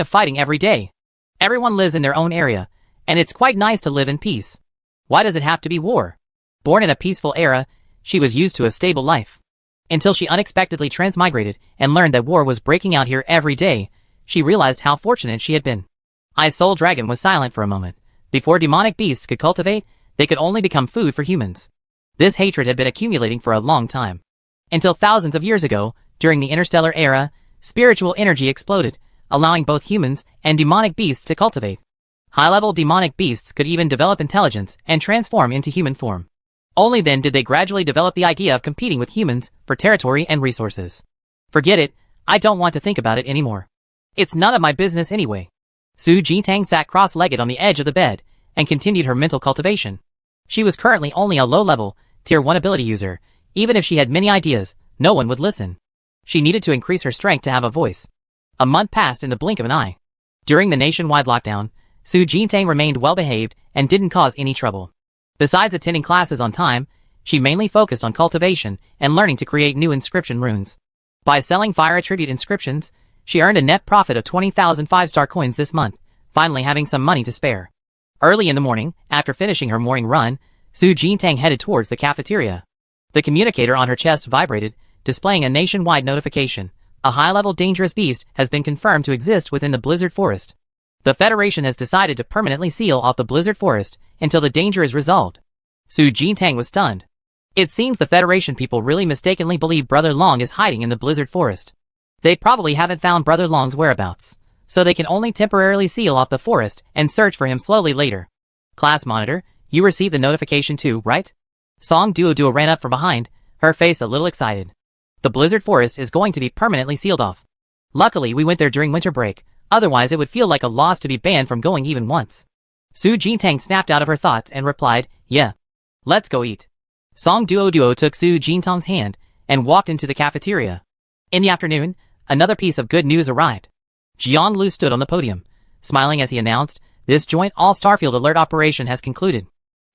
of fighting every day. Everyone lives in their own area, and it's quite nice to live in peace. Why does it have to be war? Born in a peaceful era, she was used to a stable life. Until she unexpectedly transmigrated and learned that war was breaking out here every day, she realized how fortunate she had been. Ice Soul Dragon was silent for a moment. Before demonic beasts could cultivate, they could only become food for humans. This hatred had been accumulating for a long time. Until thousands of years ago, during the interstellar era, spiritual energy exploded, allowing both humans and demonic beasts to cultivate. High-level demonic beasts could even develop intelligence and transform into human form. Only then did they gradually develop the idea of competing with humans for territory and resources. Forget it, I don't want to think about it anymore. It's none of my business anyway. Su Jintang sat cross-legged on the edge of the bed and continued her mental cultivation. She was currently only a low-level, Tier 1 ability user. Even if she had many ideas, no one would listen. She needed to increase her strength to have a voice. A month passed in the blink of an eye. During the nationwide lockdown, Su Jintang remained well-behaved and didn't cause any trouble. Besides attending classes on time, she mainly focused on cultivation and learning to create new inscription runes. By selling fire attribute inscriptions, she earned a net profit of 20,000 5-star coins this month, finally having some money to spare. Early in the morning, after finishing her morning run, Su Jintang headed towards the cafeteria. The communicator on her chest vibrated, displaying a nationwide notification. A high-level dangerous beast has been confirmed to exist within the Blizzard Forest. The Federation has decided to permanently seal off the Blizzard Forest until the danger is resolved. Su Jintang was stunned. It seems the Federation people really mistakenly believe Brother Long is hiding in the Blizzard Forest. They probably haven't found Brother Long's whereabouts, so they can only temporarily seal off the forest and search for him slowly later. Class monitor, you received the notification too, right? Song Duo ran up from behind, her face a little excited. The Blizzard Forest is going to be permanently sealed off. Luckily we went there during winter break, otherwise it would feel like a loss to be banned from going even once. Su Jintang snapped out of her thoughts and replied, yeah. Let's go eat. Song Duo took Su Jintang's hand and walked into the cafeteria. In the afternoon, another piece of good news arrived. Jian Lu stood on the podium, smiling as he announced, this joint all-Starfield alert operation has concluded.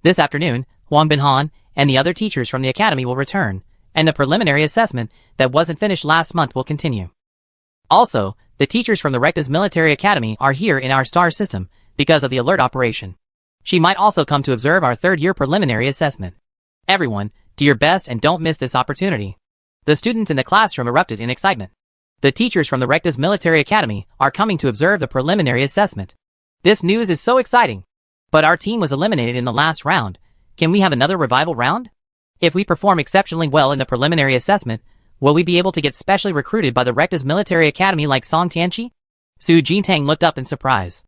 This afternoon, Huang Binhan and the other teachers from the academy will return, and the preliminary assessment that wasn't finished last month will continue. Also, the teachers from the Rectus Military Academy are here in our star system because of the alert operation. She might also come to observe our third-year preliminary assessment. Everyone, do your best and don't miss this opportunity. The students in the classroom erupted in excitement. The teachers from the Rectus Military Academy are coming to observe the preliminary assessment. This news is so exciting. But our team was eliminated in the last round. Can we have another revival round? If we perform exceptionally well in the preliminary assessment, will we be able to get specially recruited by the Rectus Military Academy like Song Tianqi? Su Jintang looked up in surprise.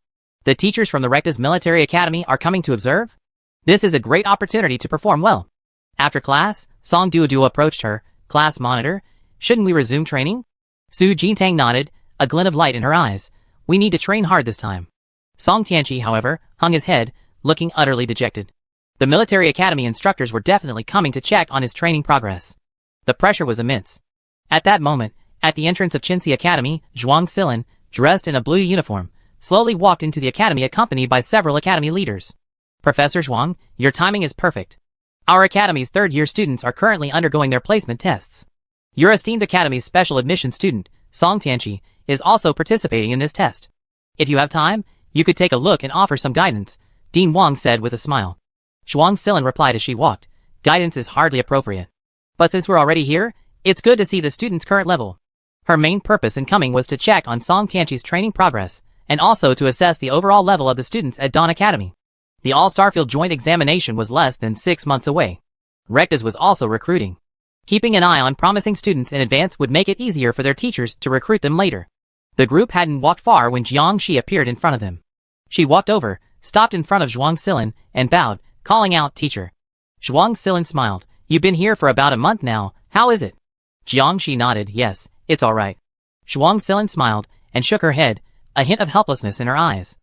The teachers from the Rectus Military Academy are coming to observe? This is a great opportunity to perform well. After class, Song Duo approached her. Class monitor, shouldn't we resume training? Su Jintang nodded, a glint of light in her eyes. We need to train hard this time. Song Tianqi, however, hung his head, looking utterly dejected. The military academy instructors were definitely coming to check on his training progress. The pressure was immense. At that moment, at the entrance of Qinxi Academy, Zhuang Silin, dressed in a blue uniform, slowly walked into the academy accompanied by several academy leaders. Professor Zhuang, your timing is perfect. Our academy's third-year students are currently undergoing their placement tests. Your esteemed academy's special admission student, Song Tianqi, is also participating in this test. If you have time, you could take a look and offer some guidance, Dean Wang said with a smile. Zhuang Silin replied as she walked, guidance is hardly appropriate. But since we're already here, it's good to see the student's current level. Her main purpose in coming was to check on Song Tianqi's training progress, and also to assess the overall level of the students at Dawn Academy. The All-Starfield joint examination was less than 6 months away. Rectus was also recruiting. Keeping an eye on promising students in advance would make it easier for their teachers to recruit them later. The group hadn't walked far when Jiang Shi appeared in front of them. She walked over, stopped in front of Zhuang Silin, and bowed, calling out, teacher. Zhuang Silin smiled. You've been here for about a month now, how is it? Jiang Shi nodded, yes, it's alright. Zhuang Silin smiled, and shook her head, a hint of helplessness in her eyes.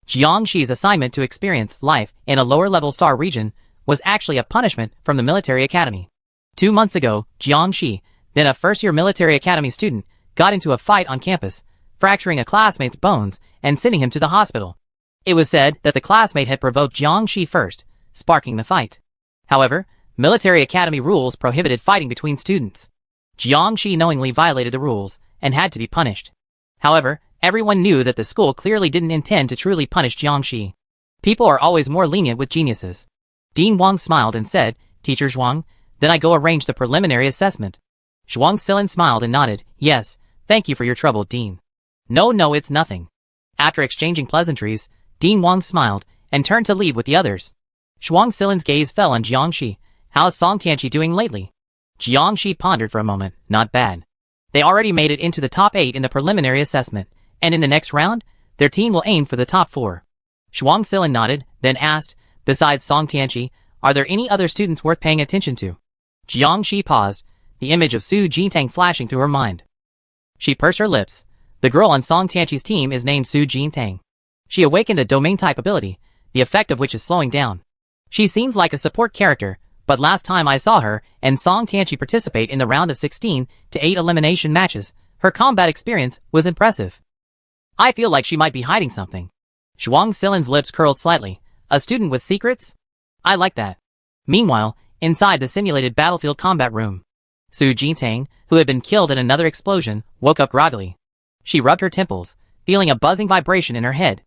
Jiang Shi's assignment to experience life in a lower-level star region was actually a punishment from the military academy. 2 months ago, Jiang Shi, then a first-year military academy student, got into a fight on campus, fracturing a classmate's bones and sending him to the hospital. It was said that the classmate had provoked Jiang Shi first, sparking the fight. However, military academy rules prohibited fighting between students. Jiang Shi knowingly violated the rules and had to be punished. However, Everyone knew that the school clearly didn't intend to truly punish Jiangxi. People are always more lenient with geniuses. Dean Wang smiled and said, Teacher Zhuang, then I go arrange the preliminary assessment. Zhuang Silin smiled and nodded, yes, thank you for your trouble, Dean. No, it's nothing. After exchanging pleasantries, Dean Wang smiled and turned to leave with the others. Zhuang Silin's gaze fell on Jiangxi. How's Song Tianqi doing lately? Jiangxi pondered for a moment, not bad. They already made it into the top 8 in the preliminary assessment, and in the next round, their team will aim for the top 4. Zhuang Silin nodded, then asked, besides Song Tianqi, are there any other students worth paying attention to? Jiangxi paused, the image of Su Jintang flashing through her mind. She pursed her lips. The girl on Song Tianqi's team is named Su Jintang. She awakened a domain-type ability, the effect of which is slowing down. She seems like a support character, but last time I saw her and Song Tianqi participate in the round of 16 to 8 elimination matches, her combat experience was impressive. I feel like she might be hiding something. Zhuang Silin's lips curled slightly. A student with secrets? I like that. Meanwhile, inside the simulated battlefield combat room, Su Jintang, who had been killed in another explosion, woke up groggily. She rubbed her temples, feeling a buzzing vibration in her head.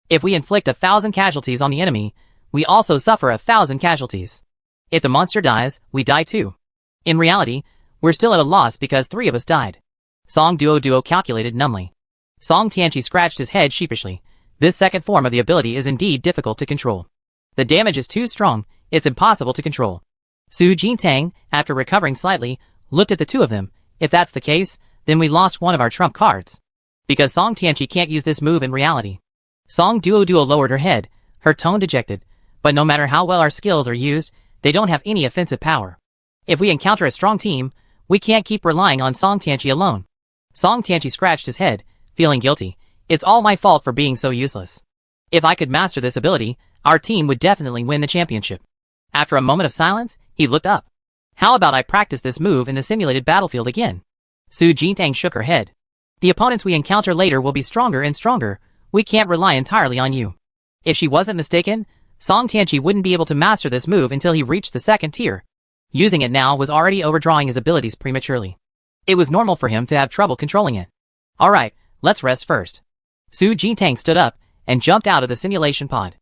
If we inflict 1,000 casualties on the enemy, we also suffer 1,000 casualties. If the monster dies, we die too. In reality, we're still at a loss because 3 of us died. Song Duo calculated numbly. Song Tianqi scratched his head sheepishly. This second form of the ability is indeed difficult to control. The damage is too strong, it's impossible to control. Su Jintang, after recovering slightly, looked at the two of them. If that's the case, then we lost one of our trump cards. Because Song Tianqi can't use this move in reality. Song Duo lowered her head, her tone dejected. But no matter how well our skills are used, they don't have any offensive power. If we encounter a strong team, we can't keep relying on Song Tianqi alone. Song Tianqi scratched his head, feeling guilty. It's all my fault for being so useless. If I could master this ability, our team would definitely win the championship. After a moment of silence, he looked up. How about I practice this move in the simulated battlefield again? Su Jintang shook her head. The opponents we encounter later will be stronger and stronger. We can't rely entirely on you. If she wasn't mistaken, Song Tianqi wouldn't be able to master this move until he reached the 2nd tier. Using it now was already overdrawing his abilities prematurely. It was normal for him to have trouble controlling it. Alright, let's rest first. Su Jintang stood up and jumped out of the simulation pod.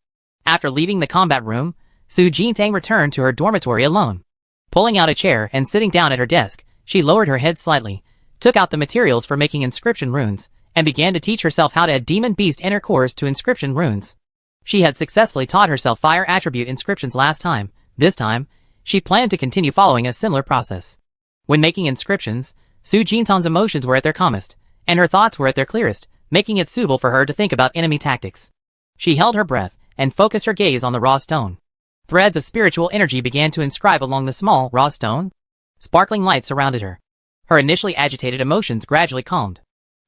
After leaving the combat room, Su Jintang returned to her dormitory alone. Pulling out a chair and sitting down at her desk, she lowered her head slightly, took out the materials for making inscription runes, and began to teach herself how to add demon beast inner cores to inscription runes. She had successfully taught herself fire attribute inscriptions last time. This time, she planned to continue following a similar process. When making inscriptions, Su Jintang's emotions were at their calmest, and her thoughts were at their clearest, making it suitable for her to think about enemy tactics. She held her breath and focused her gaze on the raw stone. Threads of spiritual energy began to inscribe along the small, raw stone. Sparkling light surrounded her. Her initially agitated emotions gradually calmed.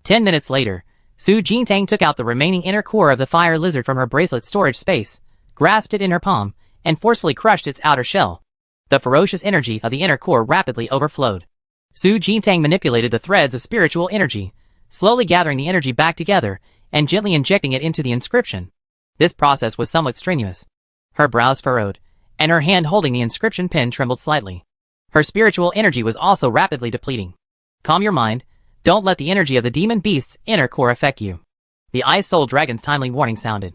10 minutes later, Su Jintang took out the remaining inner core of the fire lizard from her bracelet storage space, grasped it in her palm, and forcefully crushed its outer shell. The ferocious energy of the inner core rapidly overflowed. Su Jintang manipulated the threads of spiritual energy, slowly gathering the energy back together and gently injecting it into the inscription. This process was somewhat strenuous. Her brows furrowed, and her hand holding the inscription pen trembled slightly. Her spiritual energy was also rapidly depleting. Calm your mind. Don't let the energy of the demon beast's inner core affect you. The Ice Soul Dragon's timely warning sounded.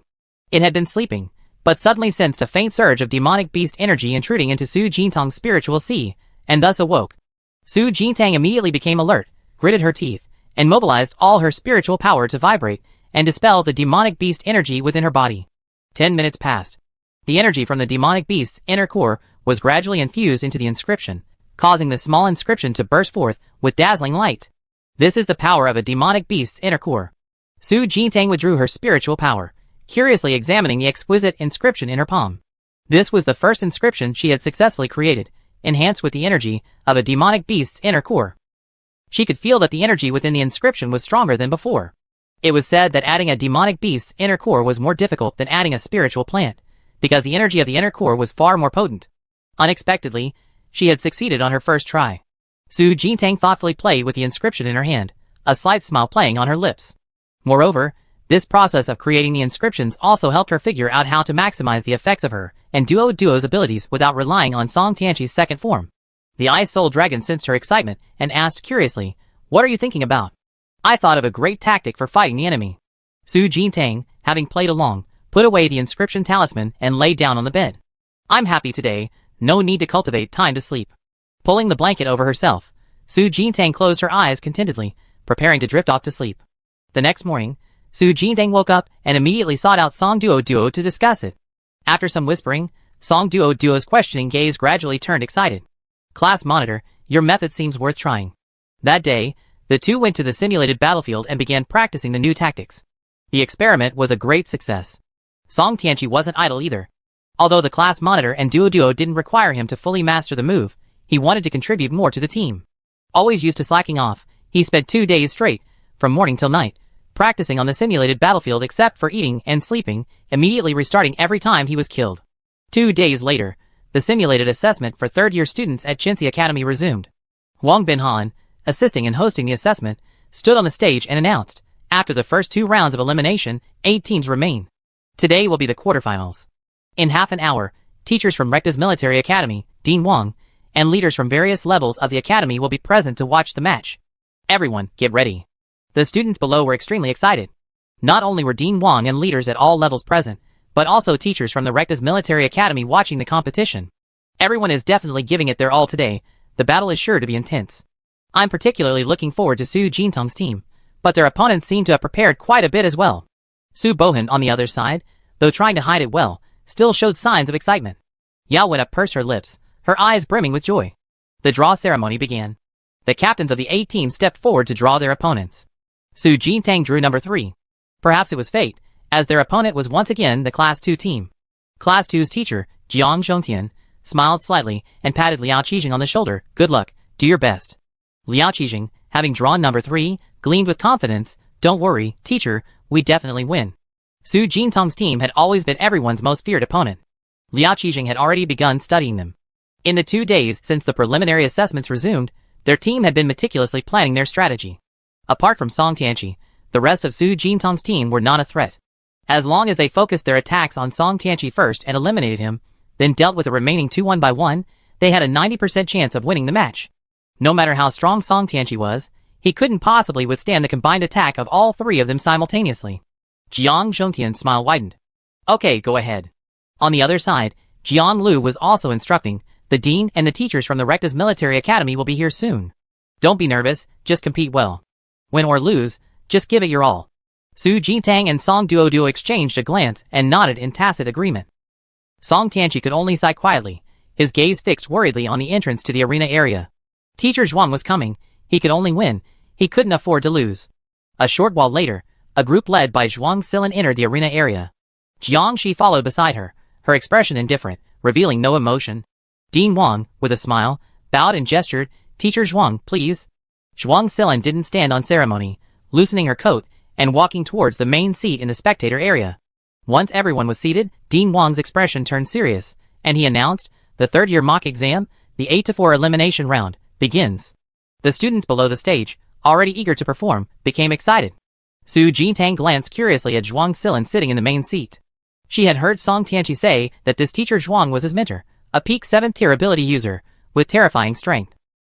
It had been sleeping, but suddenly sensed a faint surge of demonic beast energy intruding into Su Jintang's spiritual sea, and thus awoke. Su Jintang immediately became alert, gritted her teeth, and mobilized all her spiritual power to vibrate and dispel the demonic beast energy within her body. 10 minutes passed. The energy from the demonic beast's inner core was gradually infused into the inscription, causing the small inscription to burst forth with dazzling light. This is the power of a demonic beast's inner core. Su Jintang withdrew her spiritual power, curiously examining the exquisite inscription in her palm. This was the first inscription she had successfully created, enhanced with the energy of a demonic beast's inner core. She could feel that the energy within the inscription was stronger than before. It was said that adding a demonic beast's inner core was more difficult than adding a spiritual plant, because the energy of the inner core was far more potent. Unexpectedly, she had succeeded on her first try. Su Jintang thoughtfully played with the inscription in her hand, a slight smile playing on her lips. Moreover, this process of creating the inscriptions also helped her figure out how to maximize the effects of her and Duo's abilities without relying on Song Tianqi's second form. The Ice Soul Dragon sensed her excitement and asked curiously, "What are you thinking about?" I thought of a great tactic for fighting the enemy. Su Jintang, having played along, put away the inscription talisman and lay down on the bed. I'm happy today, no need to cultivate time to sleep. Pulling the blanket over herself, Su Jintang closed her eyes contentedly, preparing to drift off to sleep. The next morning, Su Jintang woke up and immediately sought out Song Duo to discuss it. After some whispering, Song Duo's questioning gaze gradually turned excited. Class monitor, your method seems worth trying. That day, the two went to the simulated battlefield and began practicing the new tactics. The experiment was a great success. Song Tianqi wasn't idle either. Although the class monitor and Duo didn't require him to fully master the move, he wanted to contribute more to the team. Always used to slacking off, he spent 2 days straight, from morning till night, practicing on the simulated battlefield except for eating and sleeping, immediately restarting every time he was killed. 2 days later, the simulated assessment for third-year students at Chinxi Academy resumed. Wang Binhan, assisting and hosting the assessment, stood on the stage and announced, after the first 2 rounds of elimination, 8 teams remain. Today will be the quarterfinals. In half an hour, teachers from Recta's Military Academy, Dean Wang, and leaders from various levels of the academy will be present to watch the match. Everyone, get ready. The students below were extremely excited. Not only were Dean Wang and leaders at all levels present, but also teachers from the Recta's Military Academy watching the competition. Everyone is definitely giving it their all today. The battle is sure to be intense. I'm particularly looking forward to Su Jintang's team, but their opponents seem to have prepared quite a bit as well. Su Bohan, on the other side, though trying to hide it well, still showed signs of excitement. Yao Wen pursed her lips, her eyes brimming with joy. The draw ceremony began. The captains of the 8 teams stepped forward to draw their opponents. Su Jintang drew number 3. Perhaps it was fate, as their opponent was once again the Class 2 team. Class 2's teacher, Jiang Zhongtian, smiled slightly and patted Liao Qijing on the shoulder. Good luck, do your best. Liao Qijing, having drawn number 3, gleamed with confidence. Don't worry, teacher, we definitely win. Su Jintang's team had always been everyone's most feared opponent. Liao Qijing had already begun studying them. In the 2 days since the preliminary assessments resumed, their team had been meticulously planning their strategy. Apart from Song Tianqi, the rest of Su Jintang's team were not a threat. As long as they focused their attacks on Song Tianqi first and eliminated him, then dealt with the remaining 2 one by one, they had a 90% chance of winning the match. No matter how strong Song Tianqi was, he couldn't possibly withstand the combined attack of all 3 of them simultaneously. Jiang Zhongtian's smile widened. Okay, go ahead. On the other side, Jian Lu was also instructing. The dean and the teachers from the Recta's Military Academy will be here soon. Don't be nervous, just compete well. Win or lose, just give it your all. Su Jintang and Song Duo exchanged a glance and nodded in tacit agreement. Song Tianqi could only sigh quietly, his gaze fixed worriedly on the entrance to the arena area. Teacher Zhuang was coming, he could only win, he couldn't afford to lose. A short while later, a group led by Zhuang Silan entered the arena area. Jiang Shi followed beside her, her expression indifferent, revealing no emotion. Dean Wang, with a smile, bowed and gestured, Teacher Zhuang, please. Zhuang Silan didn't stand on ceremony, loosening her coat and walking towards the main seat in the spectator area. Once everyone was seated, Dean Wang's expression turned serious, and he announced, the third-year mock exam, the 8-4 elimination round, begins. The students below the stage, already eager to perform, became excited. Su Jintang glanced curiously at Zhuang Silan sitting in the main seat. She had heard Song Tianqi say that this teacher Zhuang was his mentor, a peak 7th-tier ability user, with terrifying strength.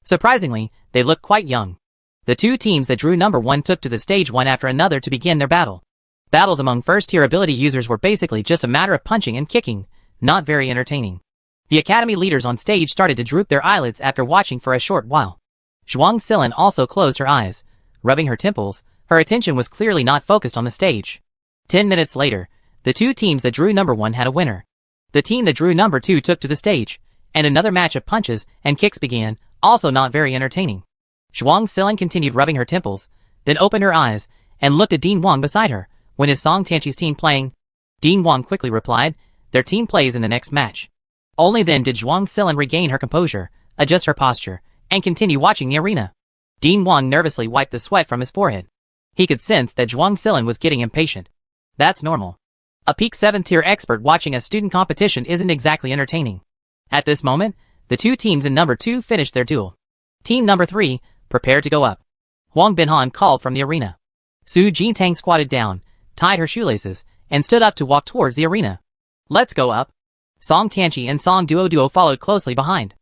Surprisingly, they looked quite young. The 2 teams that drew number 1 took to the stage one after another to begin their battle. Battles among first-tier ability users were basically just a matter of punching and kicking, not very entertaining. The academy leaders on stage started to droop their eyelids after watching for a short while. Zhuang Silan also closed her eyes, rubbing her temples. Her attention was clearly not focused on the stage. 10 minutes later, the 2 teams that drew number 1 had a winner. The team that drew number 2 took to the stage, and another match of punches and kicks began, also not very entertaining. Zhuang Silan continued rubbing her temples, then opened her eyes, and looked at Dean Wang beside her. When is Song Tianqi's team playing? Dean Wang quickly replied, their team plays in the next match. Only then did Zhuang Silan regain her composure, adjust her posture, and continue watching the arena. Dean Wang nervously wiped the sweat from his forehead. He could sense that Zhuang Silan was getting impatient. That's normal. A peak 7th-tier expert watching a student competition isn't exactly entertaining. At this moment, the 2 teams in number 2 finished their duel. Team number 3, prepare to go up. Wang Binhan called from the arena. Su Jintang squatted down, tied her shoelaces, and stood up to walk towards the arena. Let's go up. Song Tianqi and Song Duo followed closely behind.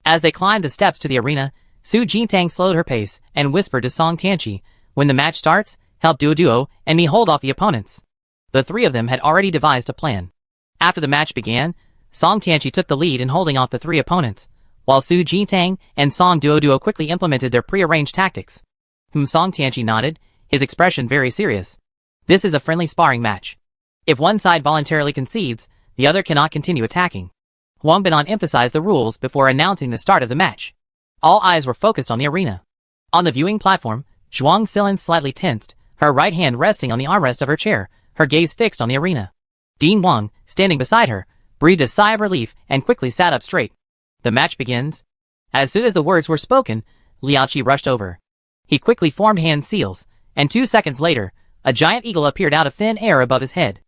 As they climbed the steps to the arena, Su Jintang slowed her pace and whispered to Song Tianqi, When the match starts, help Duo and me hold off the opponents. The three of them had already devised a plan. After the match began, Song Tianqi took the lead in holding off the three opponents, while Su Jintang and Song Duo quickly implemented their pre-arranged tactics. Song Tianqi nodded, his expression very serious. This is a friendly sparring match. If one side voluntarily concedes, the other cannot continue attacking. Huang Binan emphasized the rules before announcing the start of the match. All eyes were focused on the arena. On the viewing platform, Zhuang Silin slightly tensed, her right hand resting on the armrest of her chair, her gaze fixed on the arena. Dean Wang, standing beside her, breathed a sigh of relief and quickly sat up straight. The match begins. As soon as the words were spoken, Liao Qi rushed over. He quickly formed hand seals, and 2 seconds later, a giant eagle appeared out of thin air above his head.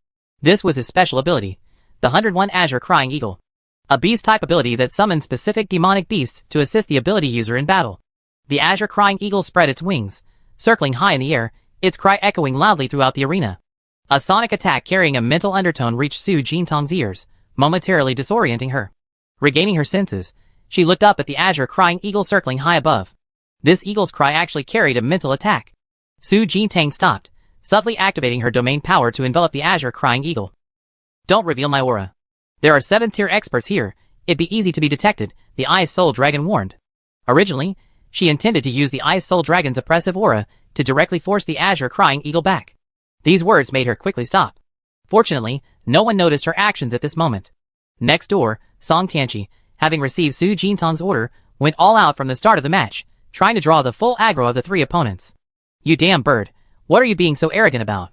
This was his special ability, the 101 Azure Crying Eagle. A beast-type ability that summons specific demonic beasts to assist the ability user in battle. The Azure Crying Eagle spread its wings, circling high in the air, its cry echoing loudly throughout the arena. A sonic attack carrying a mental undertone reached Su Jintang's ears, momentarily disorienting her. Regaining her senses, she looked up at the Azure Crying Eagle circling high above. This eagle's cry actually carried a mental attack. Su Jintang stopped, subtly activating her domain power to envelop the Azure Crying Eagle. Don't reveal my aura. There are 7th-tier experts here, it'd be easy to be detected, the Ice Soul Dragon warned. Originally, she intended to use the Ice Soul Dragon's oppressive aura to directly force the Azure Crying Eagle back. These words made her quickly stop. Fortunately, no one noticed her actions at this moment. Next door, Song Tianqi, having received Su Jintang's order, went all out from the start of the match, trying to draw the full aggro of the three opponents. You damn bird, what are you being so arrogant about?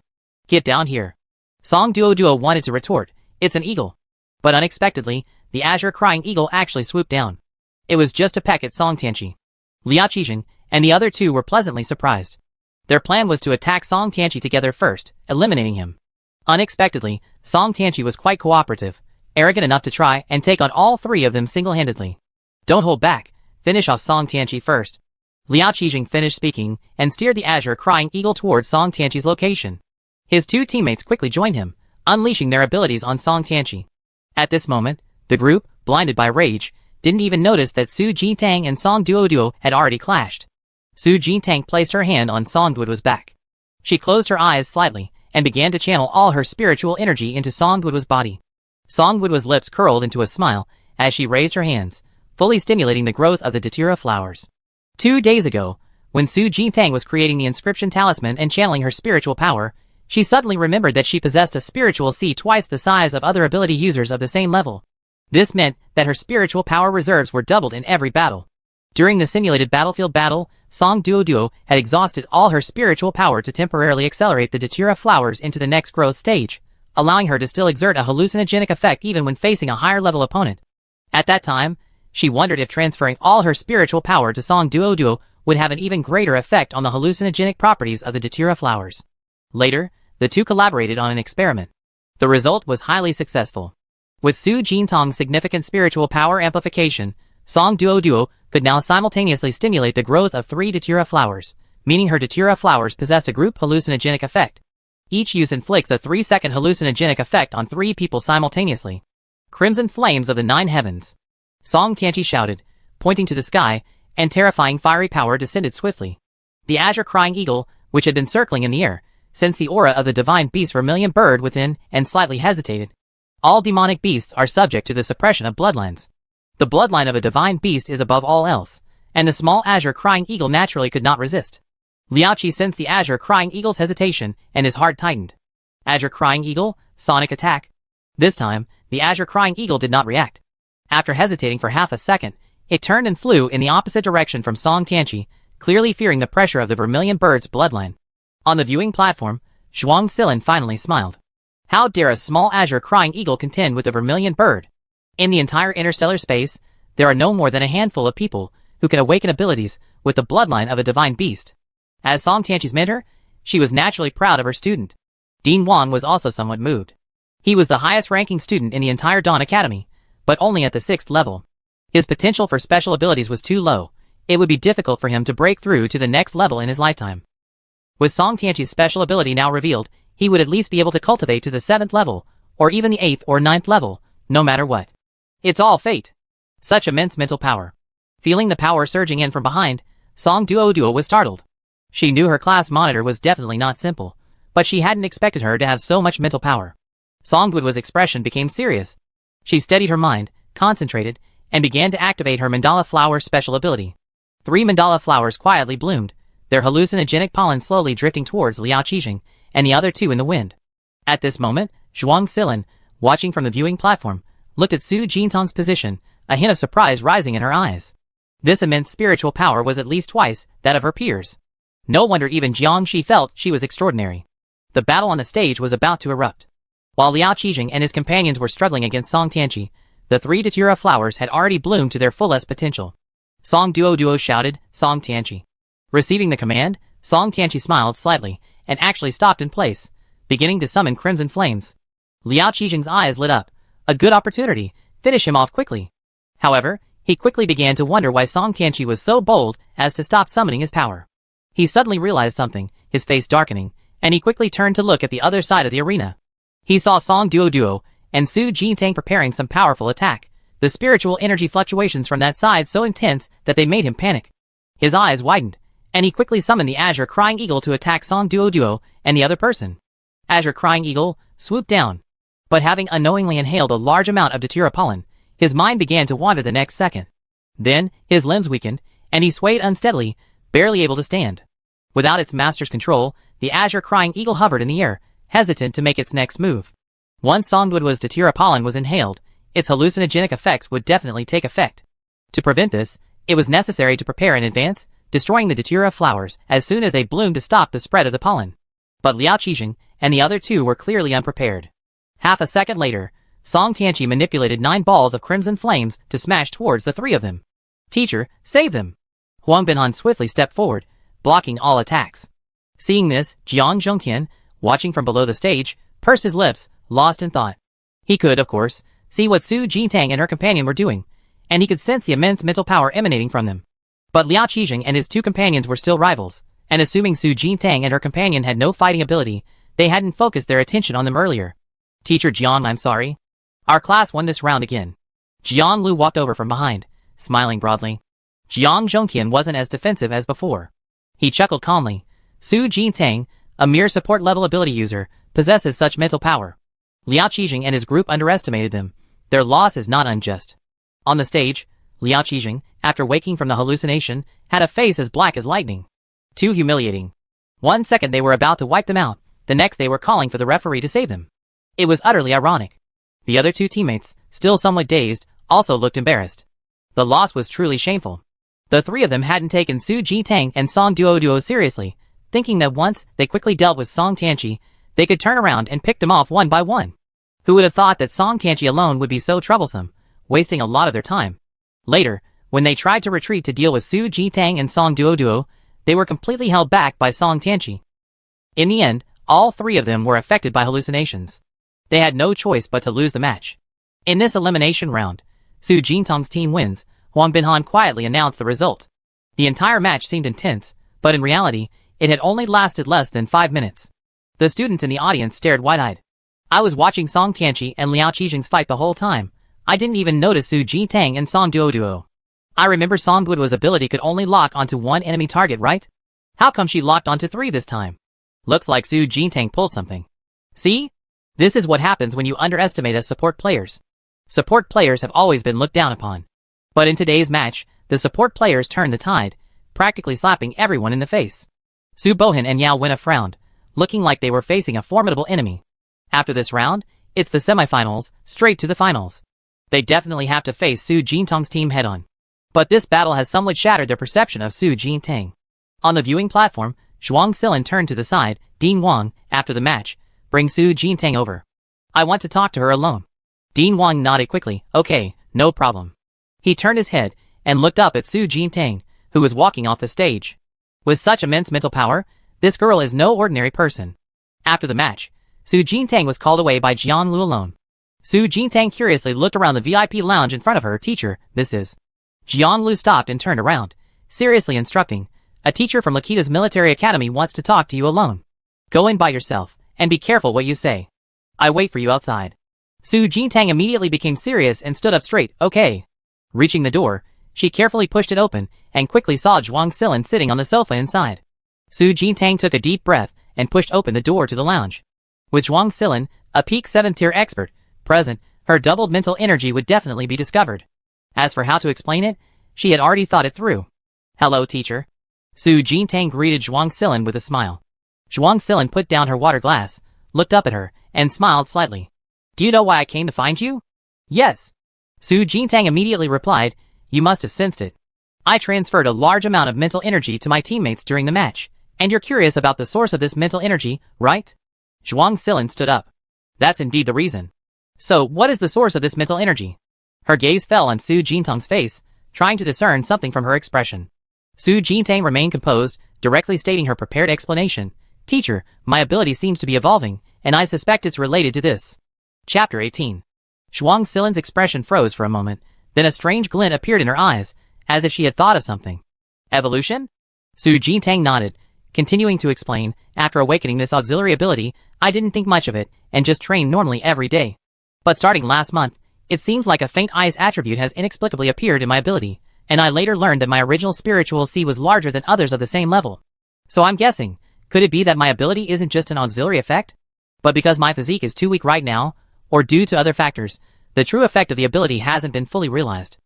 Get down here. Song Duo wanted to retort, it's an eagle. But unexpectedly, the Azure Crying Eagle actually swooped down. It was just a peck at Song Tianqi. Liao Qijing and the other two were pleasantly surprised. Their plan was to attack Song Tianqi together first, eliminating him. Unexpectedly, Song Tianqi was quite cooperative, arrogant enough to try and take on all three of them single-handedly. Don't hold back, finish off Song Tianqi first. Liao Qijing finished speaking and steered the Azure Crying Eagle towards Song Tianqi's location. His two teammates quickly joined him, unleashing their abilities on Song Tianqi. At this moment, the group, blinded by rage, didn't even notice that Su Jintang and Song Duo had already clashed. Su Jintang placed her hand on Song Duo's back. She closed her eyes slightly and began to channel all her spiritual energy into Song Duo's body. Song Duo's lips curled into a smile as she raised her hands, fully stimulating the growth of the Datura flowers. 2 days ago, when Su Jintang was creating the inscription talisman and channeling her spiritual power, she suddenly remembered that she possessed a spiritual sea twice the size of other ability users of the same level. This meant that her spiritual power reserves were doubled in every battle. During the simulated battlefield battle, Song Duo had exhausted all her spiritual power to temporarily accelerate the Datura flowers into the next growth stage, allowing her to still exert a hallucinogenic effect even when facing a higher-level opponent. At that time, she wondered if transferring all her spiritual power to Song Duo would have an even greater effect on the hallucinogenic properties of the Datura flowers. Later, the two collaborated on an experiment. The result was highly successful. With Su Jintang's significant spiritual power amplification, Song Duo could now simultaneously stimulate the growth of 3 Datura flowers, meaning her Datura flowers possessed a group hallucinogenic effect. Each use inflicts a 3-second hallucinogenic effect on 3 people simultaneously. Crimson flames of the 9 heavens. Song Tianqi shouted, pointing to the sky, and terrifying fiery power descended swiftly. The Azure Crying Eagle, which had been circling in the air, sensed the aura of the divine beast Vermilion Bird within and slightly hesitated. All demonic beasts are subject to the suppression of bloodlines. The bloodline of a divine beast is above all else, and the small Azure Crying Eagle naturally could not resist. Liao Qi sensed the Azure Crying Eagle's hesitation, and his heart tightened. Azure Crying Eagle, sonic attack. This time, the Azure Crying Eagle did not react. After hesitating for half a second, it turned and flew in the opposite direction from Song Tianqi, clearly fearing the pressure of the Vermilion Bird's bloodline. On the viewing platform, Zhuang Silin finally smiled. How dare a small Azure Crying Eagle contend with the Vermilion Bird? In the entire interstellar space, there are no more than a handful of people who can awaken abilities with the bloodline of a divine beast. As Song Tianqi's mentor, she was naturally proud of her student. Dean Wang was also somewhat moved. He was the highest-ranking student in the entire Dawn Academy, but only at the 6th level. His potential for special abilities was too low. It would be difficult for him to break through to the next level in his lifetime. With Song Tianqi's special ability now revealed, he would at least be able to cultivate to the 7th level, or even the 8th or 9th level, no matter what. It's all fate. Such immense mental power. Feeling the power surging in from behind, Song Duo was startled. She knew her class monitor was definitely not simple, but she hadn't expected her to have so much mental power. Songdwood's expression became serious. She steadied her mind, concentrated, and began to activate her mandala flower special ability. 3 mandala flowers quietly bloomed, their hallucinogenic pollen slowly drifting towards Liao Qijing and the other 2 in the wind. At this moment, Zhuang Xilin, watching from the viewing platform, looked at Su Jintang's position, a hint of surprise rising in her eyes. This immense spiritual power was at least twice that of her peers. No wonder even Jiang Shi felt she was extraordinary. The battle on the stage was about to erupt. While Liao Qijing and his companions were struggling against Song Tianqi, the 3 datura flowers had already bloomed to their fullest potential. Song Duo shouted, Song Tianqi. Receiving the command, Song Tianqi smiled slightly and actually stopped in place, beginning to summon crimson flames. Liao Qijing's eyes lit up. A good opportunity. Finish him off quickly. However, he quickly began to wonder why Song Tianqi was so bold as to stop summoning his power. He suddenly realized something, his face darkening, and he quickly turned to look at the other side of the arena. He saw Song Duo and Su Jintang preparing some powerful attack, the spiritual energy fluctuations from that side so intense that they made him panic. His eyes widened, and he quickly summoned the Azure Crying Eagle to attack Song Duo and the other person. Azure Crying Eagle swooped down, but having unknowingly inhaled a large amount of datura pollen, his mind began to wander the next second. Then, his limbs weakened, and he swayed unsteadily, barely able to stand. Without its master's control, the Azure Crying Eagle hovered in the air, hesitant to make its next move. Once Songdwood's datura pollen was inhaled, its hallucinogenic effects would definitely take effect. To prevent this, it was necessary to prepare in advance, destroying the datura flowers as soon as they bloomed to stop the spread of the pollen. But Liao Qijing and the other 2 were clearly unprepared. Half a second later, Song Tianqi manipulated 9 balls of crimson flames to smash towards the 3 of them. Teacher, save them! Huang Binhan swiftly stepped forward, blocking all attacks. Seeing this, Jiang Zhongtian, watching from below the stage, pursed his lips, lost in thought. He could, of course, see what Su Jintang and her companion were doing, and he could sense the immense mental power emanating from them. But Liao Qijing and his 2 companions were still rivals, and assuming Su Jintang and her companion had no fighting ability, they hadn't focused their attention on them earlier. Teacher Jiang, I'm sorry. Our class won this round again. Jiang Lu walked over from behind, smiling broadly. Jiang Zhongtian wasn't as defensive as before. He chuckled calmly. Su Jintang, a mere support-level ability user, possesses such mental power. Liao Qijing and his group underestimated them. Their loss is not unjust. On the stage, Liao Qijing, after waking from the hallucination, had a face as black as lightning. Too humiliating. 1 second they were about to wipe them out, the next they were calling for the referee to save them. It was utterly ironic. The other 2 teammates, still somewhat dazed, also looked embarrassed. The loss was truly shameful. The 3 of them hadn't taken Su Jintang and Song Duo seriously, thinking that once they quickly dealt with Song Tianqi, they could turn around and pick them off one by one. Who would have thought that Song Tianqi alone would be so troublesome, wasting a lot of their time? Later, when they tried to retreat to deal with Su Jintang and Song Duo, they were completely held back by Song Tianqi. In the end, all 3 of them were affected by hallucinations. They had no choice but to lose the match. In this elimination round, Su Jintang's team wins. Huang Binhan quietly announced the result. The entire match seemed intense, but in reality, it had only lasted less than 5 minutes. The students in the audience stared wide-eyed. I was watching Song Tianqi and Liao Qijing's fight the whole time. I didn't even notice Su Jintang and Song Duo. I remember Songdwood's ability could only lock onto 1 enemy target, right? How come she locked onto 3 this time? Looks like Su Jintang pulled something. See? This is what happens when you underestimate us support players. Support players have always been looked down upon. But in today's match, the support players turned the tide, practically slapping everyone in the face. Su Bohan and Yao Wenna frowned, looking like they were facing a formidable enemy. After this round, it's the semifinals, straight to the finals. They definitely have to face Su Jintang's team head-on. But this battle has somewhat shattered their perception of Su Jintang. On the viewing platform, Zhuang Xilin turned to the side. Dean Wang, after the match, bring Su Jintang over. I want to talk to her alone. Dean Wang nodded quickly. Okay, no problem. He turned his head and looked up at Su Jintang, who was walking off the stage. With such immense mental power, this girl is no ordinary person. After the match, Su Jintang was called away by Jiang Lu alone. Su Jintang curiously looked around the VIP lounge in front of her. Teacher, this is... Jiang Lu stopped and turned around, seriously instructing, a teacher from Lakita's military academy wants to talk to you alone. Go in by yourself, and be careful what you say. I wait for you outside. Su Jintang immediately became serious and stood up straight. Okay. Reaching the door, she carefully pushed it open and quickly saw Zhuang Xilin sitting on the sofa inside. Su Jintang took a deep breath and pushed open the door to the lounge. With Zhuang Silin, a peak 7th-tier expert, present, her doubled mental energy would definitely be discovered. As for how to explain it, she had already thought it through. "Hello, teacher." Su Jintang greeted Zhuang Silin with a smile. Zhuang Silin put down her water glass, looked up at her, and smiled slightly. "Do you know why I came to find you?" "Yes." Su Jintang immediately replied, "You must have sensed it. I transferred a large amount of mental energy to my teammates during the match, and you're curious about the source of this mental energy, right?" Zhuang Silin stood up. "That's indeed the reason." "So, what is the source of this mental energy?" Her gaze fell on Su Jintang's face, trying to discern something from her expression. Su Jintang remained composed, directly stating her prepared explanation. "Teacher, my ability seems to be evolving, and I suspect it's related to this." Chapter 18. Zhuang Silin's expression froze for a moment, then a strange glint appeared in her eyes, as if she had thought of something. "Evolution?" Su Jintang nodded, continuing to explain, "After awakening this auxiliary ability, I didn't think much of it, and just trained normally every day. But starting last month, it seems like a faint ice attribute has inexplicably appeared in my ability, and I later learned that my original spiritual C was larger than others of the same level. So I'm guessing, could it be that my ability isn't just an auxiliary effect? But because my physique is too weak right now, or due to other factors, the true effect of the ability hasn't been fully realized."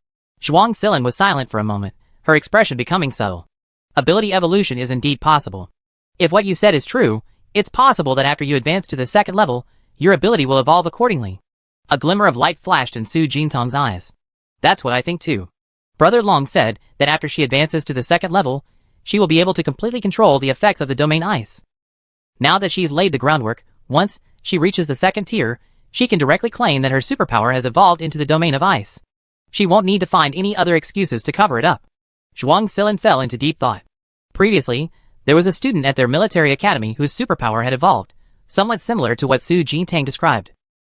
Zhuang Silin was silent for a moment, her expression becoming subtle. Ability evolution is indeed possible. If what you said is true, it's possible that after you advance to the 2nd level, your ability will evolve accordingly. A glimmer of light flashed in Su Jintang's eyes. "That's what I think too. Brother Long said that after she advances to the 2nd level, she will be able to completely control the effects of the domain ice. Now that she's laid the groundwork, once she reaches the 2nd tier, she can directly claim that her superpower has evolved into the domain of ice. She won't need to find any other excuses to cover it up." Zhuang Silin fell into deep thought. Previously, there was a student at their military academy whose superpower had evolved, somewhat similar to what Su Jintang described.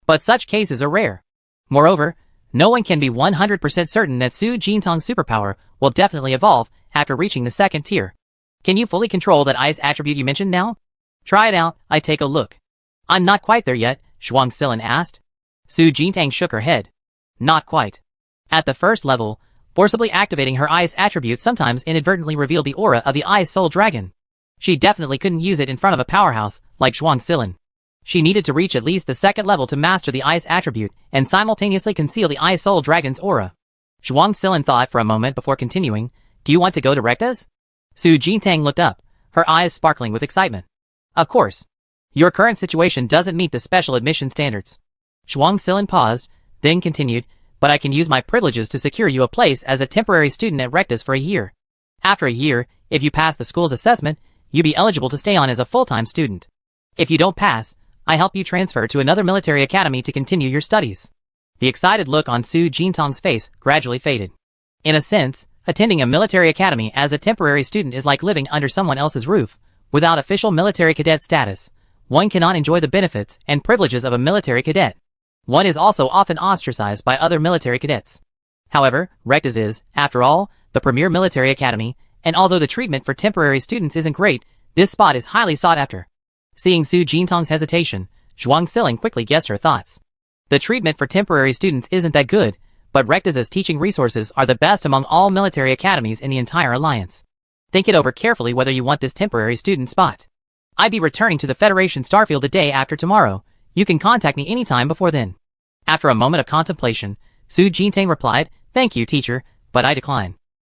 But such cases are rare. Moreover, no one can be 100% certain that Su Jintang's superpower will definitely evolve after reaching the 2nd tier. "Can you fully control that ice attribute you mentioned now?" "Try it out, I take a look." "I'm not quite there yet," Zhuang Silin asked. Su Jintang shook her head. "Not quite. At the 1st level, forcibly activating her ice attribute sometimes inadvertently revealed the aura of the Ice Soul Dragon. She definitely couldn't use it in front of a powerhouse like Zhuang Silin. She needed to reach at least the 2nd level to master the ice attribute and simultaneously conceal the Ice Soul Dragon's aura." Zhuang Silin thought for a moment before continuing, "Do you want to go to Recta's?" Su Jintang looked up, her eyes sparkling with excitement. "Of course. Your current situation doesn't meet the special admission standards." Zhuang Silin paused, then continued, "But I can use my privileges to secure you a place as a temporary student at Recta's for a year. After a year, if you pass the school's assessment, you'll be eligible to stay on as a full-time student. If you don't pass, I help you transfer to another military academy to continue your studies." The excited look on Su Jintang's face gradually faded. In a sense, attending a military academy as a temporary student is like living under someone else's roof. Without official military cadet status, one cannot enjoy the benefits and privileges of a military cadet. One is also often ostracized by other military cadets. However, Recta's is, after all, the premier military academy, and although the treatment for temporary students isn't great, this spot is highly sought after. Seeing Su Jintang's hesitation, Zhuang Silin quickly guessed her thoughts. The treatment for temporary students isn't that good, but Recta's teaching resources are the best among all military academies in the entire alliance. Think it over carefully whether you want this temporary student spot. I'd be returning to the Federation Starfield the day after tomorrow. You can contact me anytime before then." After a moment of contemplation, Su Jintang replied, "Thank you, teacher, but I decline."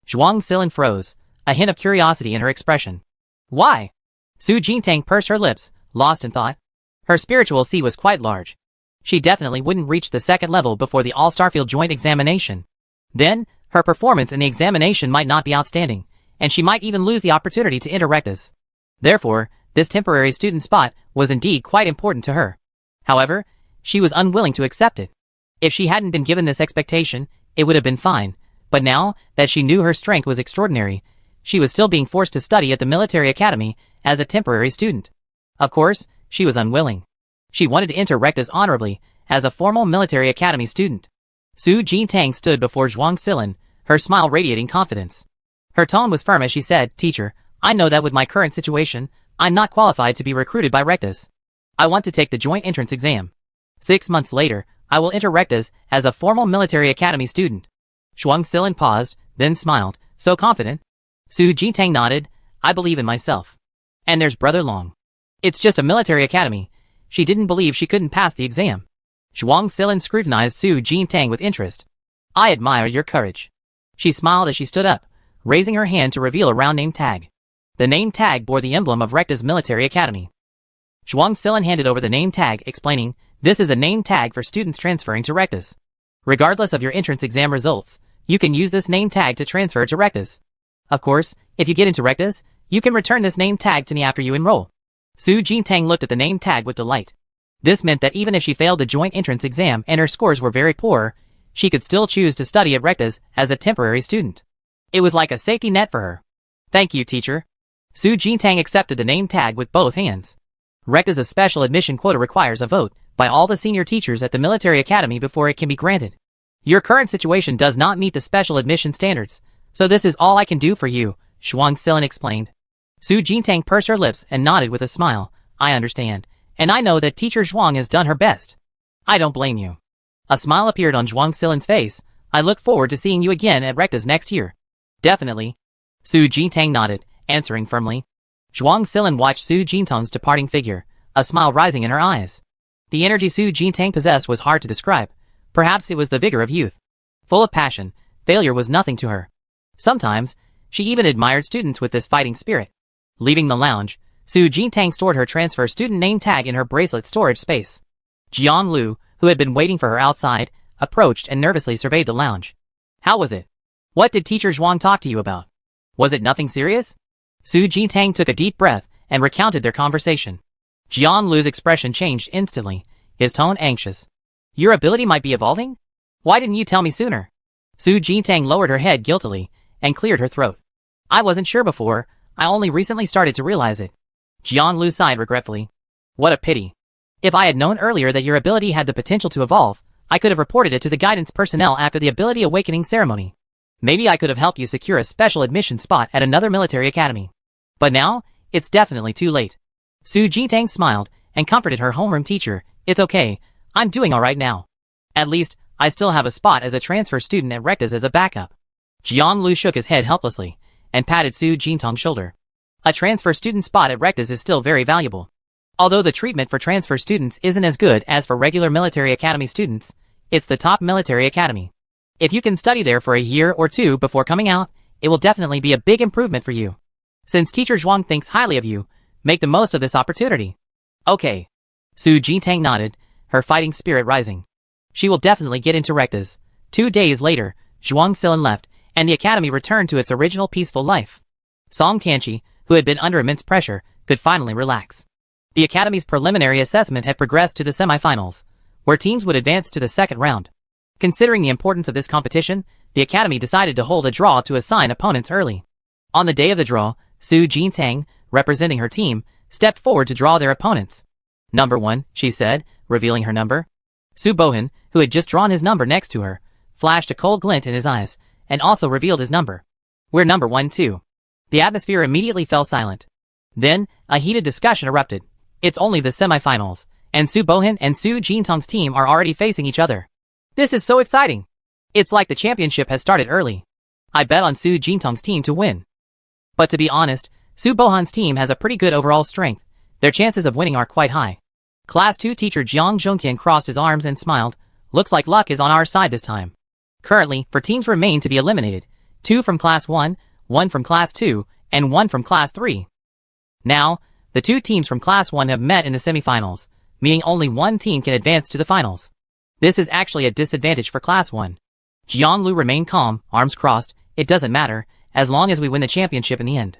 Zhuang Silin froze, a hint of curiosity in her expression. "Why?" Su Jintang pursed her lips, lost in thought. Her spiritual C was quite large. She definitely wouldn't reach the 2nd level before the All-Starfield joint examination. Then, her performance in the examination might not be outstanding, and she might even lose the opportunity to enter Recta's. Therefore, this temporary student spot was indeed quite important to her. However, she was unwilling to accept it. If she hadn't been given this expectation, it would have been fine, but now that she knew her strength was extraordinary, she was still being forced to study at the military academy as a temporary student. Of course, she was unwilling. She wanted to enter Recta's honorably, as a formal military academy student. Su Jintang stood before Zhuang Silin, her smile radiating confidence. Her tone was firm as she said, "Teacher, I know that with my current situation, I'm not qualified to be recruited by Recta's. I want to take the joint entrance exam. 6 months later, I will enter Recta's as a formal military academy student." Zhuang Silin paused, then smiled, "So confident?" Su Jintang nodded, "I believe in myself." And there's Brother Long. It's just a military academy. She didn't believe she couldn't pass the exam. Zhuang Silin scrutinized Su Jintang with interest. I admire your courage. She smiled as she stood up, raising her hand to reveal a round name tag. The name tag bore the emblem of Recta's military academy. Zhuang Silin handed over the name tag, explaining, this is a name tag for students transferring to Recta's. Regardless of your entrance exam results, you can use this name tag to transfer to Recta's. Of course, if you get into Recta's, you can return this name tag to me after you enroll. Su Jintang looked at the name tag with delight. This meant that even if she failed the joint entrance exam and her scores were very poor, she could still choose to study at Recta's as a temporary student. It was like a safety net for her. Thank you, teacher. Su Jintang accepted the name tag with both hands. Recta's special admission quota requires a vote by all the senior teachers at the military academy before it can be granted. Your current situation does not meet the special admission standards, so this is all I can do for you, Zhuang Silin explained. Su Jintang pursed her lips and nodded with a smile. I understand, and I know that teacher Zhuang has done her best. I don't blame you. A smile appeared on Zhuang Silin's face. I look forward to seeing you again at Recta's next year. Definitely. Su Jintang nodded, answering firmly. Zhuang Silin watched Su Jintang's departing figure, a smile rising in her eyes. The energy Su Jintang possessed was hard to describe. Perhaps it was the vigor of youth. Full of passion, failure was nothing to her. Sometimes, she even admired students with this fighting spirit. Leaving the lounge, Su Jintang stored her transfer student name tag in her bracelet storage space. Jian Lu, who had been waiting for her outside, approached and nervously surveyed the lounge. How was it? What did teacher Zhuang talk to you about? Was it nothing serious? Su Jintang took a deep breath and recounted their conversation. Jian Lu's expression changed instantly, his tone anxious. Your ability might be evolving? Why didn't you tell me sooner? Su Jintang lowered her head guiltily and cleared her throat. I wasn't sure before, I only recently started to realize it. Jian Lu sighed regretfully. What a pity. If I had known earlier that your ability had the potential to evolve, I could have reported it to the guidance personnel after the ability awakening ceremony. Maybe I could have helped you secure a special admission spot at another military academy. But now, it's definitely too late. Su Jintang smiled and comforted her homeroom teacher. It's okay, I'm doing alright now. At least, I still have a spot as a transfer student at Recta's as a backup. Jian Lu shook his head helplessly and patted Su Jintang's shoulder. A transfer student spot at Recta's is still very valuable. Although the treatment for transfer students isn't as good as for regular military academy students, it's the top military academy. If you can study there for a year or two before coming out, it will definitely be a big improvement for you. Since teacher Zhuang thinks highly of you, make the most of this opportunity. Okay. Su Jintang nodded, her fighting spirit rising. She will definitely get into Recta's. 2 days later, Zhuang Silin left, and the academy returned to its original peaceful life. Song Tianqi, who had been under immense pressure, could finally relax. The academy's preliminary assessment had progressed to the semifinals, where teams would advance to the second round. Considering the importance of this competition, the academy decided to hold a draw to assign opponents early. On the day of the draw, Su Jintang, representing her team, stepped forward to draw their opponents. Number 1, she said, revealing her number. Su Bohan, who had just drawn his number next to her, flashed a cold glint in his eyes, and also revealed his number. We're number 1 too. The atmosphere immediately fell silent. Then, a heated discussion erupted. It's only the semifinals, and Su Bohan and Su Jintang's team are already facing each other. This is so exciting. It's like the championship has started early. I bet on Su Jintang's team to win. But to be honest, Su Bohan's team has a pretty good overall strength. Their chances of winning are quite high. Class 2 teacher Jiang Zhongtian crossed his arms and smiled. Looks like luck is on our side this time. Currently, 4 teams remain to be eliminated. 2 from Class 1, 1 from Class 2, and 1 from Class 3. Now, the 2 teams from Class 1 have met in the semifinals, meaning only 1 team can advance to the finals. This is actually a disadvantage for Class 1. Jian Lu remained calm, arms crossed. It doesn't matter, as long as we win the championship in the end.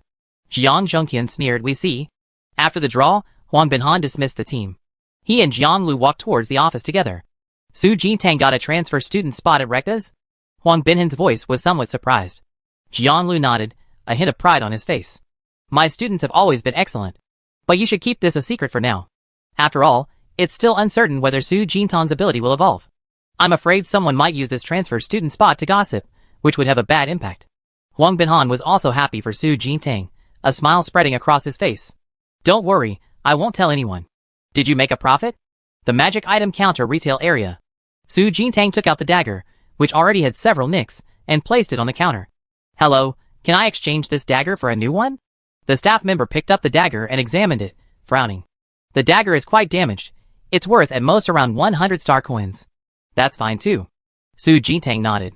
Jiang Zhongtian sneered, we see. After the draw, Huang Binhan dismissed the team. He and Jian Lu walked towards the office together. Su Jintang got a transfer student spot at Recta's? Huang Binhan's voice was somewhat surprised. Jian Lu nodded, a hint of pride on his face. My students have always been excellent. But you should keep this a secret for now. After all, it's still uncertain whether Su Jintang's ability will evolve. I'm afraid someone might use this transfer student spot to gossip, which would have a bad impact. Huang Binhan was also happy for Su Jintang, a smile spreading across his face. Don't worry, I won't tell anyone. Did you make a profit? The magic item counter retail area. Su Jintang took out the dagger, which already had several nicks, and placed it on the counter. Hello, can I exchange this dagger for a new one? The staff member picked up the dagger and examined it, frowning. The dagger is quite damaged. It's worth at most around 100 star coins. That's fine too. Su Jintang nodded.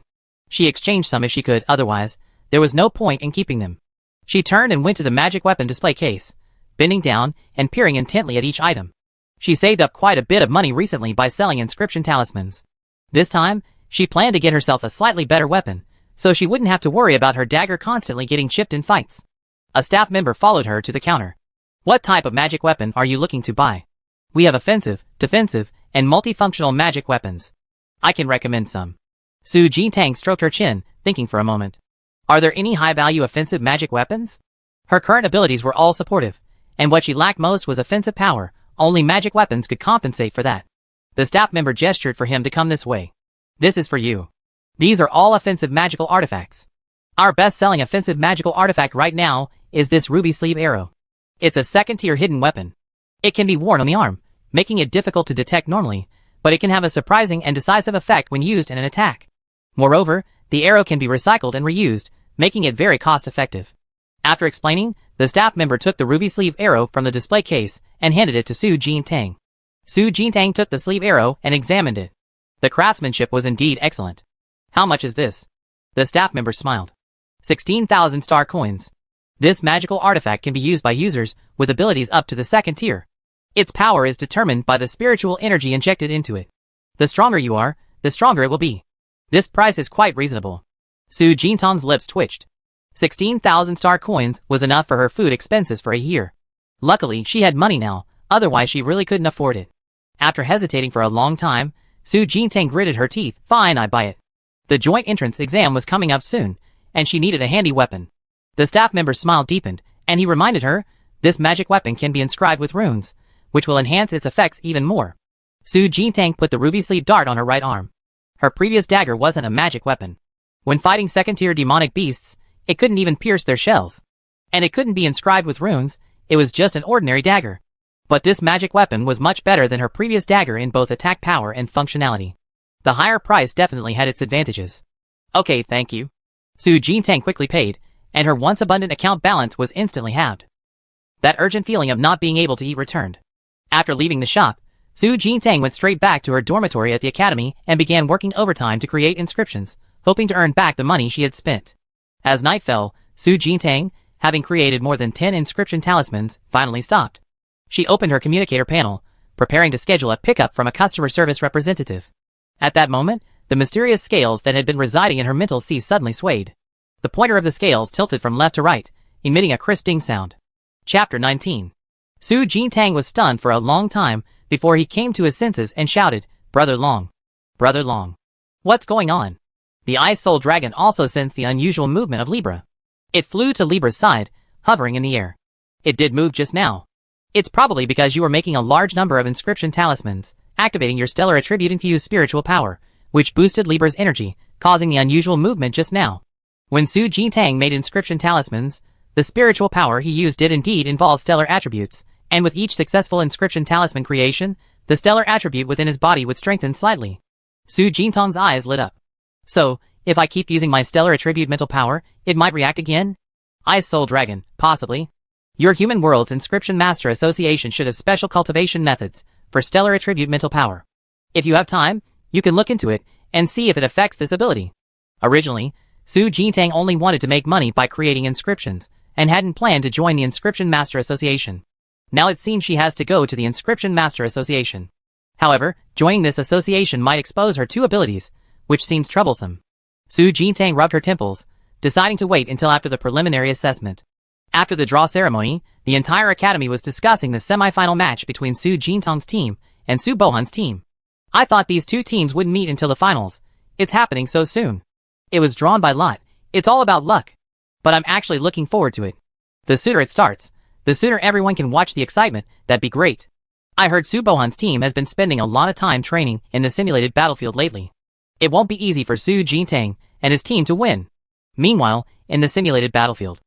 She exchanged some if she could, otherwise, there was no point in keeping them. She turned and went to the magic weapon display case, bending down and peering intently at each item. She saved up quite a bit of money recently by selling inscription talismans. This time, she planned to get herself a slightly better weapon, so she wouldn't have to worry about her dagger constantly getting chipped in fights. A staff member followed her to the counter. What type of magic weapon are you looking to buy? We have offensive, defensive, and multifunctional magic weapons. I can recommend some. Su Jintang stroked her chin, thinking for a moment. Are there any high-value offensive magic weapons? Her current abilities were all supportive, and what she lacked most was offensive power. Only magic weapons could compensate for that. The staff member gestured for him to come this way. This is for you. These are all offensive magical artifacts. Our best-selling offensive magical artifact right now is this ruby sleeve arrow. It's a second-tier hidden weapon. It can be worn on the arm, making it difficult to detect normally, but it can have a surprising and decisive effect when used in an attack. Moreover, the arrow can be recycled and reused, making it very cost-effective. After explaining, the staff member took the ruby sleeve arrow from the display case and handed it to Su Jintang. Su Jintang took the sleeve arrow and examined it. The craftsmanship was indeed excellent. How much is this? The staff member smiled. 16,000 star coins. This magical artifact can be used by users with abilities up to the second tier. Its power is determined by the spiritual energy injected into it. The stronger you are, the stronger it will be. This price is quite reasonable. Su Jintang's lips twitched. 16,000 star coins was enough for her food expenses for a year. Luckily, she had money now, otherwise she really couldn't afford it. After hesitating for a long time, Su Jintang gritted her teeth. Fine, I buy it. The joint entrance exam was coming up soon, and she needed a handy weapon. The staff member's smile deepened, and he reminded her, this magic weapon can be inscribed with runes, which will enhance its effects even more. Su Jintang put the ruby sleeve dart on her right arm. Her previous dagger wasn't a magic weapon. When fighting second-tier demonic beasts, it couldn't even pierce their shells. And it couldn't be inscribed with runes, it was just an ordinary dagger. But this magic weapon was much better than her previous dagger in both attack power and functionality. The higher price definitely had its advantages. Okay, thank you. Su Jintang quickly paid, and her once abundant account balance was instantly halved. That urgent feeling of not being able to eat returned. After leaving the shop, Su Jintang went straight back to her dormitory at the academy and began working overtime to create inscriptions, hoping to earn back the money she had spent. As night fell, Su Jintang, having created more than 10 inscription talismans, finally stopped. She opened her communicator panel, preparing to schedule a pickup from a customer service representative. At that moment, the mysterious scales that had been residing in her mental sea suddenly swayed. The pointer of the scales tilted from left to right, emitting a crisp ding sound. Chapter 19. Su Jintang was stunned for a long time before he came to his senses and shouted, Brother Long. Brother Long. What's going on? The Ice Soul Dragon also sensed the unusual movement of Libra. It flew to Libra's side, hovering in the air. It did move just now. It's probably because you were making a large number of inscription talismans, activating your stellar attribute-infused spiritual power, which boosted Libra's energy, causing the unusual movement just now. When Su Jintang made inscription talismans, the spiritual power he used did indeed involve stellar attributes, and with each successful inscription talisman creation, the stellar attribute within his body would strengthen slightly. Su Jintang's eyes lit up. So, if I keep using my stellar attribute mental power, it might react again? Ice Soul Dragon, possibly. Your Human Worlds Inscription Master Association should have special cultivation methods for stellar attribute mental power. If you have time, you can look into it and see if it affects this ability. Originally, Su Jintang only wanted to make money by creating inscriptions, and hadn't planned to join the Inscription Master Association. Now it seems she has to go to the Inscription Master Association. However, joining this association might expose her two abilities, which seems troublesome. Su Jintang rubbed her temples, deciding to wait until after the preliminary assessment. After the draw ceremony, the entire academy was discussing the semi-final match between Su Jintang's team and Su Bohan's team. I thought these two teams wouldn't meet until the finals. It's happening so soon. It was drawn by lot. It's all about luck. But I'm actually looking forward to it. The sooner it starts, the sooner everyone can watch the excitement. That'd be great. I heard Su Bohan's team has been spending a lot of time training in the simulated battlefield lately. It won't be easy for Su Jintang and his team to win. Meanwhile, in the simulated battlefield,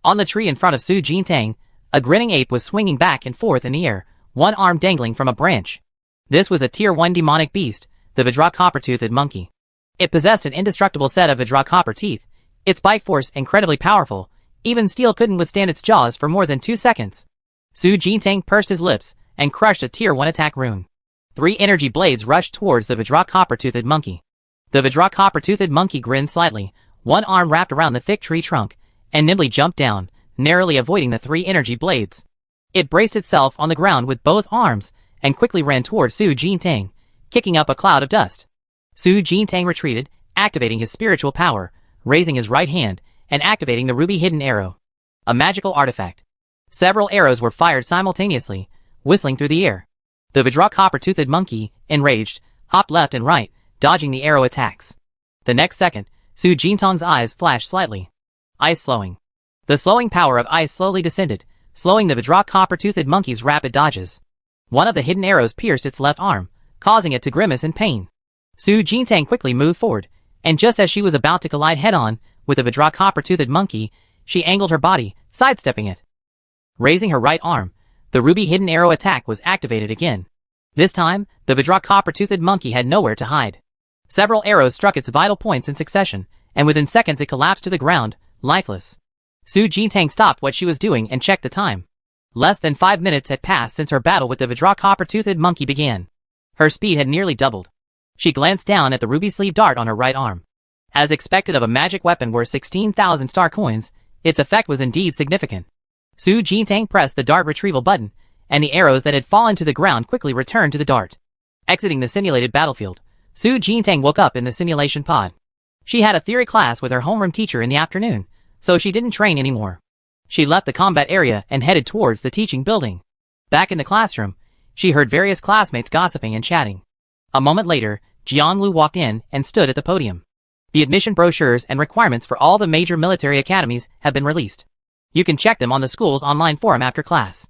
on the tree in front of Su Jintang, a grinning ape was swinging back and forth in the air, one arm dangling from a branch. This was a Tier 1 demonic beast, the Vidra Copper-Toothed Monkey. It possessed an indestructible set of Vidra Copper teeth, its bite force incredibly powerful, Even steel couldn't withstand its jaws for more than 2 seconds. Su Jintang pursed his lips and crushed a Tier 1 attack rune. 3 energy blades rushed towards the Vidra copper-toothed monkey. The Vidra copper-toothed monkey grinned slightly, one arm wrapped around the thick tree trunk, and nimbly jumped down, narrowly avoiding the 3 energy blades. It braced itself on the ground with both arms and quickly ran toward Su Jintang, kicking up a cloud of dust. Su Jintang retreated, activating his spiritual power, raising his right hand, and activating the ruby hidden arrow. A magical artifact. Several arrows were fired simultaneously, whistling through the air. The Vidra copper-toothed monkey, enraged, hopped left and right, dodging the arrow attacks. The next second, Su Jintang's eyes flashed slightly. Ice slowing. The slowing power of ice slowly descended, slowing the Vidra copper-toothed monkey's rapid dodges. One of the hidden arrows pierced its left arm, causing it to grimace in pain. Su Jintang quickly moved forward, and just as she was about to collide head-on with the Vidra copper-toothed monkey, she angled her body, sidestepping it. Raising her right arm, the ruby hidden arrow attack was activated again. This time, the Vidra copper-toothed monkey had nowhere to hide. Several arrows struck its vital points in succession, and within seconds it collapsed to the ground, lifeless. Su Jintang stopped what she was doing and checked the time. Less than 5 minutes had passed since her battle with the Vidra copper-toothed monkey began. Her speed had nearly doubled. She glanced down at the ruby sleeve dart on her right arm. As expected of a magic weapon worth 16,000 star coins, its effect was indeed significant. Su Jintang pressed the dart retrieval button, and the arrows that had fallen to the ground quickly returned to the dart. Exiting the simulated battlefield, Su Jintang woke up in the simulation pod. She had a theory class with her homeroom teacher in the afternoon, so she didn't train anymore. She left the combat area and headed towards the teaching building. Back in the classroom, she heard various classmates gossiping and chatting. A moment later, Jianlu walked in and stood at the podium. The admission brochures and requirements for all the major military academies have been released. You can check them on the school's online forum after class.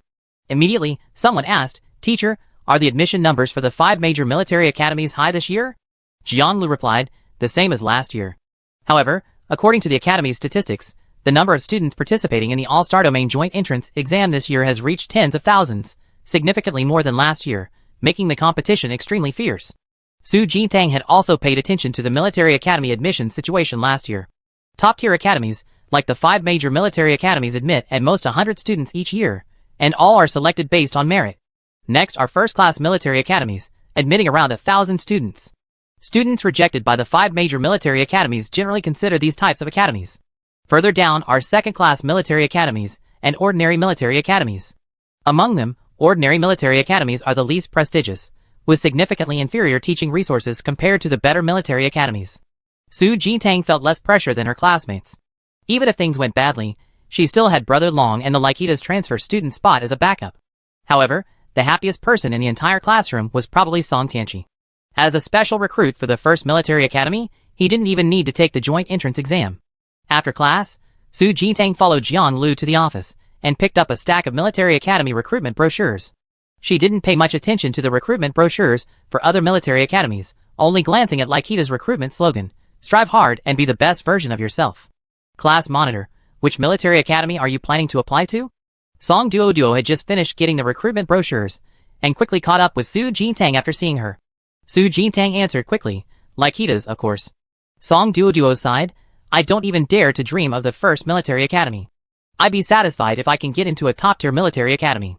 Immediately, someone asked, "Teacher, are the admission numbers for the 5 major military academies high this year?" Jianlu replied, "The same as last year." However, according to the academy's statistics, the number of students participating in the All-Star Domain Joint Entrance exam this year has reached tens of thousands, significantly more than last year, making the competition extremely fierce. Su Jintang had also paid attention to the military academy admissions situation last year. Top-tier academies, like the 5 major military academies, admit at most 100 students each year, and all are selected based on merit. Next are first-class military academies, admitting around 1,000 students. Students rejected by the 5 major military academies generally consider these types of academies. Further down are second-class military academies and ordinary military academies. Among them, ordinary military academies are the least prestigious, with significantly inferior teaching resources compared to the better military academies. Su Jintang felt less pressure than her classmates. Even if things went badly, she still had Brother Long and the Laikida's transfer student spot as a backup. However, the happiest person in the entire classroom was probably Song Tianqi. As a special recruit for the first military academy, he didn't even need to take the joint entrance exam. After class, Su Jintang followed Jian Lu to the office and picked up a stack of military academy recruitment brochures. She didn't pay much attention to the recruitment brochures for other military academies, only glancing at Laikida's recruitment slogan, "Strive hard and be the best version of yourself." Class monitor, which military academy are you planning to apply to? Song Duoduo had just finished getting the recruitment brochures and quickly caught up with Su Jintang after seeing her. Su Jintang answered quickly, "Laikida's, of course." Song Duoduo sighed, "I don't even dare to dream of the first military academy. I'd be satisfied if I can get into a top-tier military academy."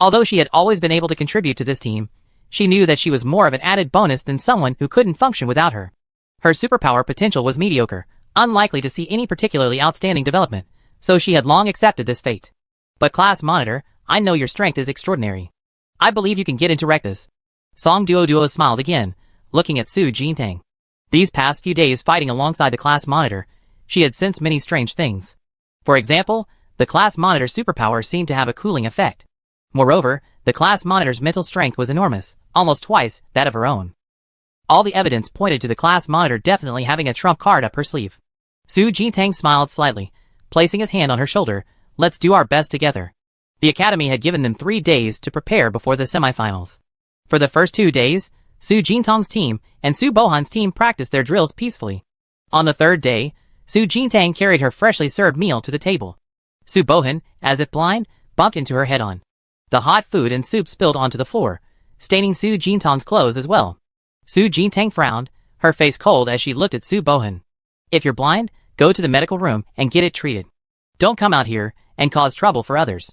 Although she had always been able to contribute to this team, she knew that she was more of an added bonus than someone who couldn't function without her. Her superpower potential was mediocre, unlikely to see any particularly outstanding development, so she had long accepted this fate. "But class monitor, I know your strength is extraordinary. I believe you can get into Rectus." Song Duoduo smiled again, looking at Su Jintang. These past few days fighting alongside the class monitor, she had sensed many strange things. For example, the class monitor's superpower seemed to have a cooling effect. Moreover, the class monitor's mental strength was enormous, almost twice that of her own. All the evidence pointed to the class monitor definitely having a trump card up her sleeve. Su Jintang smiled slightly, placing his hand on her shoulder. "Let's do our best together." The academy had given them 3 days to prepare before the semifinals. For the first 2 days, Su Jintang's team and Su Bohan's team practiced their drills peacefully. On the 3rd day, Su Jintang carried her freshly served meal to the table. Su Bohan, as if blind, bumped into her head-on. The hot food and soup spilled onto the floor, staining Su Jintang's clothes as well. Su Jintang frowned, her face cold as she looked at Su Bohan. "If you're blind, go to the medical room and get it treated." Don't come out here and cause trouble for others.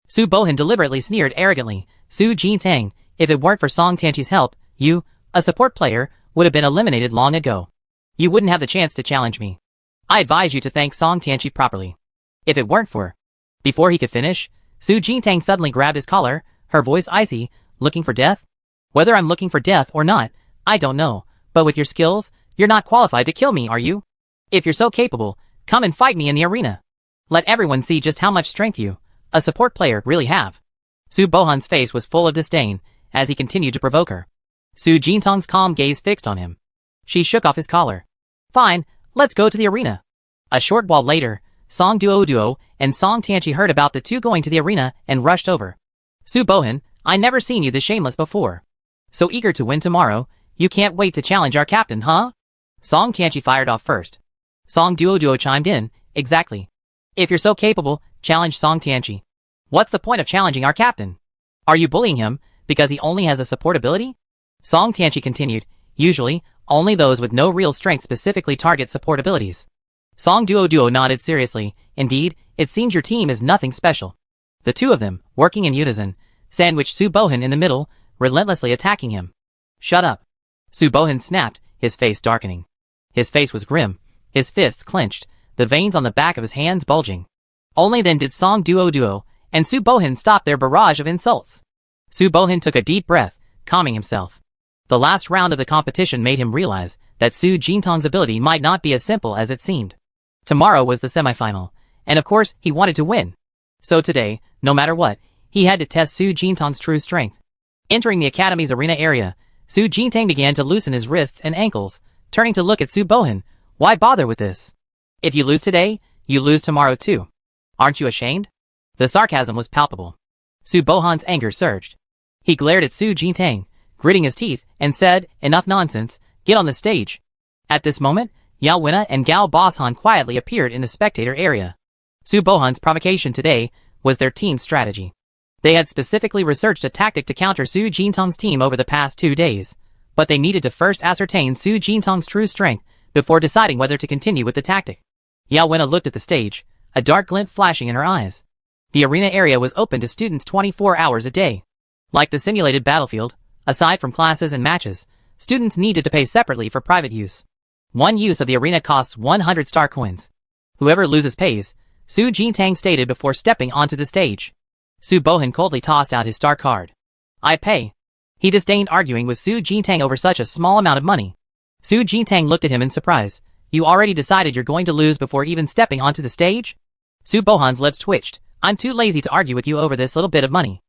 Su Bohan deliberately sneered arrogantly. Su Jintang, if it weren't for Song Tianqi's help, you, a support player, would have been eliminated long ago. You wouldn't have the chance to challenge me. I advise you to thank Song Tianqi properly. If it weren't for... Before he could finish, Su Jintang suddenly grabbed his collar, her voice icy. Looking for death? Whether I'm looking for death or not, I don't know, but with your skills, you're not qualified to kill me, are you? If you're so capable, come and fight me in the arena. Let everyone see just how much strength you, a support player, really have. Su Bohan's face was full of disdain as he continued to provoke her. Su Jintang's calm gaze fixed on him. She shook off his collar. Fine, let's go to the arena. A short while later, Song Duo and Song Tianqi heard about the two going to the arena and rushed over. Su Bohan, I never seen you this shameless before. So eager to win tomorrow, you can't wait to challenge our captain, huh? Song Tianqi fired off first. Song Duo chimed in, exactly. If you're so capable, challenge Song Tianqi. What's the point of challenging our captain? Are you bullying him because he only has a support ability? Song Tianqi continued, usually, only those with no real strength specifically target support abilities. Song Duo nodded seriously. Indeed, it seems your team is nothing special. The two of them, working in unison, sandwiched Su Bohan in the middle, relentlessly attacking him. Shut up. Su Bohan snapped, his face darkening. His face was grim, his fists clenched, the veins on the back of his hands bulging. Only then did Song Duo and Su Bohan stop their barrage of insults. Su Bohan took a deep breath, calming himself. The last round of the competition made him realize that Su Jintang's ability might not be as simple as it seemed. Tomorrow was the semifinal, and of course he wanted to win. So today, no matter what, he had to test Su Jintang's true strength. Entering the academy's arena area, Su Jintang began to loosen his wrists and ankles, turning to look at Su Bohan. Why bother with this? If you lose today, you lose tomorrow too. Aren't you ashamed? The sarcasm was palpable. Su Bohan's anger surged. He glared at Su Jintang, gritting his teeth, and said, enough nonsense, get on the stage. At this moment, Yao Wina and Gao Boshan quietly appeared in the spectator area. Su Bohan's provocation today was their team's strategy. They had specifically researched a tactic to counter Su Jintang's team over the past 2 days, but they needed to first ascertain Su Jintang's true strength before deciding whether to continue with the tactic. Yao Wina looked at the stage, a dark glint flashing in her eyes. The arena area was open to students 24 hours a day. Like the simulated battlefield, aside from classes and matches, students needed to pay separately for private use. One use of the arena costs 100 star coins. Whoever loses pays, Su Jintang stated before stepping onto the stage. Su Bohan coldly tossed out his star card. I pay. He disdained arguing with Su Jintang over such a small amount of money. Su Jintang looked at him in surprise. You already decided you're going to lose before even stepping onto the stage? Su Bohan's lips twitched. I'm too lazy to argue with you over this little bit of money.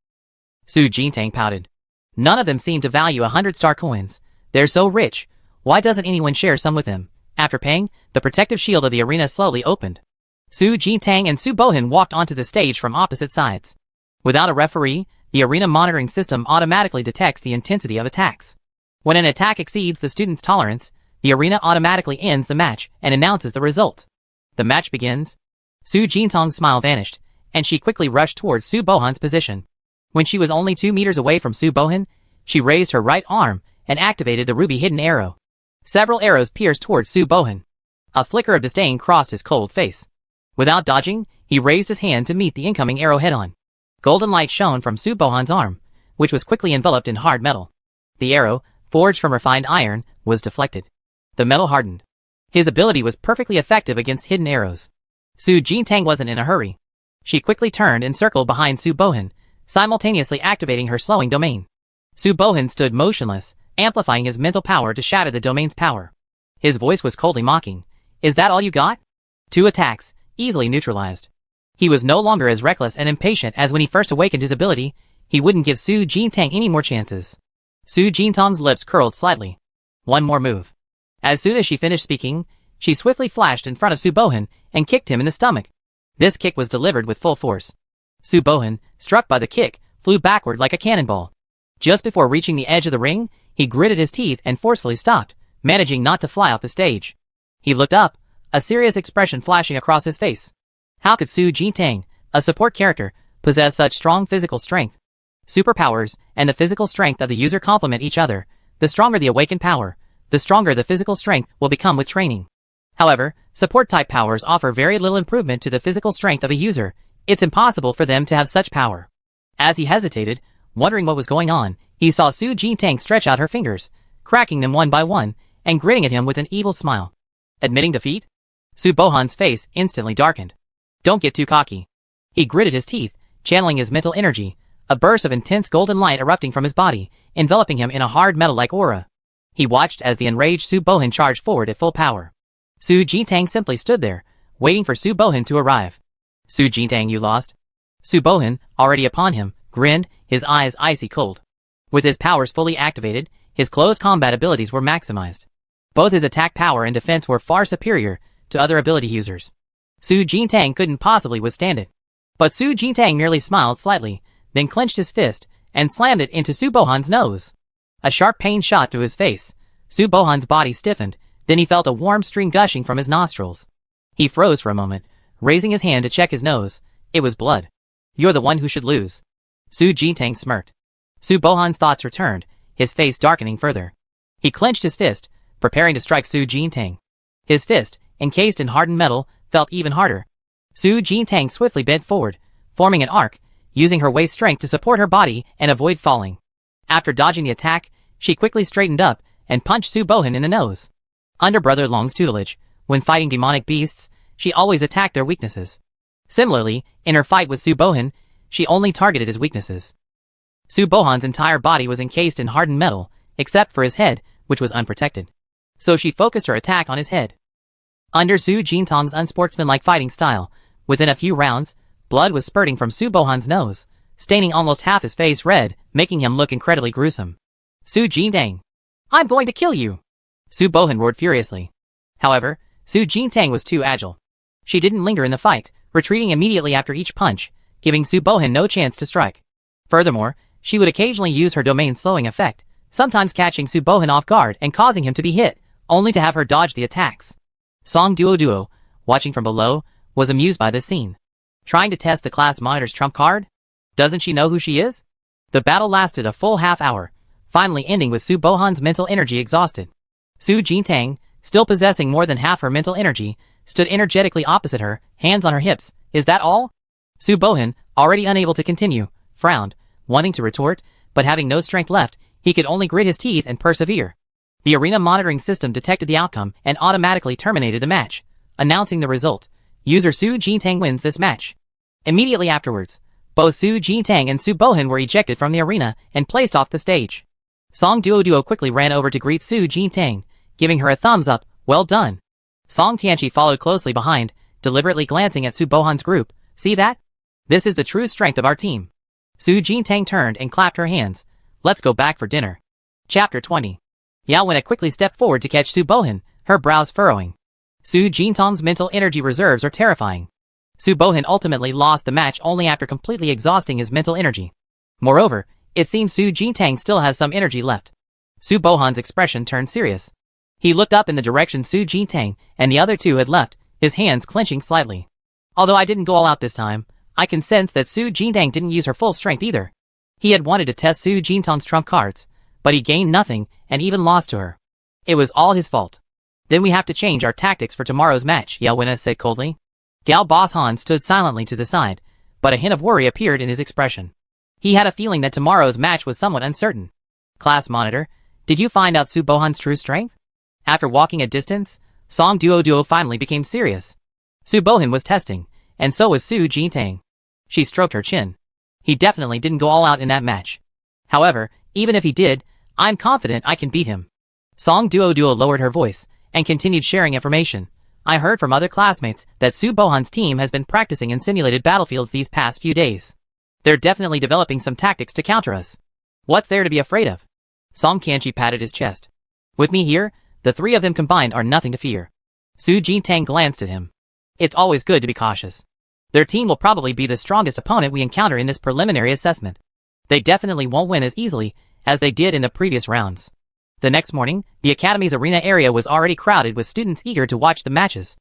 Su Jintang pouted. None of them seem to value 100 star coins. They're so rich. Why doesn't anyone share some with them? After paying, the protective shield of the arena slowly opened. Su Jintang and Su Bohan walked onto the stage from opposite sides. Without a referee, the arena monitoring system automatically detects the intensity of attacks. When an attack exceeds the student's tolerance, the arena automatically ends the match and announces the result. The match begins. Su Jintang's smile vanished, and she quickly rushed towards Su Bohan's position. When she was only 2 meters away from Su Bohan, she raised her right arm and activated the ruby hidden arrow. Several arrows pierced towards Su Bohan. A flicker of disdain crossed his cold face. Without dodging, he raised his hand to meet the incoming arrow head-on. Golden light shone from Su Bohan's arm, which was quickly enveloped in hard metal. The arrow, forged from refined iron, was deflected. The metal hardened. His ability was perfectly effective against hidden arrows. Su Jintang wasn't in a hurry. She quickly turned and circled behind Su Bohan, simultaneously activating her slowing domain. Su Bohan stood motionless, amplifying his mental power to shatter the domain's power. His voice was coldly mocking. Is that all you got? 2 attacks, easily neutralized. He was no longer as reckless and impatient as when he first awakened his ability. He wouldn't give Su Jintang any more chances. Su Jintang's lips curled slightly. One more move. As soon as she finished speaking, she swiftly flashed in front of Su Bohan and kicked him in the stomach. This kick was delivered with full force. Su Bohan, struck by the kick, flew backward like a cannonball. Just before reaching the edge of the ring, he gritted his teeth and forcefully stopped, managing not to fly off the stage. He looked up, a serious expression flashing across his face. How could Su Jintang, a support character, possess such strong physical strength? Superpowers and the physical strength of the user complement each other. The stronger the awakened power, the stronger the physical strength will become with training. However, support-type powers offer very little improvement to the physical strength of a user. It's impossible for them to have such power. As he hesitated, wondering what was going on, he saw Su Jintang stretch out her fingers, cracking them one by one, and grinning at him with an evil smile. Admitting defeat? Su Bohan's face instantly darkened. Don't get too cocky. He gritted his teeth, channeling his mental energy, a burst of intense golden light erupting from his body, enveloping him in a hard metal-like aura. He watched as the enraged Su Bohan charged forward at full power. Su Jintang simply stood there, waiting for Su Bohan to arrive. Su Jintang, you lost. Su Bohan, already upon him, grinned, his eyes icy cold. With his powers fully activated, his close combat abilities were maximized. Both his attack power and defense were far superior to other ability users. Su Jintang couldn't possibly withstand it. But Su Jintang merely smiled slightly, then clenched his fist and slammed it into Su Bohan's nose. A sharp pain shot through his face. Su Bohan's body stiffened, then he felt a warm stream gushing from his nostrils. He froze for a moment, raising his hand to check his nose. It was blood. You're the one who should lose. Su Jintang smirked. Su Bohan's thoughts returned, his face darkening further. He clenched his fist, preparing to strike Su Jintang. His fist, encased in hardened metal, felt even harder. Su Jintang swiftly bent forward, forming an arc, using her waist strength to support her body and avoid falling. After dodging the attack, she quickly straightened up and punched Su Bohan in the nose. Under Brother Long's tutelage, when fighting demonic beasts, she always attacked their weaknesses. Similarly, in her fight with Su Bohan, she only targeted his weaknesses. Su Bohan's entire body was encased in hardened metal, except for his head, which was unprotected. So she focused her attack on his head. Under Su Jintang's unsportsmanlike fighting style, within a few rounds, blood was spurting from Su Bohan's nose, staining almost half his face red, making him look incredibly gruesome. Su Jintang, I'm going to kill you! Su Bohan roared furiously. However, Su Jintang was too agile. She didn't linger in the fight, retreating immediately after each punch, giving Su Bohan no chance to strike. Furthermore, she would occasionally use her domain slowing effect, sometimes catching Su Bohan off guard and causing him to be hit, only to have her dodge the attacks. Song Duo, watching from below, was amused by this scene. Trying to test the class monitor's trump card? Doesn't she know who she is? The battle lasted a full half hour, finally ending with Su Bohan's mental energy exhausted. Su Jintang, still possessing more than half her mental energy, stood energetically opposite her, hands on her hips. Is that all? Su Bohan, already unable to continue, frowned, wanting to retort, but having no strength left, he could only grit his teeth and persevere. The arena monitoring system detected the outcome and automatically terminated the match, announcing the result. User Su Jintang wins this match. Immediately afterwards, both Su Jintang and Su Bohan were ejected from the arena and placed off the stage. Song Duo quickly ran over to greet Su Jintang, giving her a thumbs up. Well done. Song Tianchi followed closely behind, deliberately glancing at Su Bohan's group. See that? This is the true strength of our team. Su Jintang turned and clapped her hands. Let's go back for dinner. Chapter 20. Yao Wen quickly stepped forward to catch Su Bohan, her brows furrowing. Su Jintang's mental energy reserves are terrifying. Su Bohan ultimately lost the match only after completely exhausting his mental energy. Moreover, it seems Su Jintang still has some energy left. Su Bohan's expression turned serious. He looked up in the direction Su Jintang and the other two had left, his hands clenching slightly. Although I didn't go all out this time, I can sense that Su Jintang didn't use her full strength either. He had wanted to test Su Jintang's trump cards, but he gained nothing and even lost to her. It was all his fault. Then we have to change our tactics for tomorrow's match, Yao Wen said coldly. Gao Boss Han stood silently to the side, but a hint of worry appeared in his expression. He had a feeling that tomorrow's match was somewhat uncertain. Class monitor, did you find out Su Bohan's true strength? After walking a distance, Song Duo finally became serious. Su Bohan was testing, and so was Su Jintang. She stroked her chin. He definitely didn't go all out in that match. However, even if he did, I'm confident I can beat him. Song Duo lowered her voice and continued sharing information. I heard from other classmates that Su Bohan's team has been practicing in simulated battlefields these past few days. They're definitely developing some tactics to counter us. What's there to be afraid of? Song Tianchi patted his chest. With me here, the three of them combined are nothing to fear. Su Jintang glanced at him. It's always good to be cautious. Their team will probably be the strongest opponent we encounter in this preliminary assessment. They definitely won't win as easily as they did in the previous rounds. The next morning, the Academy's arena area was already crowded with students eager to watch the matches.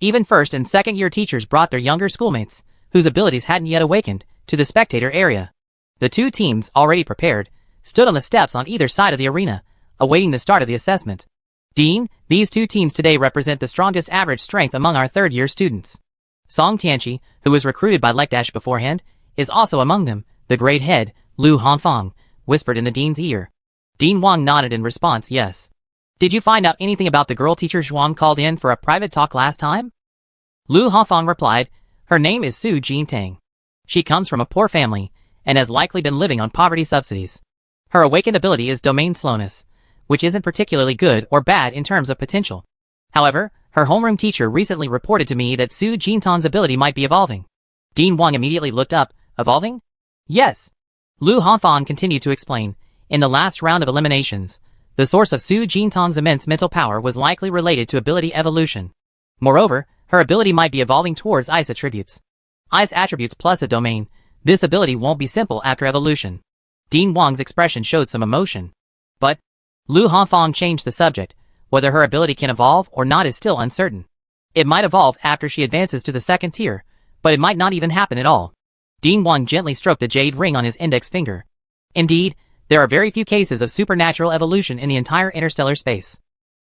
Even first and second year teachers brought their younger schoolmates, whose abilities hadn't yet awakened, to the spectator area. The two teams, already prepared, stood on the steps on either side of the arena, awaiting the start of the assessment. Dean, these two teams today represent the strongest average strength among our third-year students. Song Tianqi, who was recruited by Lekdash beforehand, is also among them. The great head, Lu Hanfang, whispered in the dean's ear. Dean Wang nodded in response, yes. Did you find out anything about the girl teacher Zhuang called in for a private talk last time? Lu Hanfang replied, her name is Su Jintang. She comes from a poor family, and has likely been living on poverty subsidies. Her awakened ability is domain slowness, which isn't particularly good or bad in terms of potential. However, her homeroom teacher recently reported to me that Su Jintang's ability might be evolving. Dean Wang immediately looked up. Evolving? Yes. Lu Hanfang continued to explain. In the last round of eliminations, the source of Su Jintang's immense mental power was likely related to ability evolution. Moreover, her ability might be evolving towards ice attributes. Ice attributes plus a domain. This ability won't be simple after evolution. Dean Wang's expression showed some emotion. But Lu Hanfang changed the subject. Whether her ability can evolve or not is still uncertain. It might evolve after she advances to the second tier, but it might not even happen at all. Dean Wang gently stroked the jade ring on his index finger. Indeed, there are very few cases of supernatural evolution in the entire interstellar space.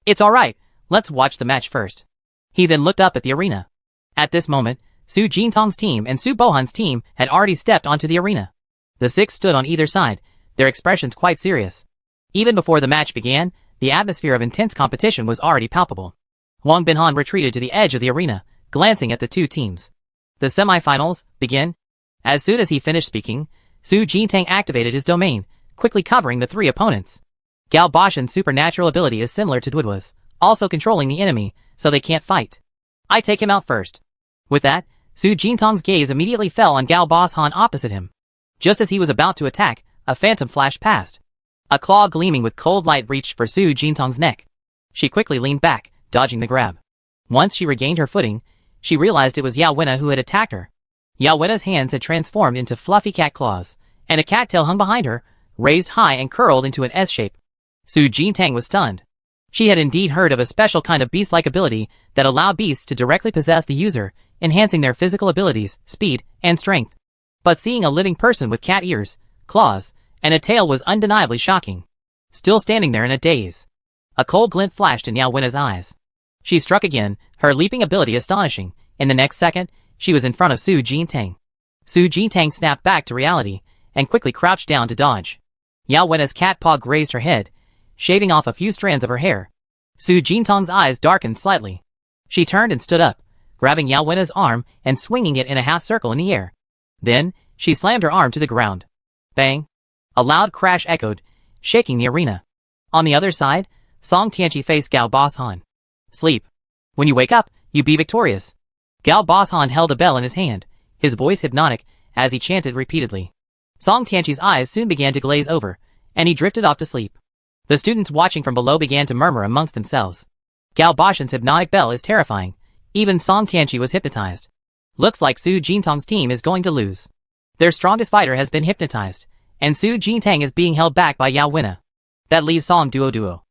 It's alright, let's watch the match first. He then looked up at the arena. At this moment, Su Jintang's team and Su Bohan's team had already stepped onto the arena. The six stood on either side, their expressions quite serious. Even before the match began, the atmosphere of intense competition was already palpable. Wang Binhan retreated to the edge of the arena, glancing at the two teams. The semifinals begin. As soon as he finished speaking, Su Jintang activated his domain, quickly covering the three opponents. Gao Bashan's supernatural ability is similar to Duodwa's, also controlling the enemy, so they can't fight. I take him out first. With that, Su Jintang's gaze immediately fell on Gao Bashan opposite him. Just as he was about to attack, a phantom flashed past. A claw gleaming with cold light reached for Su Jintang's neck. She quickly leaned back, dodging the grab. Once she regained her footing, she realized it was Yao Wenna who had attacked her. Yao Wenna's hands had transformed into fluffy cat claws, and a cattail hung behind her, raised high and curled into an S shape. Su Jintang was stunned. She had indeed heard of a special kind of beast-like ability that allowed beasts to directly possess the user, enhancing their physical abilities, speed, and strength. But seeing a living person with cat ears, claws, and a tail was undeniably shocking. Still standing there in a daze, a cold glint flashed in Yao Wenna's eyes. She struck again, her leaping ability astonishing. In the next second, she was in front of Su Jintang. Su Jintang snapped back to reality, and quickly crouched down to dodge. Yao Wenna's cat paw grazed her head, shaving off a few strands of her hair. Su Jintang's eyes darkened slightly. She turned and stood up, grabbing Yao Wenna's arm and swinging it in a half circle in the air. Then, she slammed her arm to the ground. Bang! A loud crash echoed, shaking the arena. On the other side, Song Tianqi faced Gao Bashan. Sleep. When you wake up, you be victorious. Gao Bashan held a bell in his hand, his voice hypnotic, as he chanted repeatedly. Song Tianqi's eyes soon began to glaze over, and he drifted off to sleep. The students watching from below began to murmur amongst themselves. Gao Bashan's hypnotic bell is terrifying. Even Song Tianqi was hypnotized. Looks like Su Jintang's team is going to lose. Their strongest fighter has been hypnotized, and Su Jintang is being held back by Yao Wenna. That leaves Song Duo.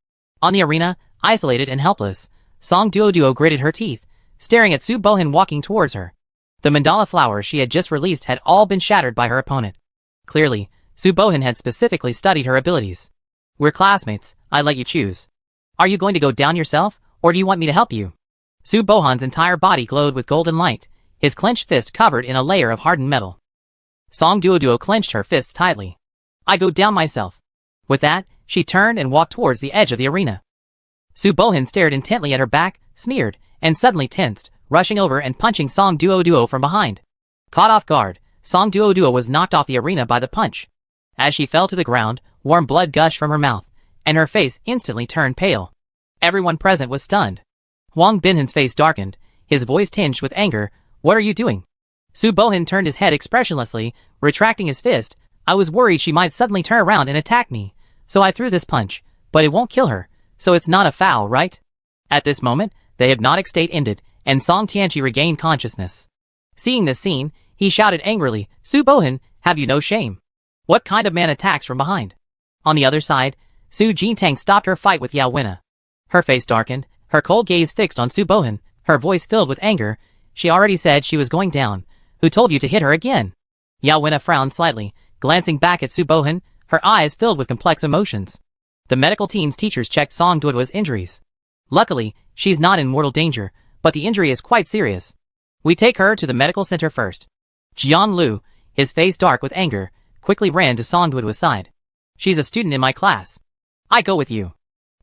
On the arena, isolated and helpless, Song Duo gritted her teeth, staring at Su Bohan walking towards her. The mandala flowers she had just released had all been shattered by her opponent. Clearly, Su Bohan had specifically studied her abilities. We're classmates, I let you choose. Are you going to go down yourself, or do you want me to help you? Su Bohan's entire body glowed with golden light, his clenched fist covered in a layer of hardened metal. Song Duo clenched her fists tightly. I go down myself. With that, she turned and walked towards the edge of the arena. Su Bohan stared intently at her back, sneered, and suddenly tensed, rushing over and punching Song Duo from behind. Caught off guard, Song Duo was knocked off the arena by the punch. As she fell to the ground, warm blood gushed from her mouth, and her face instantly turned pale. Everyone present was stunned. Wang Binhan's face darkened, his voice tinged with anger. What are you doing? Su Bohan turned his head expressionlessly, retracting his fist. I was worried she might suddenly turn around and attack me, so I threw this punch, but it won't kill her, so it's not a foul, right? At this moment, the hypnotic state ended, and Song Tianqi regained consciousness. Seeing this scene, he shouted angrily, Su Bohan, have you no shame? What kind of man attacks from behind? On the other side, Su Jintang stopped her fight with Yao Wenna. Her face darkened, her cold gaze fixed on Su Bohan, her voice filled with anger. She already said she was going down. Who told you to hit her again? Yao Wenna frowned slightly, glancing back at Su Bohan, her eyes filled with complex emotions. The medical team's teachers checked Song Duo's injuries. Luckily, she's not in mortal danger, but the injury is quite serious. We take her to the medical center first. Jian Lu, his face dark with anger, quickly ran to Song Duoduo's side. She's a student in my class. I go with you.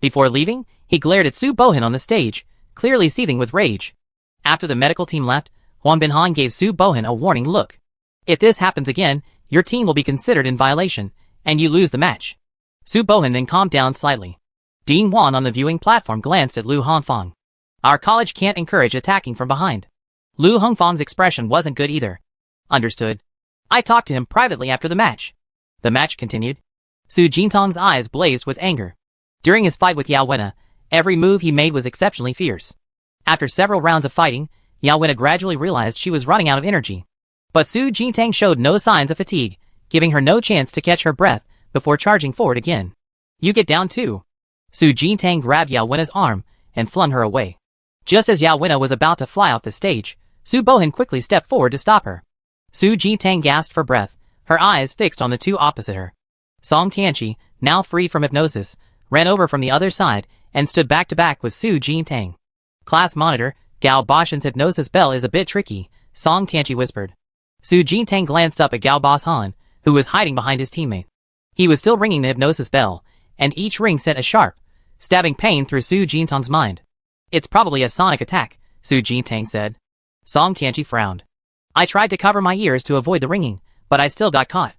Before leaving, he glared at Su Bohan on the stage, clearly seething with rage. After the medical team left, Huang Binhan gave Su Bohan a warning look. If this happens again, your team will be considered in violation, and you lose the match. Su Bohan then calmed down slightly. Dean Wan on the viewing platform glanced at Lu Hongfang. Our college can't encourage attacking from behind. Lu Hongfang's expression wasn't good either. Understood. I talked to him privately after the match. The match continued. Su Jintang's eyes blazed with anger. During his fight with Yao Wena, every move he made was exceptionally fierce. After several rounds of fighting, Yao Wena gradually realized she was running out of energy. But Su Jintang showed no signs of fatigue, giving her no chance to catch her breath before charging forward again. You get down too. Su Jintang grabbed Yao Wena's arm and flung her away. Just as Yao Wena was about to fly off the stage, Su Bohan quickly stepped forward to stop her. Su Jintang gasped for breath, her eyes fixed on the two opposite her. Song Tianqi, now free from hypnosis, ran over from the other side and stood back to back with Su Jintang. Class monitor, Gao Bashan's hypnosis bell is a bit tricky, Song Tianqi whispered. Su Jintang glanced up at Gao Bashan, who was hiding behind his teammate. He was still ringing the hypnosis bell, and each ring sent a sharp, stabbing pain through Su Jintang's mind. It's probably a sonic attack, Su Jintang said. Song Tianqi frowned. I tried to cover my ears to avoid the ringing, but I still got caught.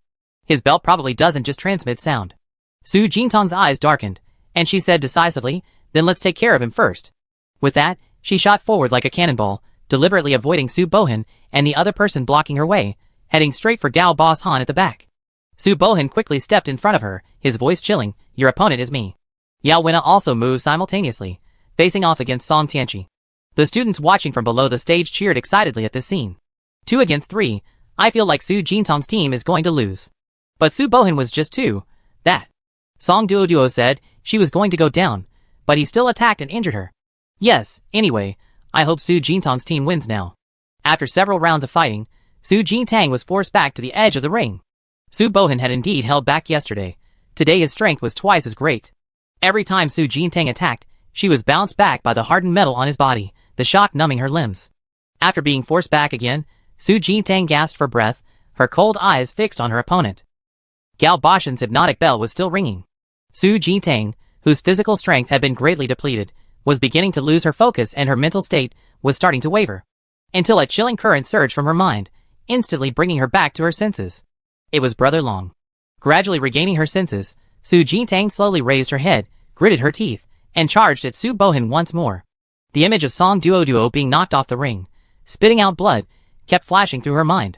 His bell probably doesn't just transmit sound. Su Jintang's eyes darkened, and she said decisively, then let's take care of him first. With that, she shot forward like a cannonball, deliberately avoiding Su Bohan and the other person blocking her way, heading straight for Gao Bashan at the back. Su Bohan quickly stepped in front of her, his voice chilling, your opponent is me. Yao Wena also moved simultaneously, facing off against Song Tianqi. The students watching from below the stage cheered excitedly at this scene. 2 against 3, I feel like Su Jintang's team is going to lose. But Su Bohan was just 2, that. Song Duoduo said she was going to go down, but he still attacked and injured her. Yes, anyway, I hope Su Jintang's team wins now. After several rounds of fighting, Su Jintang was forced back to the edge of the ring. Su Bohan had indeed held back yesterday. Today his strength was twice as great. Every time Su Jintang attacked, she was bounced back by the hardened metal on his body, the shock numbing her limbs. After being forced back again, Su Jintang gasped for breath, her cold eyes fixed on her opponent. Gao Bashan's hypnotic bell was still ringing. Su Jintang, whose physical strength had been greatly depleted, was beginning to lose her focus and her mental state was starting to waver. Until a chilling current surged from her mind, instantly bringing her back to her senses. It was Brother Long. Gradually regaining her senses, Su Jintang slowly raised her head, gritted her teeth, and charged at Su Bohan once more. The image of Song Duoduo being knocked off the ring, spitting out blood, kept flashing through her mind.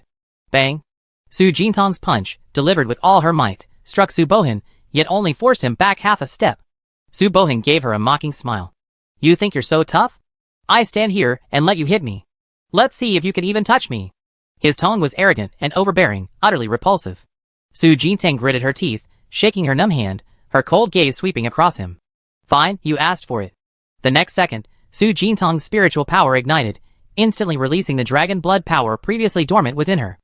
Bang! Su Jintang's punch, delivered with all her might, struck Su Bohan, yet only forced him back half a step. Su Bohan gave her a mocking smile. You think you're so tough? I stand here and let you hit me. Let's see if you can even touch me. His tone was arrogant and overbearing, utterly repulsive. Su Jintang gritted her teeth, shaking her numb hand, her cold gaze sweeping across him. Fine, you asked for it. The next second, Su Jintang's spiritual power ignited, instantly releasing the dragon blood power previously dormant within her.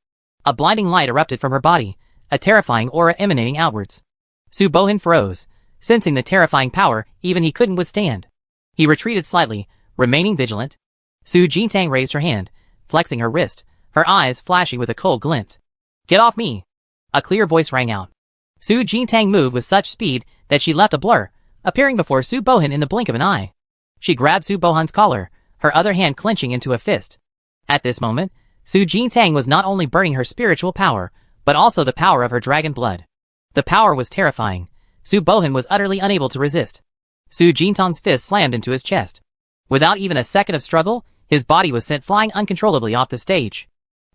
A blinding light erupted from her body, a terrifying aura emanating outwards. Su Bohan froze, sensing the terrifying power even he couldn't withstand. He retreated slightly, remaining vigilant. Su Jintang raised her hand, flexing her wrist, her eyes flashing with a cold glint. Get off me! A clear voice rang out. Su Jintang moved with such speed that she left a blur, appearing before Su Bohan in the blink of an eye. She grabbed Su Bohan's collar, her other hand clenching into a fist. At this moment, Su Jintang was not only burning her spiritual power, but also the power of her dragon blood. The power was terrifying. Su Bohan was utterly unable to resist. Su Jintang's fist slammed into his chest. Without even a second of struggle, his body was sent flying uncontrollably off the stage.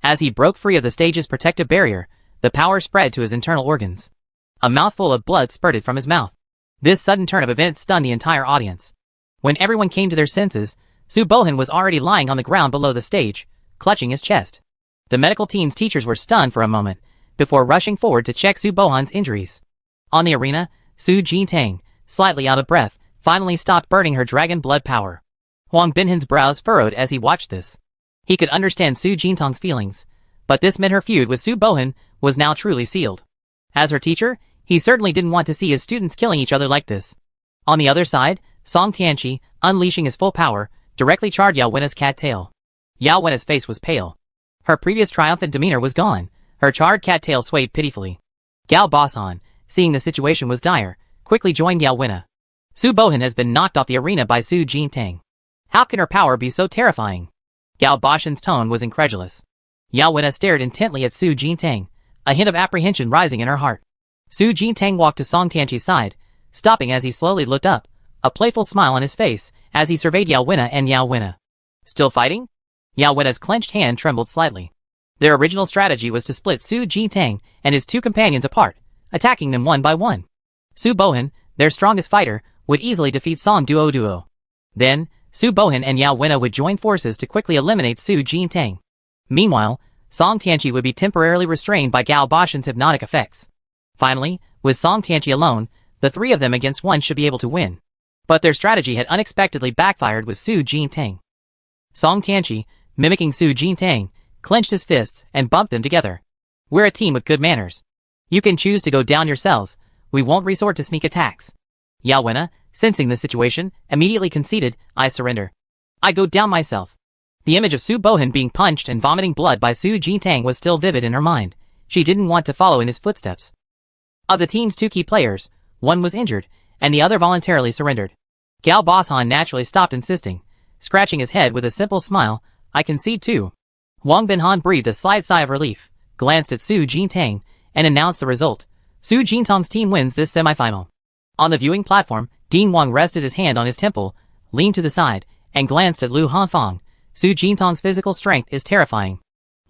As he broke free of the stage's protective barrier, the power spread to his internal organs. A mouthful of blood spurted from his mouth. This sudden turn of events stunned the entire audience. When everyone came to their senses, Su Bohan was already lying on the ground below the stage, clutching his chest. The medical team's teachers were stunned for a moment, before rushing forward to check Su Bohan's injuries. On the arena, Su Jintang, slightly out of breath, finally stopped burning her dragon blood power. Huang Binhan's brows furrowed as he watched this. He could understand Su Jintang's feelings, but this meant her feud with Su Bohan was now truly sealed. As her teacher, he certainly didn't want to see his students killing each other like this. On the other side, Song Tianqi, unleashing his full power, directly charged Yao Wenna's cattail. Yao Wenna's face was pale. Her previous triumphant demeanor was gone. Her charred cattail swayed pitifully. Gao Basan, seeing the situation was dire, quickly joined Yao Wenna. Su Bohan has been knocked off the arena by Su Jintang. How can her power be so terrifying? Gao Basan's tone was incredulous. Yao Wenna stared intently at Su Jintang, a hint of apprehension rising in her heart. Su Jintang walked to Song Tianqi's side, stopping as he slowly looked up, a playful smile on his face as he surveyed Yao Wenna and Yao Wenna. Still fighting? Yao Wenna's clenched hand trembled slightly. Their original strategy was to split Su Jintang and his two companions apart, attacking them one by one. Su Bohan, their strongest fighter, would easily defeat Song Duo. Then, Su Bohan and Yao Wenna would join forces to quickly eliminate Su Jintang. Meanwhile, Song Tianqi would be temporarily restrained by Gao Basan's hypnotic effects. Finally, with Song Tianqi alone, the three of them against one should be able to win. But their strategy had unexpectedly backfired with Su Jintang. Song Tianqi, mimicking Su Jintang, clenched his fists and bumped them together. We're a team with good manners. You can choose to go down yourselves. We won't resort to sneak attacks. Yao Wenna, sensing the situation, immediately conceded, I surrender. I go down myself. The image of Su Bohan being punched and vomiting blood by Su Jintang was still vivid in her mind. She didn't want to follow in his footsteps. Of the team's two key players, one was injured, and the other voluntarily surrendered. Gao Basan naturally stopped insisting, scratching his head with a simple smile, I concede too. Wang Binhan breathed a slight sigh of relief, glanced at Su Jintang, and announced the result. Su Jintang's team wins this semifinal. On the viewing platform, Dean Wang rested his hand on his temple, leaned to the side, and glanced at Lu Hanfang. Su Jintang's physical strength is terrifying.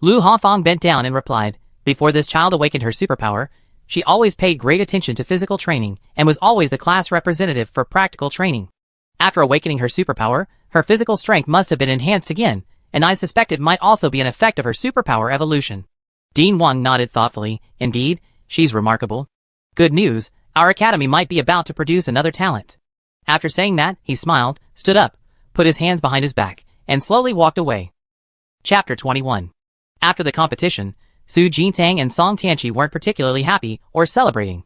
Lu Hanfang bent down and replied, before this child awakened her superpower, she always paid great attention to physical training and was always the class representative for practical training. After awakening her superpower, her physical strength must have been enhanced again, and I suspect it might also be an effect of her superpower evolution. Dean Wang nodded thoughtfully. Indeed, she's remarkable. Good news, our academy might be about to produce another talent. After saying that, he smiled, stood up, put his hands behind his back, and slowly walked away. Chapter 21. After the competition, Su Jintang and Song Tianqi weren't particularly happy or celebrating.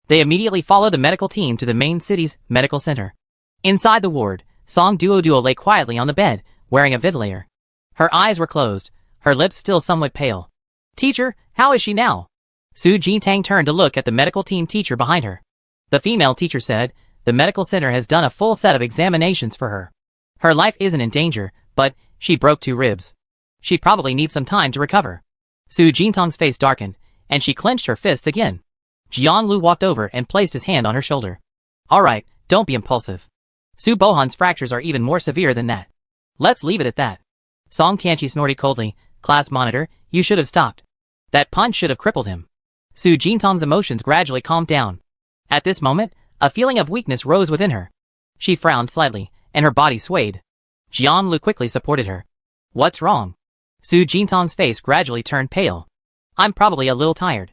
They immediately followed the medical team to the main city's medical center. Inside the ward, Song Duo lay quietly on the bed, wearing a ventilator. Her eyes were closed, her lips still somewhat pale. Teacher, how is she now? Su Jintang turned to look at the medical team teacher behind her. The female teacher said, the medical center has done a full set of examinations for her. Her life isn't in danger, but she broke 2 ribs. She probably needs some time to recover. Su Jintang's face darkened, and she clenched her fists again. Jiang Lu walked over and placed his hand on her shoulder. All right, don't be impulsive. Su Bohan's fractures are even more severe than that. Let's leave it at that. Song Tianqi snorted coldly. Class monitor, you should have stopped. That punch should have crippled him. Su Jintang's emotions gradually calmed down. At this moment, a feeling of weakness rose within her. She frowned slightly, and her body swayed. Jiang Lu quickly supported her. What's wrong? Su Jintang's face gradually turned pale. I'm probably a little tired.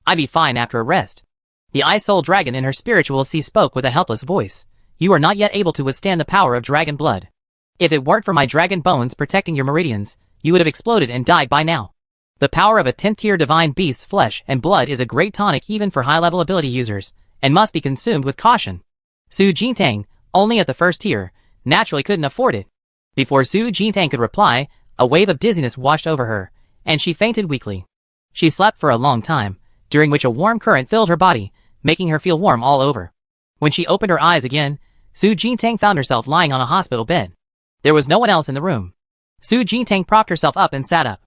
I'd be fine after a rest. The Ice Soul Dragon in her spiritual sea spoke with a helpless voice. You are not yet able to withstand the power of dragon blood. If it weren't for my dragon bones protecting your meridians, you would have exploded and died by now. The power of a 10th-tier divine beast's flesh and blood is a great tonic even for high-level ability users, and must be consumed with caution. Su Jintang, only at the 1st tier, naturally couldn't afford it. Before Su Jintang could reply, a wave of dizziness washed over her, and she fainted weakly. She slept for a long time, during which a warm current filled her body, making her feel warm all over. When she opened her eyes again, Su Jintang found herself lying on a hospital bed. There was no one else in the room. Su Jintang propped herself up and sat up.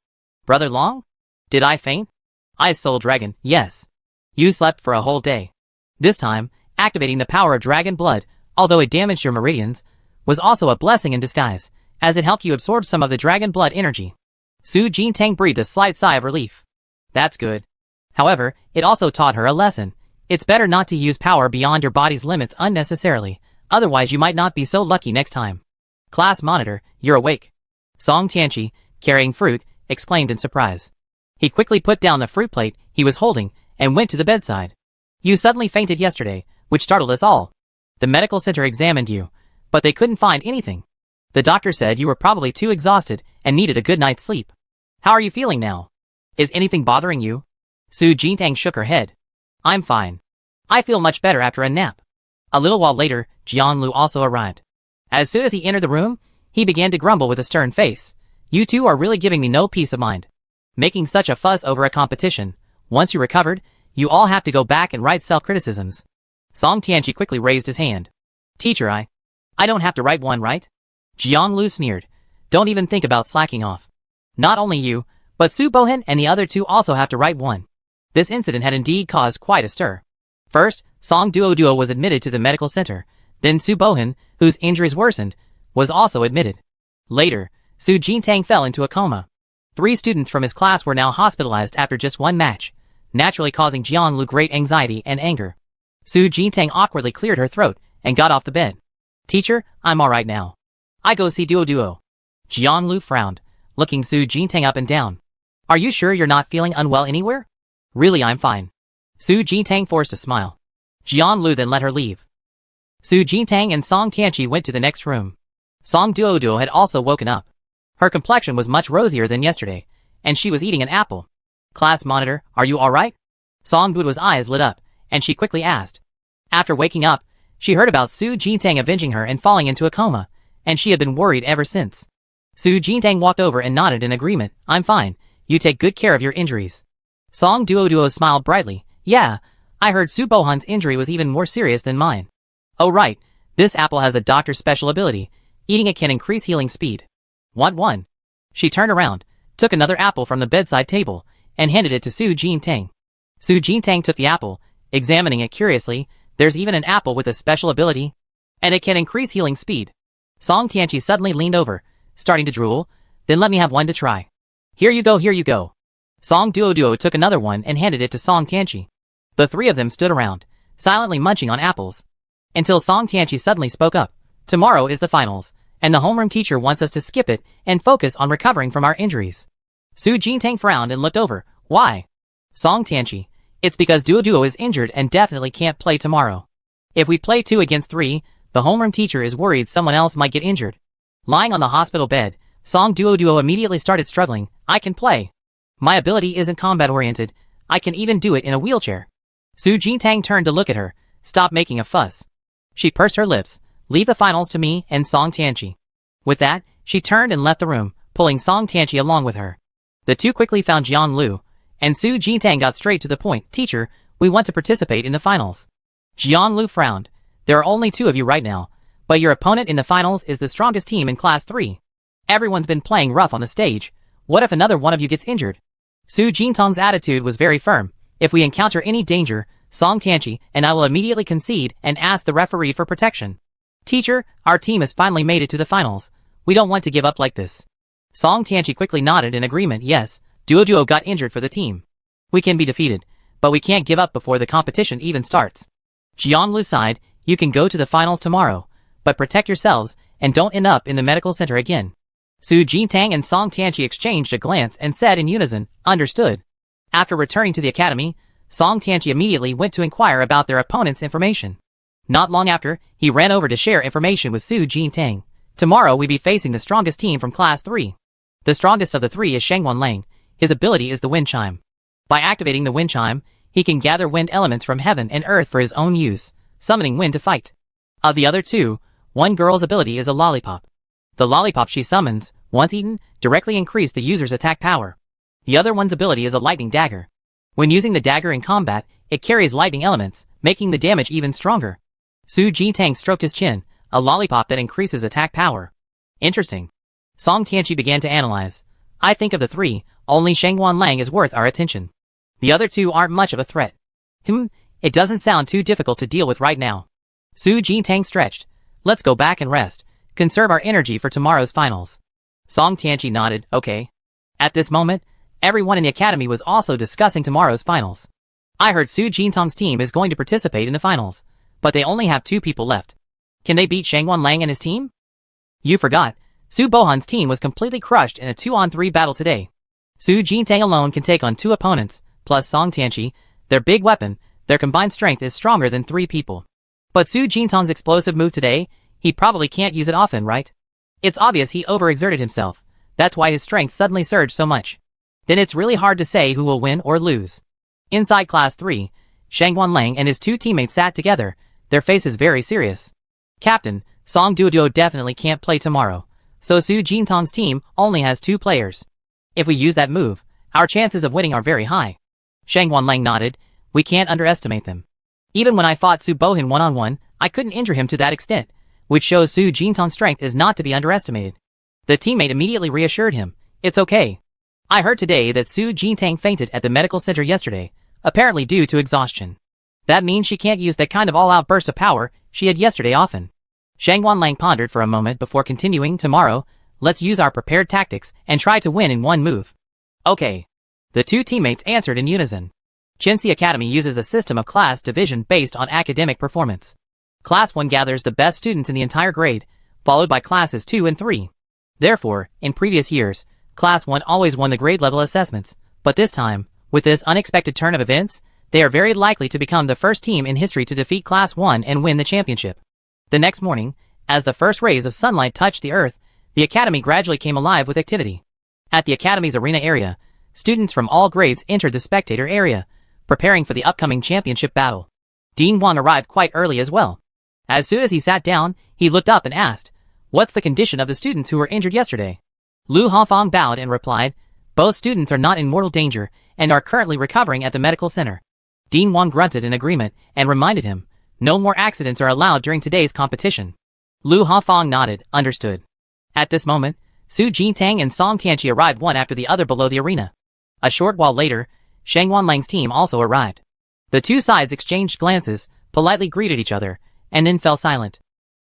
Brother Long? Did I faint? Ice Soul Dragon, yes. You slept for a whole day. This time, activating the power of dragon blood, although it damaged your meridians, was also a blessing in disguise, as it helped you absorb some of the dragon blood energy. Su Jintang breathed a slight sigh of relief. That's good. However, it also taught her a lesson. It's better not to use power beyond your body's limits unnecessarily, otherwise you might not be so lucky next time. Class monitor, you're awake. Song Tianqi, carrying fruit, exclaimed in surprise. He quickly put down the fruit plate he was holding and went to the bedside. You suddenly fainted yesterday, which startled us all. The medical center examined you, but they couldn't find anything. The doctor said you were probably too exhausted and needed a good night's sleep. How are you feeling now? Is anything bothering you? Su Jintang shook her head. I'm fine. I feel much better after a nap. A little while later, Jiang Lu also arrived. As soon as he entered the room, he began to grumble with a stern face. You two are really giving me no peace of mind. Making such a fuss over a competition. Once you recovered, you all have to go back and write self-criticisms. Song Tianqi quickly raised his hand. Teacher, I don't have to write one, right? Jiang Lu sneered. Don't even think about slacking off. Not only you, but Su Bohan and the other two also have to write one. This incident had indeed caused quite a stir. First, Song Duo was admitted to the medical center. Then Su Bohan, whose injuries worsened, was also admitted. Later, Su Jintang fell into a coma. 3 students from his class were now hospitalized after just one match, naturally causing Jiang Lu great anxiety and anger. Su Jintang awkwardly cleared her throat and got off the bed. Teacher, I'm alright now. I go see Duo. Jiang Lu frowned, looking Su Jintang up and down. Are you sure you're not feeling unwell anywhere? Really, I'm fine. Su Jintang forced a smile. Jiang Lu then let her leave. Su Jintang and Song Tianqi went to the next room. Song Duo had also woken up. Her complexion was much rosier than yesterday, and she was eating an apple. Class monitor, are you alright? Song Duo's eyes lit up, and she quickly asked. After waking up, she heard about Su Jintang avenging her and falling into a coma, and she had been worried ever since. Su Jintang walked over and nodded in agreement. I'm fine. You take good care of your injuries. Song Duo smiled brightly. Yeah, I heard Su Bohan's injury was even more serious than mine. Oh right, this apple has a doctor's special ability. Eating it can increase healing speed. Want one? She turned around, took another apple from the bedside table, and handed it to Su Jintang. Su Jintang took the apple, examining it curiously. There's even an apple with a special ability, and it can increase healing speed. Song Tianqi suddenly leaned over, starting to drool. Then let me have one to try. Here you go. Song Duo took another one and handed it to Song Tianqi. The 3 of them stood around, silently munching on apples. Until Song Tianqi suddenly spoke up. Tomorrow is the finals, and the homeroom teacher wants us to skip it and focus on recovering from our injuries. Su Jintang frowned and looked over. Why? Song Tianqi. It's because Duo is injured and definitely can't play tomorrow. If we play 2 against 3, the homeroom teacher is worried someone else might get injured. Lying on the hospital bed, Song Duo immediately started struggling. I can play. My ability isn't combat-oriented. I can even do it in a wheelchair. Su Jintang turned to look at her. Stop making a fuss. She pursed her lips. Leave the finals to me and Song Tianqi. With that, she turned and left the room, pulling Song Tianqi along with her. The two quickly found Jiang Lu, and Su Jintang got straight to the point. Teacher, we want to participate in the finals. Jiang Lu frowned. There are only 2 of you right now, but your opponent in the finals is the strongest team in Class 3. Everyone's been playing rough on the stage. What if another one of you gets injured? Su Jintang's attitude was very firm. If we encounter any danger, Song Tianqi and I will immediately concede and ask the referee for protection. Teacher, our team has finally made it to the finals. We don't want to give up like this. Song Tianqi quickly nodded in agreement. Yes, Duo got injured for the team. We can be defeated, but we can't give up before the competition even starts. Jiang Lu sighed. You can go to the finals tomorrow, but protect yourselves and don't end up in the medical center again. Su Jintang and Song Tianqi exchanged a glance and said in unison, understood. After returning to the academy, Song Tianqi immediately went to inquire about their opponent's information. Not long after, he ran over to share information with Su Jintang. Tomorrow we be facing the strongest team from Class 3. The strongest of the 3 is Shangwan Lang. His ability is the wind chime. By activating the wind chime, he can gather wind elements from heaven and earth for his own use, summoning wind to fight. Of the other 2, one girl's ability is a lollipop. The lollipop she summons, once eaten, directly increase the user's attack power. The other one's ability is a lightning dagger. When using the dagger in combat, it carries lightning elements, making the damage even stronger. Su Jintang stroked his chin, a lollipop that increases attack power. Interesting. Song Tianqi began to analyze. I think of the 3, only Shangwan Lang is worth our attention. The other 2 aren't much of a threat. It doesn't sound too difficult to deal with right now. Su Jintang stretched. Let's go back and rest. Conserve our energy for tomorrow's finals. Song Tianqi nodded. Okay. At this moment, everyone in the academy was also discussing tomorrow's finals. I heard Su Jintang's team is going to participate in the finals, but they only have 2 people left. Can they beat Shangwan Lang and his team? You forgot. Su Bohan's team was completely crushed in a 2-on-3 battle today. Su Jintang alone can take on 2 opponents, plus Song Tianqi. Their big weapon, their combined strength is stronger than 3 people. But Su Jintang's explosive move today, he probably can't use it often, right? It's obvious he overexerted himself. That's why his strength suddenly surged so much. Then it's really hard to say who will win or lose. Inside Class 3, Shangwan Lang and his 2 teammates sat together, their faces very serious. Captain, Song Duoduo definitely can't play tomorrow, so Su Jintang's team only has 2 players. If we use that move, our chances of winning are very high. Shang Wanlang nodded. We can't underestimate them. Even when I fought Su Bohin one-on-one, I couldn't injure him to that extent, which shows Su Jintang's strength is not to be underestimated. The teammate immediately reassured him. It's okay. I heard today that Su Jintang fainted at the medical center yesterday, apparently due to exhaustion. That means she can't use that kind of all-out burst of power she had yesterday often. Shang Wanlang pondered for a moment before continuing. Tomorrow, let's use our prepared tactics and try to win in one move. Okay. The 2 teammates answered in unison. Chenxi Academy uses a system of class division based on academic performance. Class 1 gathers the best students in the entire grade, followed by classes 2 and 3. Therefore, in previous years, Class 1 always won the grade level assessments, but this time, with this unexpected turn of events, they are very likely to become the first team in history to defeat Class 1 and win the championship. The next morning, as the first rays of sunlight touched the earth, the academy gradually came alive with activity. At the academy's arena area, students from all grades entered the spectator area, preparing for the upcoming championship battle. Dean Wang arrived quite early as well. As soon as he sat down, he looked up and asked, "What's the condition of the students who were injured yesterday?" Lu Hongfang bowed and replied, "Both students are not in mortal danger and are currently recovering at the medical center." Dean Wang grunted in agreement and reminded him, "No more accidents are allowed during today's competition." Lu Hongfang nodded, understood. At this moment, Su Jintang and Song Tianqi arrived one after the other below the arena. A short while later, Shang Wanlang's team also arrived. The 2 sides exchanged glances, politely greeted each other, and then fell silent.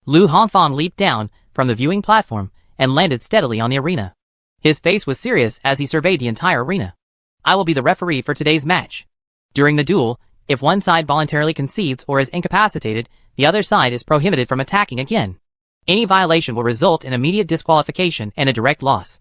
Lu Hongfang leaped down from the viewing platform and landed steadily on the arena. His face was serious as he surveyed the entire arena. "I will be the referee for today's match. During the duel, if one side voluntarily concedes or is incapacitated, the other side is prohibited from attacking again. Any violation will result in immediate disqualification and a direct loss."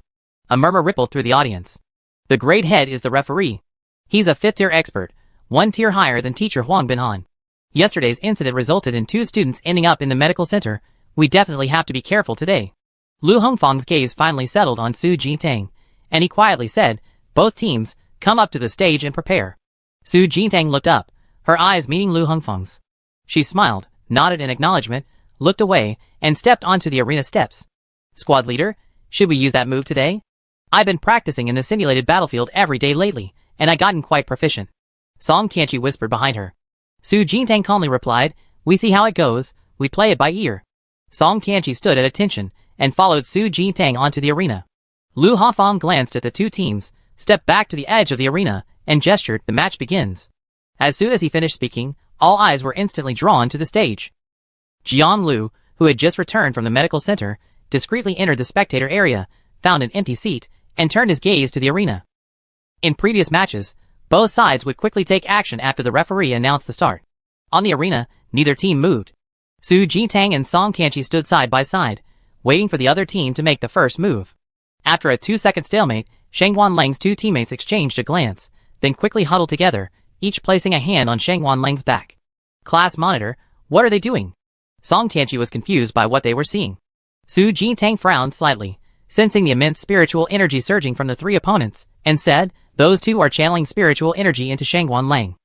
A murmur rippled through the audience. The grade head is the referee. He's a 5th-tier expert, 1 tier higher than teacher Huang Binhan. Yesterday's incident resulted in 2 students ending up in the medical center. We definitely have to be careful today. Lu Hongfang's gaze finally settled on Su Jintang, and he quietly said, "Both teams, come up to the stage and prepare." Su Jintang looked up, her eyes meeting Lu Hongfang's. She smiled, nodded in acknowledgement, looked away, and stepped onto the arena steps. "Squad leader, should we use that move today? I've been practicing in the simulated battlefield every day lately, and I gotten quite proficient." Song Tianqi whispered behind her. Su Jintang calmly replied, "We see how it goes, we play it by ear." Song Tianqi stood at attention and followed Su Jintang onto the arena. Lu Hongfang glanced at the 2 teams, stepped back to the edge of the arena, and gestured, "The match begins." As soon as he finished speaking, all eyes were instantly drawn to the stage. Jiang Lu, who had just returned from the medical center, discreetly entered the spectator area, found an empty seat, and turned his gaze to the arena. In previous matches, both sides would quickly take action after the referee announced the start. On the arena, neither team moved. Su Jintang and Song Tianqi stood side by side, waiting for the other team to make the first move. After a 2-second stalemate, Shang Wanlang's 2 teammates exchanged a glance, then quickly huddled together, each placing a hand on Shang Wanlang's back. "Class monitor, what are they doing?" Song Tianqi was confused by what they were seeing. Su Jintang frowned slightly, sensing the immense spiritual energy surging from the 3 opponents, and said, "Those 2 are channeling spiritual energy into Shang Wanlang."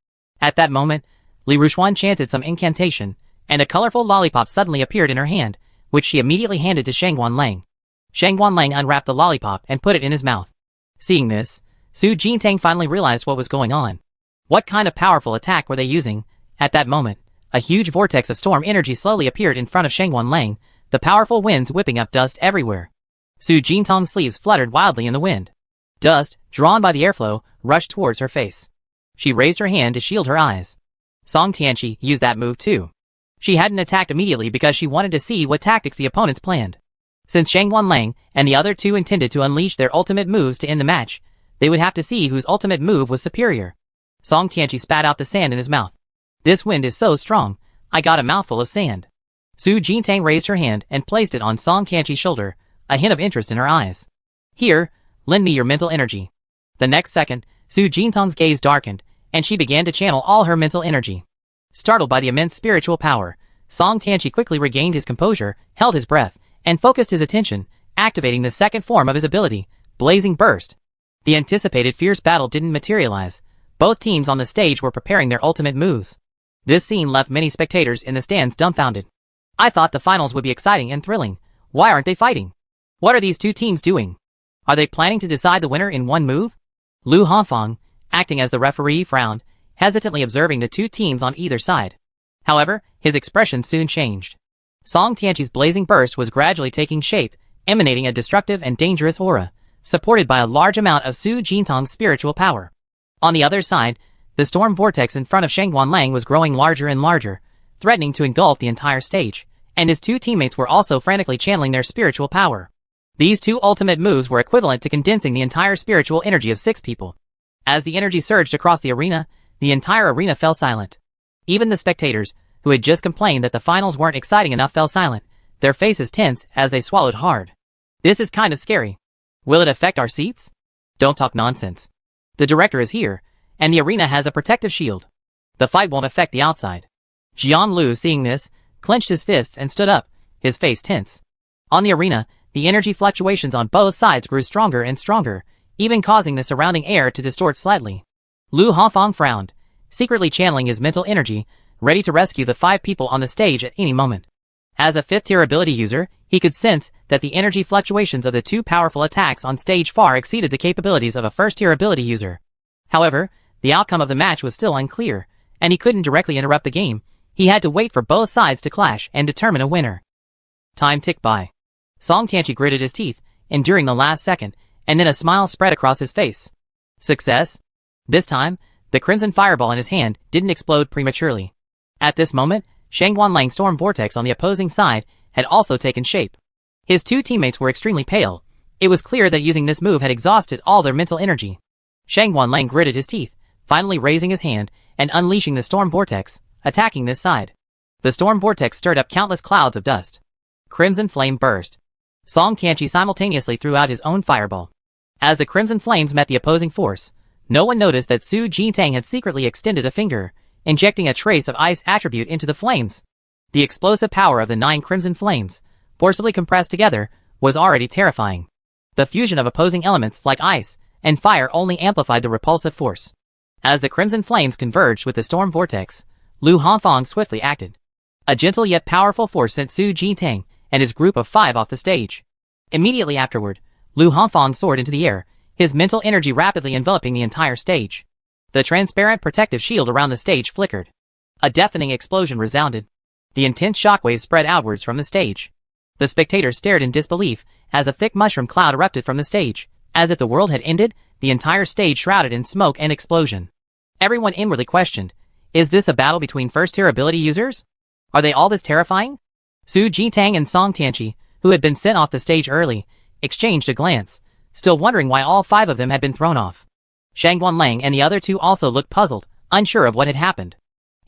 At that moment, Li Rushuan chanted some incantation, and a colorful lollipop suddenly appeared in her hand, which she immediately handed to Shang Wanlang. Shang Wanlang unwrapped the lollipop and put it in his mouth. Seeing this, Su Jintang finally realized what was going on. What kind of powerful attack were they using? At that moment, a huge vortex of storm energy slowly appeared in front of Shang Wanlang, the powerful winds whipping up dust everywhere. Su Jintang's sleeves fluttered wildly in the wind. Dust, drawn by the airflow, rushed towards her face. She raised her hand to shield her eyes. Song Tianqi used that move too. She hadn't attacked immediately because she wanted to see what tactics the opponents planned. Since Shang Wanlang and the other 2 intended to unleash their ultimate moves to end the match, they would have to see whose ultimate move was superior. Song Tianqi spat out the sand in his mouth. "This wind is so strong, I got a mouthful of sand." Su Jintang raised her hand and placed it on Song Tianqi's shoulder, a hint of interest in her eyes. "Here, lend me your mental energy." The next second, Su Jintang's gaze darkened, and she began to channel all her mental energy. Startled by the immense spiritual power, Song Tianqi quickly regained his composure, held his breath, and focused his attention, activating the second form of his ability, Blazing Burst. The anticipated fierce battle didn't materialize. Both teams on the stage were preparing their ultimate moves. This scene left many spectators in the stands dumbfounded. I thought the finals would be exciting and thrilling. Why aren't they fighting? What are these two teams doing? Are they planning to decide the winner in one move? Lu Hongfang, acting as the referee, frowned, hesitantly observing the two teams on either side. However, his expression soon changed. Song Tianqi's blazing burst was gradually taking shape, emanating a destructive and dangerous aura, supported by a large amount of Su Jintang's spiritual power. On the other side, the storm vortex in front of Shang Wanlang was growing larger and larger, threatening to engulf the entire stage, and his two teammates were also frantically channeling their spiritual power. These two ultimate moves were equivalent to condensing the entire spiritual energy of 6 people. As the energy surged across the arena, the entire arena fell silent. Even the spectators, who had just complained that the finals weren't exciting enough, fell silent, their faces tense as they swallowed hard. This is kind of scary. Will it affect our seats? Don't talk nonsense. The director is here, and the arena has a protective shield. The fight won't affect the outside. Jian Lu, seeing this, clenched his fists and stood up, his face tense. On the arena, the energy fluctuations on both sides grew stronger and stronger, even causing the surrounding air to distort slightly. Lu Hongfang frowned, secretly channeling his mental energy, ready to rescue the 5 people on the stage at any moment. As a 5th-tier ability user, he could sense that the energy fluctuations of the two powerful attacks on stage far exceeded the capabilities of a 1st-tier ability user. However, the outcome of the match was still unclear, and he couldn't directly interrupt the game. He had to wait for both sides to clash and determine a winner. Time ticked by. Song Tianqi gritted his teeth, enduring the last second, and then a smile spread across his face. Success? This time, the crimson fireball in his hand didn't explode prematurely. At this moment, Shang Wanlang's storm vortex on the opposing side had also taken shape. His two teammates were extremely pale. It was clear that using this move had exhausted all their mental energy. Shang Wanlang gritted his teeth, finally raising his hand and unleashing the storm vortex, attacking this side. The storm vortex stirred up countless clouds of dust. Crimson flame burst. Song Tianqi simultaneously threw out his own fireball. As the crimson flames met the opposing force, no one noticed that Su Jintang had secretly extended a finger, injecting a trace of ice attribute into the flames. The explosive power of the 9 crimson flames, forcibly compressed together, was already terrifying. The fusion of opposing elements like ice and fire only amplified the repulsive force. As the crimson flames converged with the storm vortex, Lu Hongfang swiftly acted. A gentle yet powerful force sent Su Jintang and his group of 5 off the stage. Immediately afterward, Lu Hongfang soared into the air, his mental energy rapidly enveloping the entire stage. The transparent protective shield around the stage flickered. A deafening explosion resounded. The intense shockwaves spread outwards from the stage. The spectators stared in disbelief as a thick mushroom cloud erupted from the stage. As if the world had ended, the entire stage shrouded in smoke and explosion. Everyone inwardly questioned, is this a battle between 1st-tier ability users? Are they all this terrifying? Su Jintang and Song Tianqi, who had been sent off the stage early, exchanged a glance, still wondering why all 5 of them had been thrown off. Shang Wanlang and the other 2 also looked puzzled, unsure of what had happened.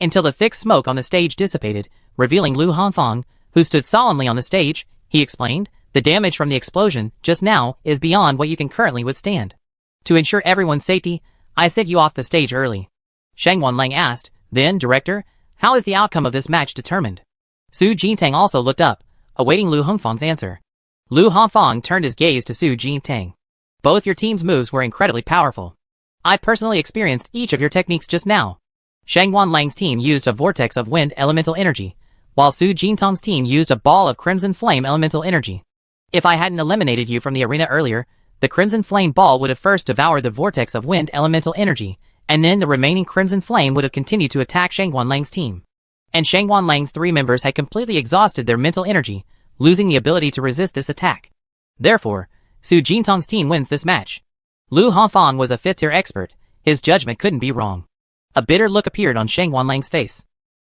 Until the thick smoke on the stage dissipated, revealing Lu Hongfang, who stood solemnly on the stage, he explained, the damage from the explosion just now is beyond what you can currently withstand. To ensure everyone's safety, I sent you off the stage early. Shang Wanlang asked, then, Director, how is the outcome of this match determined? Su Jintang also looked up, awaiting Lu Hongfang's answer. Lu Hongfang turned his gaze to Su Jintang. Both your team's moves were incredibly powerful. I personally experienced each of your techniques just now. Shang Wanlang's team used a vortex of wind elemental energy, while Su Jintang's team used a ball of crimson flame elemental energy. If I hadn't eliminated you from the arena earlier, the crimson flame ball would have first devoured the vortex of wind elemental energy, and then the remaining crimson flame would have continued to attack Shang Wanlang's team. And Shang Wanlang's 3 members had completely exhausted their mental energy, losing the ability to resist this attack. Therefore, Su Jintang's team wins this match. Lu Hongfang was a 5th-tier expert. His judgment couldn't be wrong. A bitter look appeared on Shang Wanlang's face.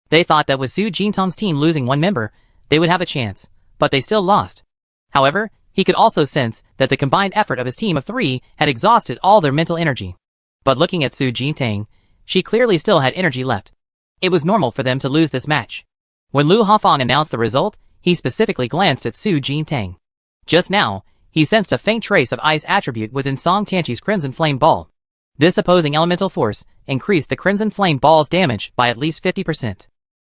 They thought that with Su Jintang's team losing 1 member, they would have a chance, but they still lost. However, he could also sense that the combined effort of his team of 3 had exhausted all their mental energy. But looking at Su Jintang, she clearly still had energy left. It was normal for them to lose this match. When Lu Hongfang announced the result, he specifically glanced at Su Jintang. Just now, he sensed a faint trace of ice attribute within Song Tianqi's Crimson Flame Ball. This opposing elemental force increased the Crimson Flame Ball's damage by at least 50%.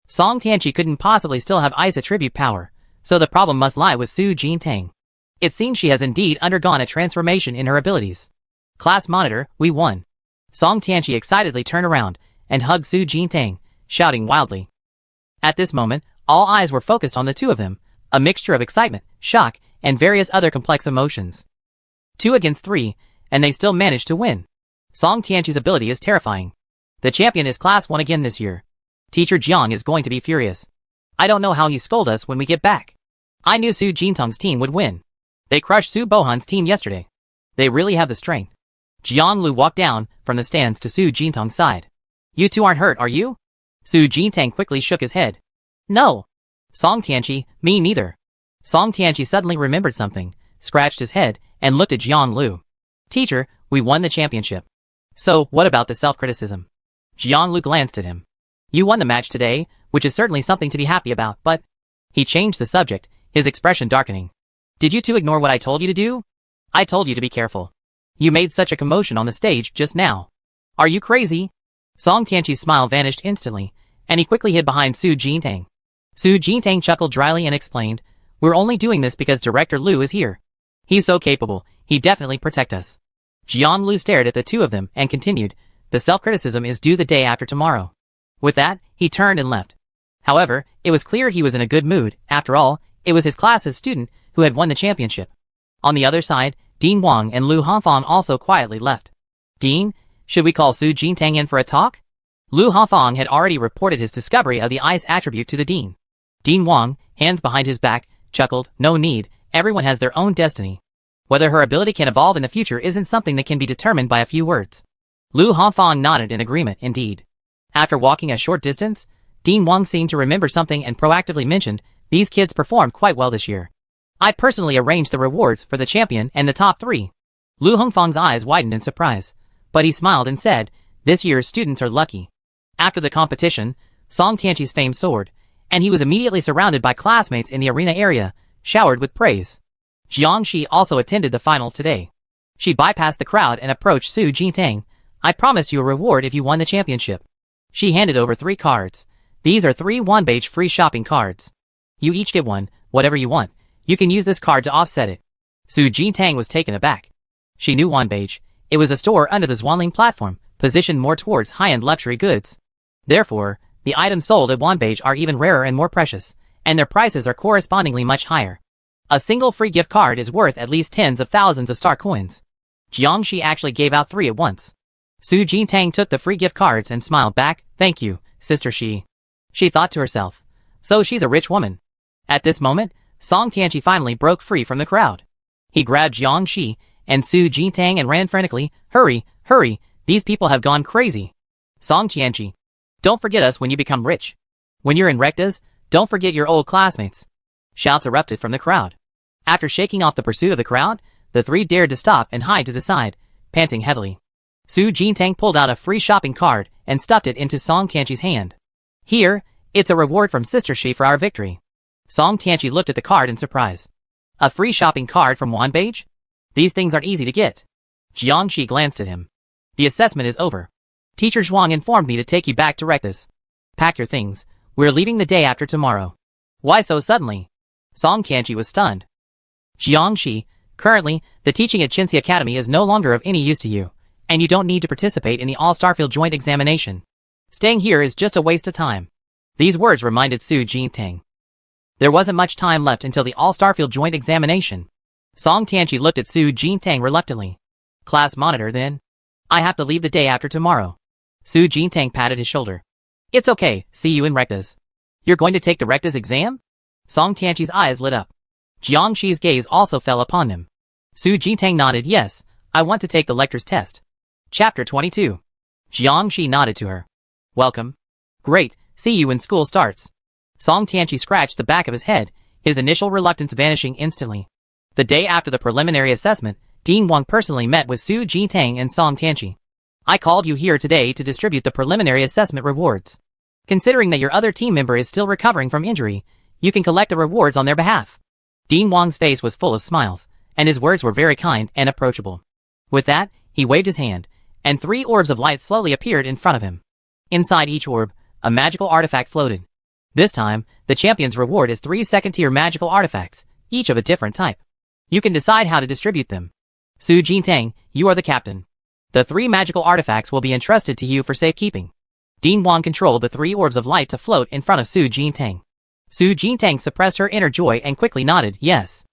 Song Tianqi couldn't possibly still have ice attribute power, so the problem must lie with Su Jintang. It seems she has indeed undergone a transformation in her abilities. Class Monitor, we won. Song Tianqi excitedly turned around and hugged Su Jintang, shouting wildly. At this moment, All eyes were focused on the two of them, a mixture of excitement, shock, and various other complex emotions. 2 against 3, and they still managed to win. Song Tianqi's ability is terrifying. The champion is Class 1 again this year. Teacher Jiang is going to be furious. I don't know how he scold us when we get back. I knew Su Jintang's team would win. They crushed Su Bohan's team yesterday. They really have the strength. Jiang Lu walked down from the stands to Su Jintang's side. You two aren't hurt, are you? Su Jintang quickly shook his head. No. Song Tianqi, me neither. Song Tianqi suddenly remembered something, scratched his head, and looked at Jiang Lu. Teacher, we won the championship. So, what about the self-criticism? Jiang Lu glanced at him. You won the match today, which is certainly something to be happy about, but... He changed the subject, his expression darkening. Did you two ignore what I told you to do? I told you to be careful. You made such a commotion on the stage just now. Are you crazy? Song Tianqi's smile vanished instantly, and he quickly hid behind Su Jintang. Su Jintang chuckled dryly and explained, We're only doing this because Director Lu is here. He's so capable, he'd definitely protect us. Jiang Lu stared at the two of them and continued, The self-criticism is due the day after tomorrow. With that, he turned and left. However, it was clear he was in a good mood. After all, it was his class's student who had won the championship. On the other side, Dean Wang and Lu Hongfang also quietly left. Dean, should we call Su Jintang in for a talk? Lu Hongfang had already reported his discovery of the ice attribute to the Dean. Dean Wang, hands behind his back, chuckled, No need, everyone has their own destiny. Whether her ability can evolve in the future isn't something that can be determined by a few words. Lu Hongfang nodded in agreement, indeed. After walking a short distance, Dean Wang seemed to remember something and proactively mentioned, These kids performed quite well this year. I personally arranged the rewards for the champion and the top 3. Lu Hongfang's eyes widened in surprise, but he smiled and said, This year's students are lucky. After the competition, Song Tianqi's fame soared, and he was immediately surrounded by classmates in the arena area, showered with praise. Jiang Shi also attended the finals today. She bypassed the crowd and approached Su Jintang. I promised you a reward if you won the championship. She handed over 3 cards. These are 3 Wanbage free shopping cards. You each get one, whatever you want. You can use this card to offset it. Su Jintang was taken aback. She knew Wanbage. It was a store under the Zhuangling platform, positioned more towards high-end luxury goods. Therefore, the items sold at Wanbage are even rarer and more precious, and their prices are correspondingly much higher. A single free gift card is worth at least tens of thousands of star coins. Jiang Shi actually gave out 3 at once. Su Jintang took the free gift cards and smiled back, Thank you, Sister Shi. She thought to herself, So she's a rich woman. At this moment, Song Tianqi finally broke free from the crowd. He grabbed Jiang Shi and Su Jintang and ran frantically, Hurry, hurry, these people have gone crazy. Song Tianqi, don't forget us when you become rich. When you're in Rectas, don't forget your old classmates. Shouts erupted from the crowd. After shaking off the pursuit of the crowd, the 3 dared to stop and hide to the side, panting heavily. Su Jintang pulled out a free shopping card and stuffed it into Song Tianqi's hand. Here, it's a reward from Sister Shi for our victory. Song Tianqi looked at the card in surprise. A free shopping card from Wanbage? These things aren't easy to get. Jiang Shi glanced at him. The assessment is over. Teacher Zhuang informed me to take you back to Rectus. Pack your things. We're leaving the day after tomorrow. Why so suddenly? Song Tianqi was stunned. Jiang Shi, currently, the teaching at Qinxi Academy is no longer of any use to you, and you don't need to participate in the All-Starfield Joint Examination. Staying here is just a waste of time. These words reminded Su Jintang. There wasn't much time left until the All-Starfield Joint Examination. Song Tianqi looked at Su Jintang reluctantly. Class monitor, then. I have to leave the day after tomorrow. Su Jintang patted his shoulder. It's okay, see you in Rectas. You're going to take the Rectas exam? Song Tianqi's eyes lit up. Jiang Shi's gaze also fell upon them. Su Jintang nodded, Yes, I want to take the lecturer's test. Chapter 22. Jiang Shi nodded to her. Welcome. Great, see you when school starts. Song Tianqi scratched the back of his head, his initial reluctance vanishing instantly. The day after the preliminary assessment, Dean Wang personally met with Su Jintang and Song Tianqi. I called you here today to distribute the preliminary assessment rewards. Considering that your other team member is still recovering from injury, you can collect the rewards on their behalf. Dean Wang's face was full of smiles, and his words were very kind and approachable. With that, he waved his hand, and 3 orbs of light slowly appeared in front of him. Inside each orb, a magical artifact floated. This time, the champion's reward is 3 second-tier magical artifacts, each of a different type. You can decide how to distribute them. Su Jintang, you are the captain. The 3 magical artifacts will be entrusted to you for safekeeping. Dean Wang controlled the 3 orbs of light to float in front of Su Jintang. Su Jintang suppressed her inner joy and quickly nodded, yes.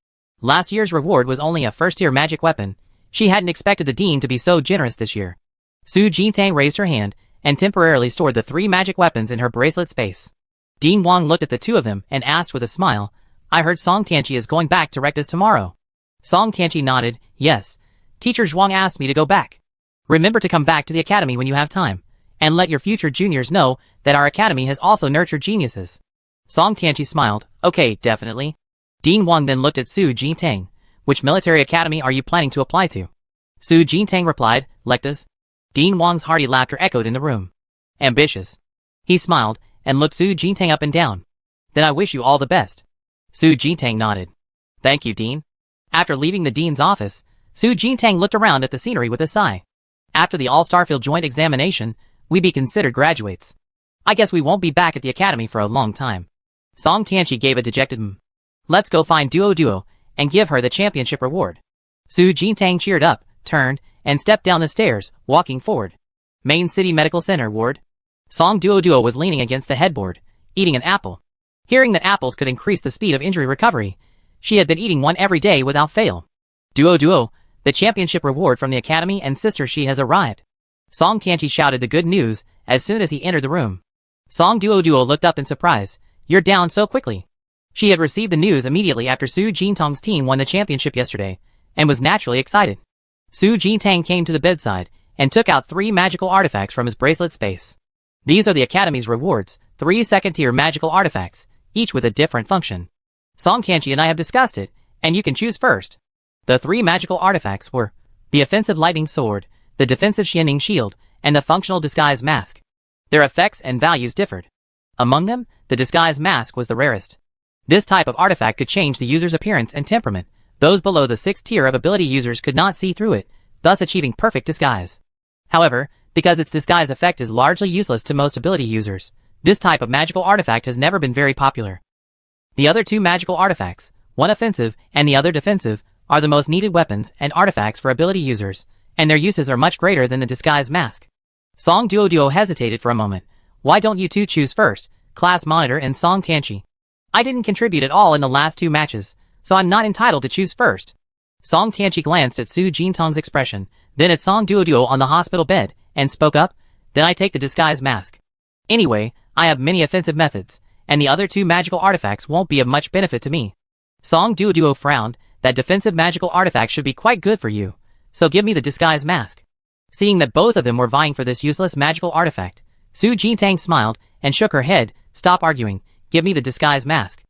Last year's reward was only a first-tier magic weapon. She hadn't expected the dean to be so generous this year. Su Jintang raised her hand and temporarily stored the 3 magic weapons in her bracelet space. Dean Wang looked at the two of them and asked with a smile, I heard Song Tianqi is going back to Rectus tomorrow. Song Tianqi nodded, yes. Teacher Zhuang asked me to go back. Remember to come back to the academy when you have time, and let your future juniors know that our academy has also nurtured geniuses. Song Tianqi smiled, okay, definitely. Dean Wang then looked at Su Jintang. Which military academy are you planning to apply to? Su Jintang replied, Lectus. Dean Wang's hearty laughter echoed in the room. Ambitious. He smiled and looked Su Jintang up and down. Then I wish you all the best. Su Jintang nodded. Thank you, Dean. After leaving the dean's office, Su Jintang looked around at the scenery with a sigh. After the All-Starfield joint examination, we be considered graduates. I guess we won't be back at the academy for a long time. Song Tianqi gave a dejected Let's go find Duo Duo and give her the championship reward. Su Jintang cheered up, turned, and stepped down the stairs, walking forward. Main City Medical Center ward. Song Duo Duo was leaning against the headboard, eating an apple. Hearing that apples could increase the speed of injury recovery, she had been eating one every day without fail. Duo Duo, the championship reward from the academy and sister she has arrived. Song Tianqi shouted the good news as soon as he entered the room. Song Duo Duo looked up in surprise. You're down so quickly. She had received the news immediately after Su Jintang's team won the championship yesterday, and was naturally excited. Su Jintang came to the bedside and took out 3 magical artifacts from his bracelet space. These are the Academy's rewards, 3 second-tier magical artifacts, each with a different function. Song Tianqi and I have discussed it, and you can choose first. The 3 magical artifacts were the offensive lightning sword, the defensive Xianing shield, and the functional disguise mask. Their effects and values differed. Among them, the disguise mask was the rarest. This type of artifact could change the user's appearance and temperament. Those below the 6th tier of ability users could not see through it, thus achieving perfect disguise. However, because its disguise effect is largely useless to most ability users, this type of magical artifact has never been very popular. The other 2 magical artifacts, one offensive and the other defensive, are the most needed weapons and artifacts for ability users, and their uses are much greater than the disguise mask. Song Duo Duo hesitated for a moment. Why don't you two choose first, Class Monitor and Song Tianqi? I didn't contribute at all in the last 2 matches, so I'm not entitled to choose first. Song Tianqi glanced at Su Jintang's expression, then at Song Duo Duo on the hospital bed, and spoke up, then I take the disguise mask. Anyway, I have many offensive methods, and the other 2 magical artifacts won't be of much benefit to me. Song Duo Duo frowned. That defensive magical artifact should be quite good for you, so give me the disguise mask. Seeing that both of them were vying for this useless magical artifact, Su Jintang smiled and shook her head. Stop arguing, give me the disguise mask.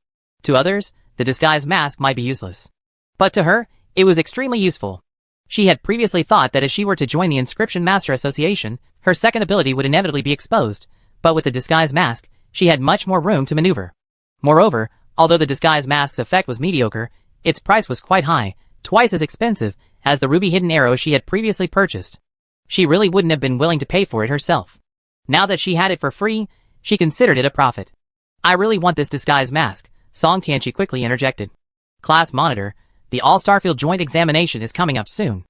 To others, the disguise mask might be useless. But to her, it was extremely useful. She had previously thought that if she were to join the Inscription Master Association, her second ability would inevitably be exposed, but with the disguise mask, she had much more room to maneuver. Moreover, although the disguise mask's effect was mediocre, its price was quite high, twice as expensive as the ruby hidden arrow she had previously purchased. She really wouldn't have been willing to pay for it herself. Now that she had it for free, she considered it a profit. I really want this disguise mask, Song Tianqi quickly interjected. Class Monitor, the All-Starfield joint examination is coming up soon.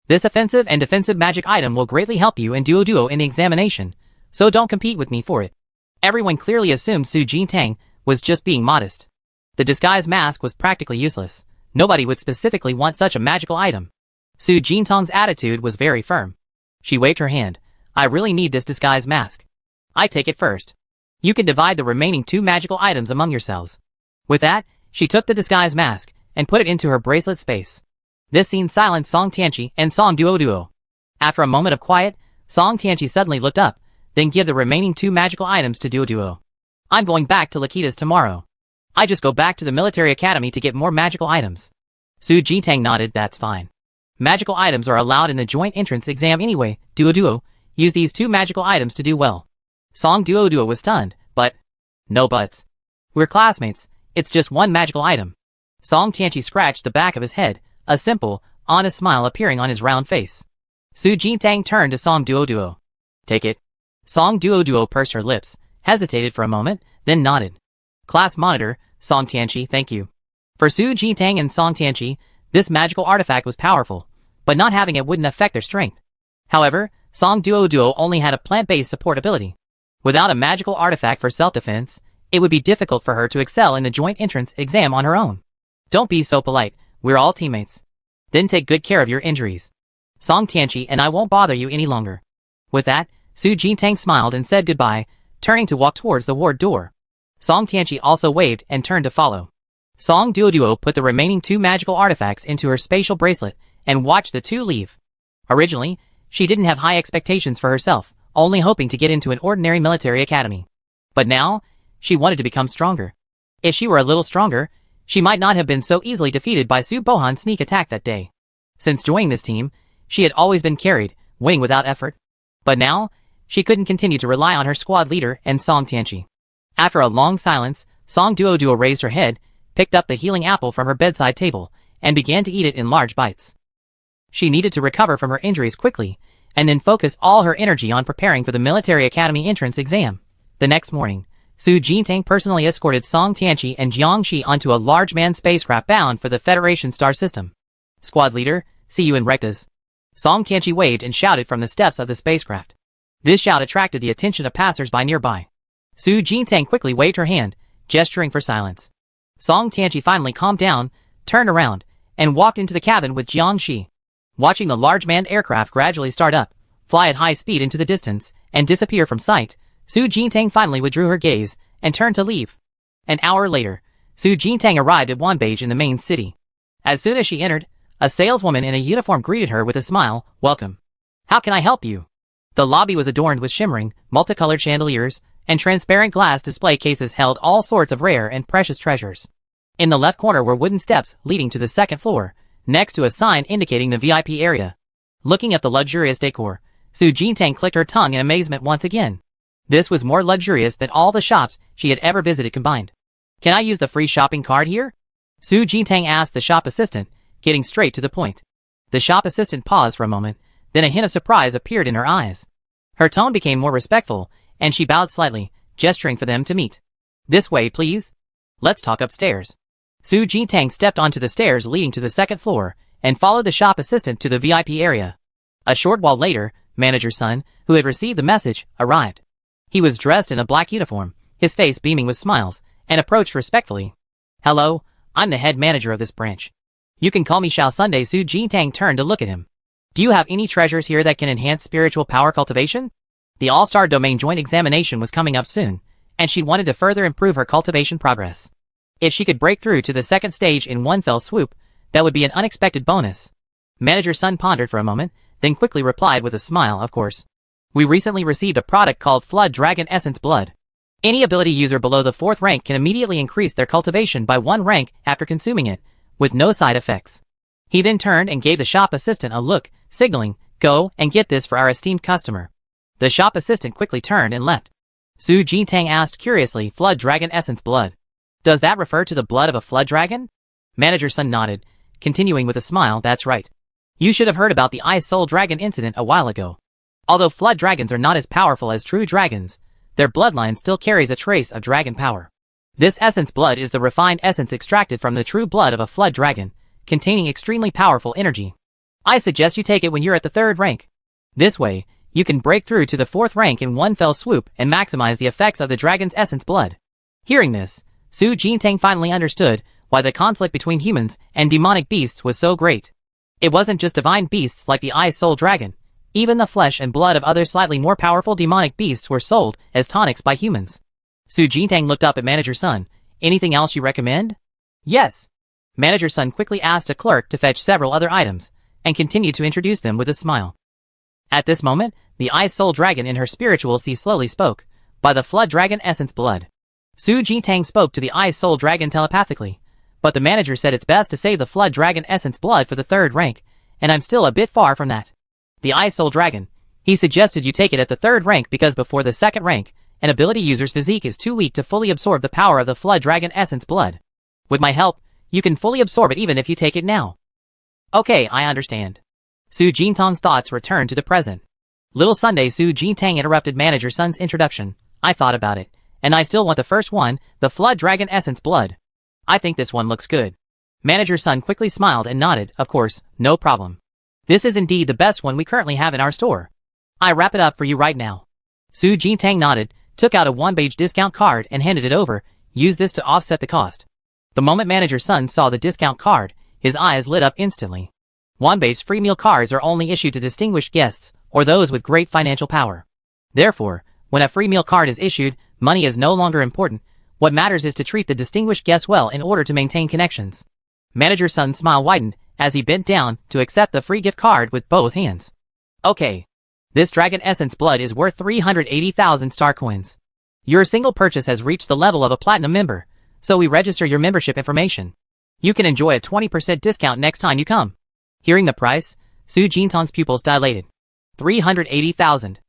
This offensive and defensive magic item will greatly help you and Duo Duo in the examination, so don't compete with me for it. Everyone clearly assumed Su Jintang was just being modest. The disguise mask was practically useless. Nobody would specifically want such a magical item. Su Jintang's attitude was very firm. She waved her hand. I really need this disguise mask. I take it first. You can divide the remaining 2 magical items among yourselves. With that, she took the disguise mask and put it into her bracelet space. This scene silenced Song Tianqi and Song Duo Duo. After a moment of quiet, Song Tianqi suddenly looked up, then gave the remaining 2 magical items to Duo Duo. I'm going back to Lakita's tomorrow. I just go back to the military academy to get more magical items. Su Jintang nodded. That's fine. Magical items are allowed in the joint entrance exam anyway. Duo Duo, use these 2 magical items to do well. Song Duo Duo was stunned, but... No buts. We're classmates, it's just 1 magical item. Song Tianqi scratched the back of his head, a simple, honest smile appearing on his round face. Su Jintang turned to Song Duo Duo. Take it. Song Duo Duo pursed her lips, hesitated for a moment, then nodded. Class Monitor, Song Tianqi, thank you. For Su Jintang and Song Tianqi, this magical artifact was powerful, but not having it wouldn't affect their strength. However, Song Duo Duo only had a plant-based support ability. Without a magical artifact for self-defense, It would be difficult for her to excel in the joint entrance exam on her own. Don't be so polite, we're all teammates. Then take good care of your injuries. Song Tianqi and I won't bother you any longer. With that, Su Jintang smiled and said goodbye, turning to walk towards the ward door. Song Tianqi also waved and turned to follow. Song Duoduo put the remaining 2 magical artifacts into her spatial bracelet and watched the 2 leave. Originally, she didn't have high expectations for herself, only hoping to get into an ordinary military academy. But now, she wanted to become stronger. If she were a little stronger, she might not have been so easily defeated by Su Bohan's sneak attack that day. Since joining this team, she had always been carried, winning without effort. But now, she couldn't continue to rely on her squad leader and Song Tianqi. After a long silence, Song Duoduo raised her head, picked up the healing apple from her bedside table, and began to eat it in large bites. She needed to recover from her injuries quickly, and then focus all her energy on preparing for the military academy entrance exam. The next morning, Su Jintang personally escorted Song Tianqi and Jiang Shi onto a large manned spacecraft bound for the Federation star system. Squad leader, see you in Rectas. Song Tianqi waved and shouted from the steps of the spacecraft. This shout attracted the attention of passers-by nearby. Su Jintang quickly waved her hand, gesturing for silence. Song Tianqi finally calmed down, turned around, and walked into the cabin with Jiang Shi. Watching the large manned aircraft gradually start up, fly at high speed into the distance, and disappear from sight, Su Jintang finally withdrew her gaze and turned to leave. An hour later, Su Jintang arrived at Wanbeige in the main city. As soon as she entered, a saleswoman in a uniform greeted her with a smile, "Welcome. How can I help you?" The lobby was adorned with shimmering, multicolored chandeliers, and transparent glass display cases held all sorts of rare and precious treasures. In the left corner were wooden steps leading to the second floor, next to a sign indicating the VIP area. Looking at the luxurious decor, Su Jintang clicked her tongue in amazement once again. This was more luxurious than all the shops she had ever visited combined. "Can I use the free shopping card here?" Su Jintang asked the shop assistant, getting straight to the point. The shop assistant paused for a moment, then a hint of surprise appeared in her eyes. Her tone became more respectful, and she bowed slightly, gesturing for them to meet. "This way, please. Let's talk upstairs." Su Jintang stepped onto the stairs leading to the second floor, and followed the shop assistant to the VIP area. A short while later, Manager Sun, who had received the message, arrived. He was dressed in a black uniform, his face beaming with smiles, and approached respectfully. "Hello, I'm the head manager of this branch. You can call me Xiao Sunday." Su Jintang turned to look at him. "Do you have any treasures here that can enhance spiritual power cultivation?" The All-Star Domain Joint Examination was coming up soon, and she wanted to further improve her cultivation progress. If she could break through to the second stage in one fell swoop, that would be an unexpected bonus. Manager Sun pondered for a moment, then quickly replied with a smile, "Of course. We recently received a product called Flood Dragon Essence Blood. Any ability user below the 4th rank can immediately increase their cultivation by 1 rank after consuming it, with no side effects." He then turned and gave the shop assistant a look, signaling, "Go and get this for our esteemed customer." The shop assistant quickly turned and left. Su Jintang asked curiously, "Flood Dragon Essence Blood. Does that refer to the blood of a flood dragon?" Manager Sun nodded, continuing with a smile, "That's right. You should have heard about the Ice Soul Dragon incident a while ago. Although flood dragons are not as powerful as true dragons, their bloodline still carries a trace of dragon power. This essence blood is the refined essence extracted from the true blood of a flood dragon, containing extremely powerful energy. I suggest you take it when you're at the 3rd rank. This way, you can break through to the 4th rank in one fell swoop and maximize the effects of the dragon's essence blood." Hearing this, Su Jintang finally understood why the conflict between humans and demonic beasts was so great. It wasn't just divine beasts like the Ice Soul Dragon. Even the flesh and blood of other slightly more powerful demonic beasts were sold as tonics by humans. Su Jintang looked up at Manager Sun. "Anything else you recommend?" "Yes." Manager Sun quickly asked a clerk to fetch several other items, and continued to introduce them with a smile. At this moment, the Ice Soul Dragon in her spiritual sea slowly spoke, "By the Flood Dragon Essence Blood." Su Jintang spoke to the Ice Soul Dragon telepathically, but the manager said it's best to save the Flood Dragon Essence Blood for the 3rd rank, and I'm still a bit far from that. The Ice Soul Dragon, he suggested you take it at the 3rd rank because before the 2nd rank, an ability user's physique is too weak to fully absorb the power of the Flood Dragon Essence Blood. With my help, you can fully absorb it even if you take it now. Okay, I understand. Su Jintang's thoughts returned to the present. Little Sunday. Su Jintang interrupted Manager Sun's introduction. "I thought about it, and I still want the first one, the Flood Dragon Essence Blood. I think this one looks good." Manager Sun quickly smiled and nodded, "Of course, no problem. This is indeed the best one we currently have in our store. I wrap it up for you right now." Su Jintang nodded, took out a one-page discount card and handed it over. Use this to offset the cost. The moment Manager Sun saw the discount card, his eyes lit up instantly. Wanbei's free meal cards are only issued to distinguished guests or those with great financial power. Therefore, when a free meal card is issued, money is no longer important. What matters is to treat the distinguished guests well in order to maintain connections. Manager Sun's smile widened as he bent down to accept the free gift card with both hands. Okay. This Dragon Essence Blood is worth 380,000 star coins. Your single purchase has reached the level of a platinum member, so we register your membership information. You can enjoy a 20% discount next time you come. Hearing the price, Su Jintang's pupils dilated. 380,000.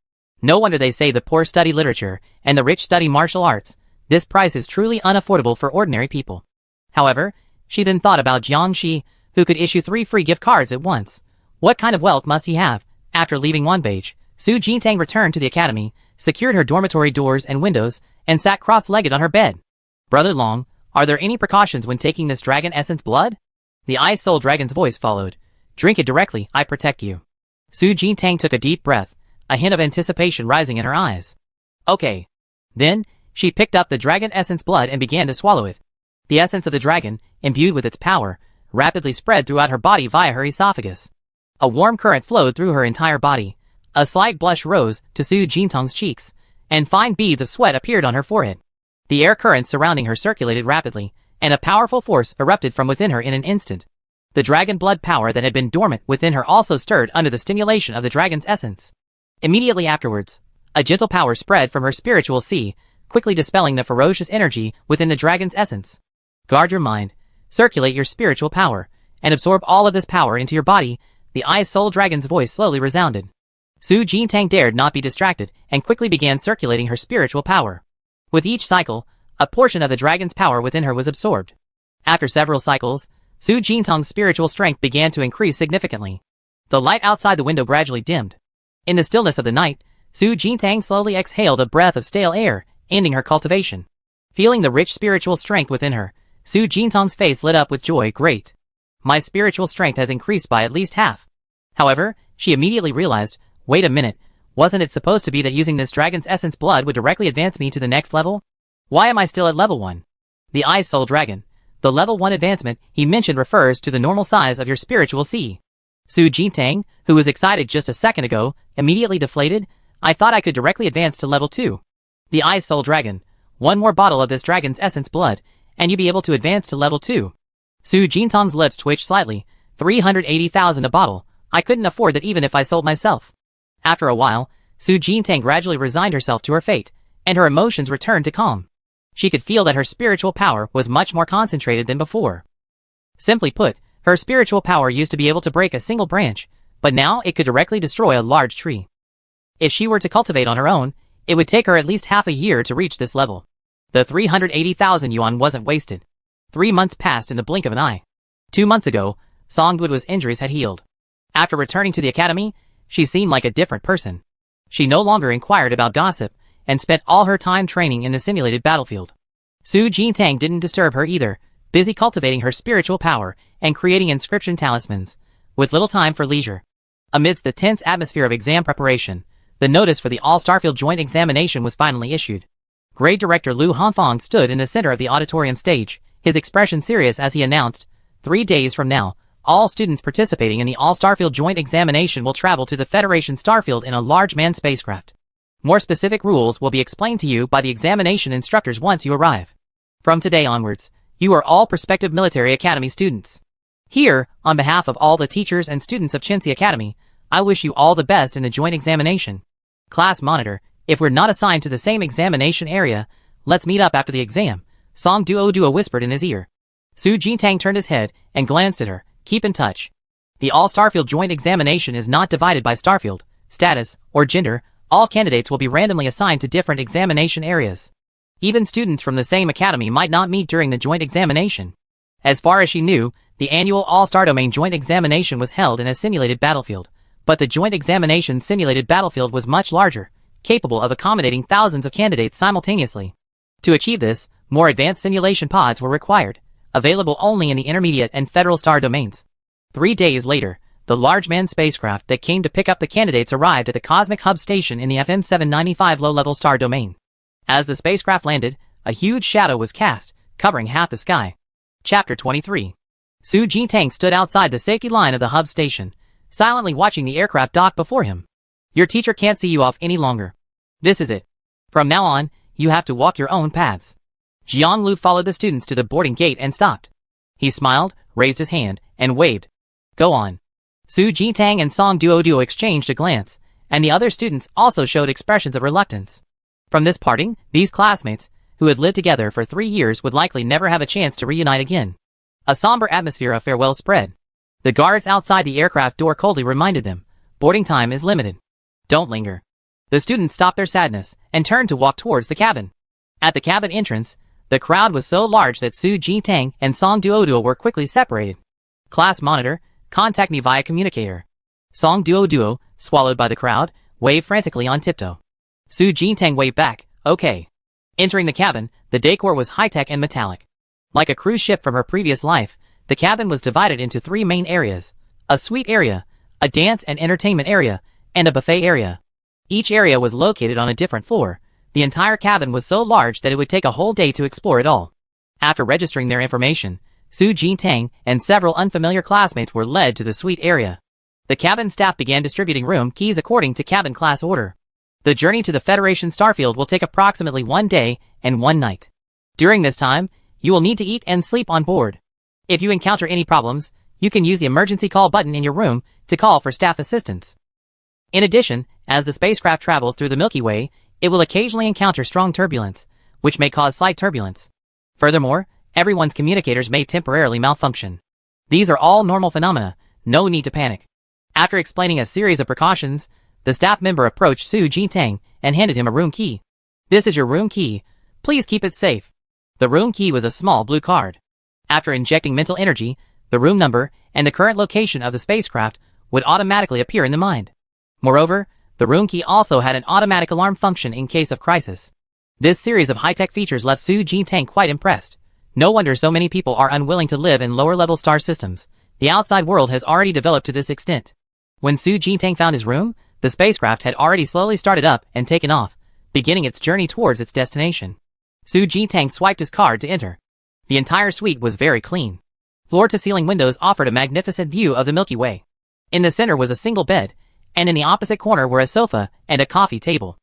No wonder they say the poor study literature and the rich study martial arts. This price is truly unaffordable for ordinary people. However, she then thought about Jiang Shi, who could issue 3 free gift cards at once. What kind of wealth must he have? After leaving Wanbei, Su Jintang returned to the academy, secured her dormitory doors and windows, and sat cross-legged on her bed. Brother Long, are there any precautions when taking this Dragon Essence Blood? The Ice Soul Dragon's voice followed. Drink it directly, I protect you. Su Jintang took a deep breath, a hint of anticipation rising in her eyes. Okay. Then, she picked up the Dragon Essence Blood and began to swallow it. The essence of the dragon, imbued with its power, rapidly spread throughout her body via her esophagus. A warm current flowed through her entire body. A slight blush rose to Su Jintang's cheeks, and fine beads of sweat appeared on her forehead. The air currents surrounding her circulated rapidly, and a powerful force erupted from within her in an instant. The dragon blood power that had been dormant within her also stirred under the stimulation of the dragon's essence. Immediately afterwards, a gentle power spread from her spiritual sea, quickly dispelling the ferocious energy within the dragon's essence. Guard your mind, circulate your spiritual power, and absorb all of this power into your body. The Ice Soul Dragon's voice slowly resounded. Su Jintang dared not be distracted and quickly began circulating her spiritual power. With each cycle, a portion of the dragon's power within her was absorbed. After several cycles, Su Jintang's spiritual strength began to increase significantly. The light outside the window gradually dimmed. In the stillness of the night, Su Jintang slowly exhaled a breath of stale air, ending her cultivation. Feeling the rich spiritual strength within her, Su Jintang's face lit up with joy. Great. My spiritual strength has increased by at least half. However, she immediately realized, wait a minute, wasn't it supposed to be that using this dragon's essence blood would directly advance me to the next level? Why am I still at level 1? The Ice Soul Dragon. The level 1 advancement he mentioned refers to the normal size of your spiritual sea. Su Jintang, who was excited just a second ago, immediately deflated. I thought I could directly advance to level 2. The Ice Soul Dragon. One more bottle of this dragon's essence blood, and you'd be able to advance to level 2. Su Jintang's lips twitched slightly. 380,000 a bottle. I couldn't afford that even if I sold myself. After a while, Su Jintang gradually resigned herself to her fate, and her emotions returned to calm. She could feel that her spiritual power was much more concentrated than before. Simply put, her spiritual power used to be able to break a single branch, but now it could directly destroy a large tree. If she were to cultivate on her own, it would take her at least half a year to reach this level. The 380,000 yuan wasn't wasted. 3 months passed in the blink of an eye. 2 months ago, Song Duodwa's injuries had healed. After returning to the academy, she seemed like a different person. She no longer inquired about gossip, and spent all her time training in the simulated battlefield. Su Jintang didn't disturb her either, busy cultivating her spiritual power and creating inscription talismans, with little time for leisure. Amidst the tense atmosphere of exam preparation, the notice for the All-Starfield joint examination was finally issued. Grade Director Lu Hanfang stood in the center of the auditorium stage, his expression serious as he announced, 3 days from now, all students participating in the All-Starfield joint examination will travel to the Federation Starfield in a large manned spacecraft. More specific rules will be explained to you by the examination instructors once you arrive. From today onwards, you are all prospective military academy students. Here, on behalf of all the teachers and students of Chenxi Academy, I wish you all the best in the joint examination. Class monitor, if we're not assigned to the same examination area, let's meet up after the exam, Song Duodwa whispered in his ear. Su Jintang turned his head and glanced at her. Keep in touch. The All-Starfield joint examination is not divided by starfield, status, or gender. All candidates will be randomly assigned to different examination areas. Even students from the same academy might not meet during the joint examination. As far as she knew, the annual All-Star Domain joint examination was held in a simulated battlefield, but the joint examination simulated battlefield was much larger, capable of accommodating thousands of candidates simultaneously. To achieve this, more advanced simulation pods were required, available only in the intermediate and federal star domains. 3 days later, the large manned spacecraft that came to pick up the candidates arrived at the Cosmic Hub Station in the FM 795 low-level star domain. As the spacecraft landed, a huge shadow was cast, covering half the sky. Chapter 23. Su Jintang stood outside the safety line of the hub station, silently watching the aircraft dock before him. Your teacher can't see you off any longer. This is it. From now on, you have to walk your own paths. Jiang Lu followed the students to the boarding gate and stopped. He smiled, raised his hand, and waved. Go on. Su Jintang and Song Duoduo exchanged a glance, and the other students also showed expressions of reluctance. From this parting, these classmates, who had lived together for 3 years, would likely never have a chance to reunite again. A somber atmosphere of farewell spread. The guards outside the aircraft door coldly reminded them, boarding time is limited. Don't linger. The students stopped their sadness and turned to walk towards the cabin. At the cabin entrance, the crowd was so large that Su Jintang and Song Duoduo were quickly separated. Class monitor, contact me via communicator. Song Duoduo, swallowed by the crowd, waved frantically on tiptoe. Su Jintang waved back, okay. Entering the cabin, the decor was high-tech and metallic. Like a cruise ship from her previous life, the cabin was divided into 3 main areas: a suite area, a dance and entertainment area, and a buffet area. Each area was located on a different floor. The entire cabin was so large that it would take a whole day to explore it all. After registering their information, Su Jintang and several unfamiliar classmates were led to the suite area. The cabin staff began distributing room keys according to cabin class order. The journey to the Federation Starfield will take approximately 1 day and 1 night. During this time, you will need to eat and sleep on board. If you encounter any problems, you can use the emergency call button in your room to call for staff assistance. In addition, as the spacecraft travels through the Milky Way, it will occasionally encounter strong turbulence, which may cause slight turbulence. Furthermore, everyone's communicators may temporarily malfunction. These are all normal phenomena, no need to panic. After explaining a series of precautions, the staff member approached Su Jintang and handed him a room key. This is your room key. Please keep it safe. The room key was a small blue card. After injecting mental energy, the room number and the current location of the spacecraft would automatically appear in the mind. Moreover, the room key also had an automatic alarm function in case of crisis. This series of high-tech features left Su Jintang quite impressed. No wonder so many people are unwilling to live in lower-level star systems. The outside world has already developed to this extent. When Su Jintang found his room, the spacecraft had already slowly started up and taken off, beginning its journey towards its destination. Su Jintang swiped his card to enter. The entire suite was very clean. Floor-to-ceiling windows offered a magnificent view of the Milky Way. In the center was a single bed, and in the opposite corner were a sofa and a coffee table.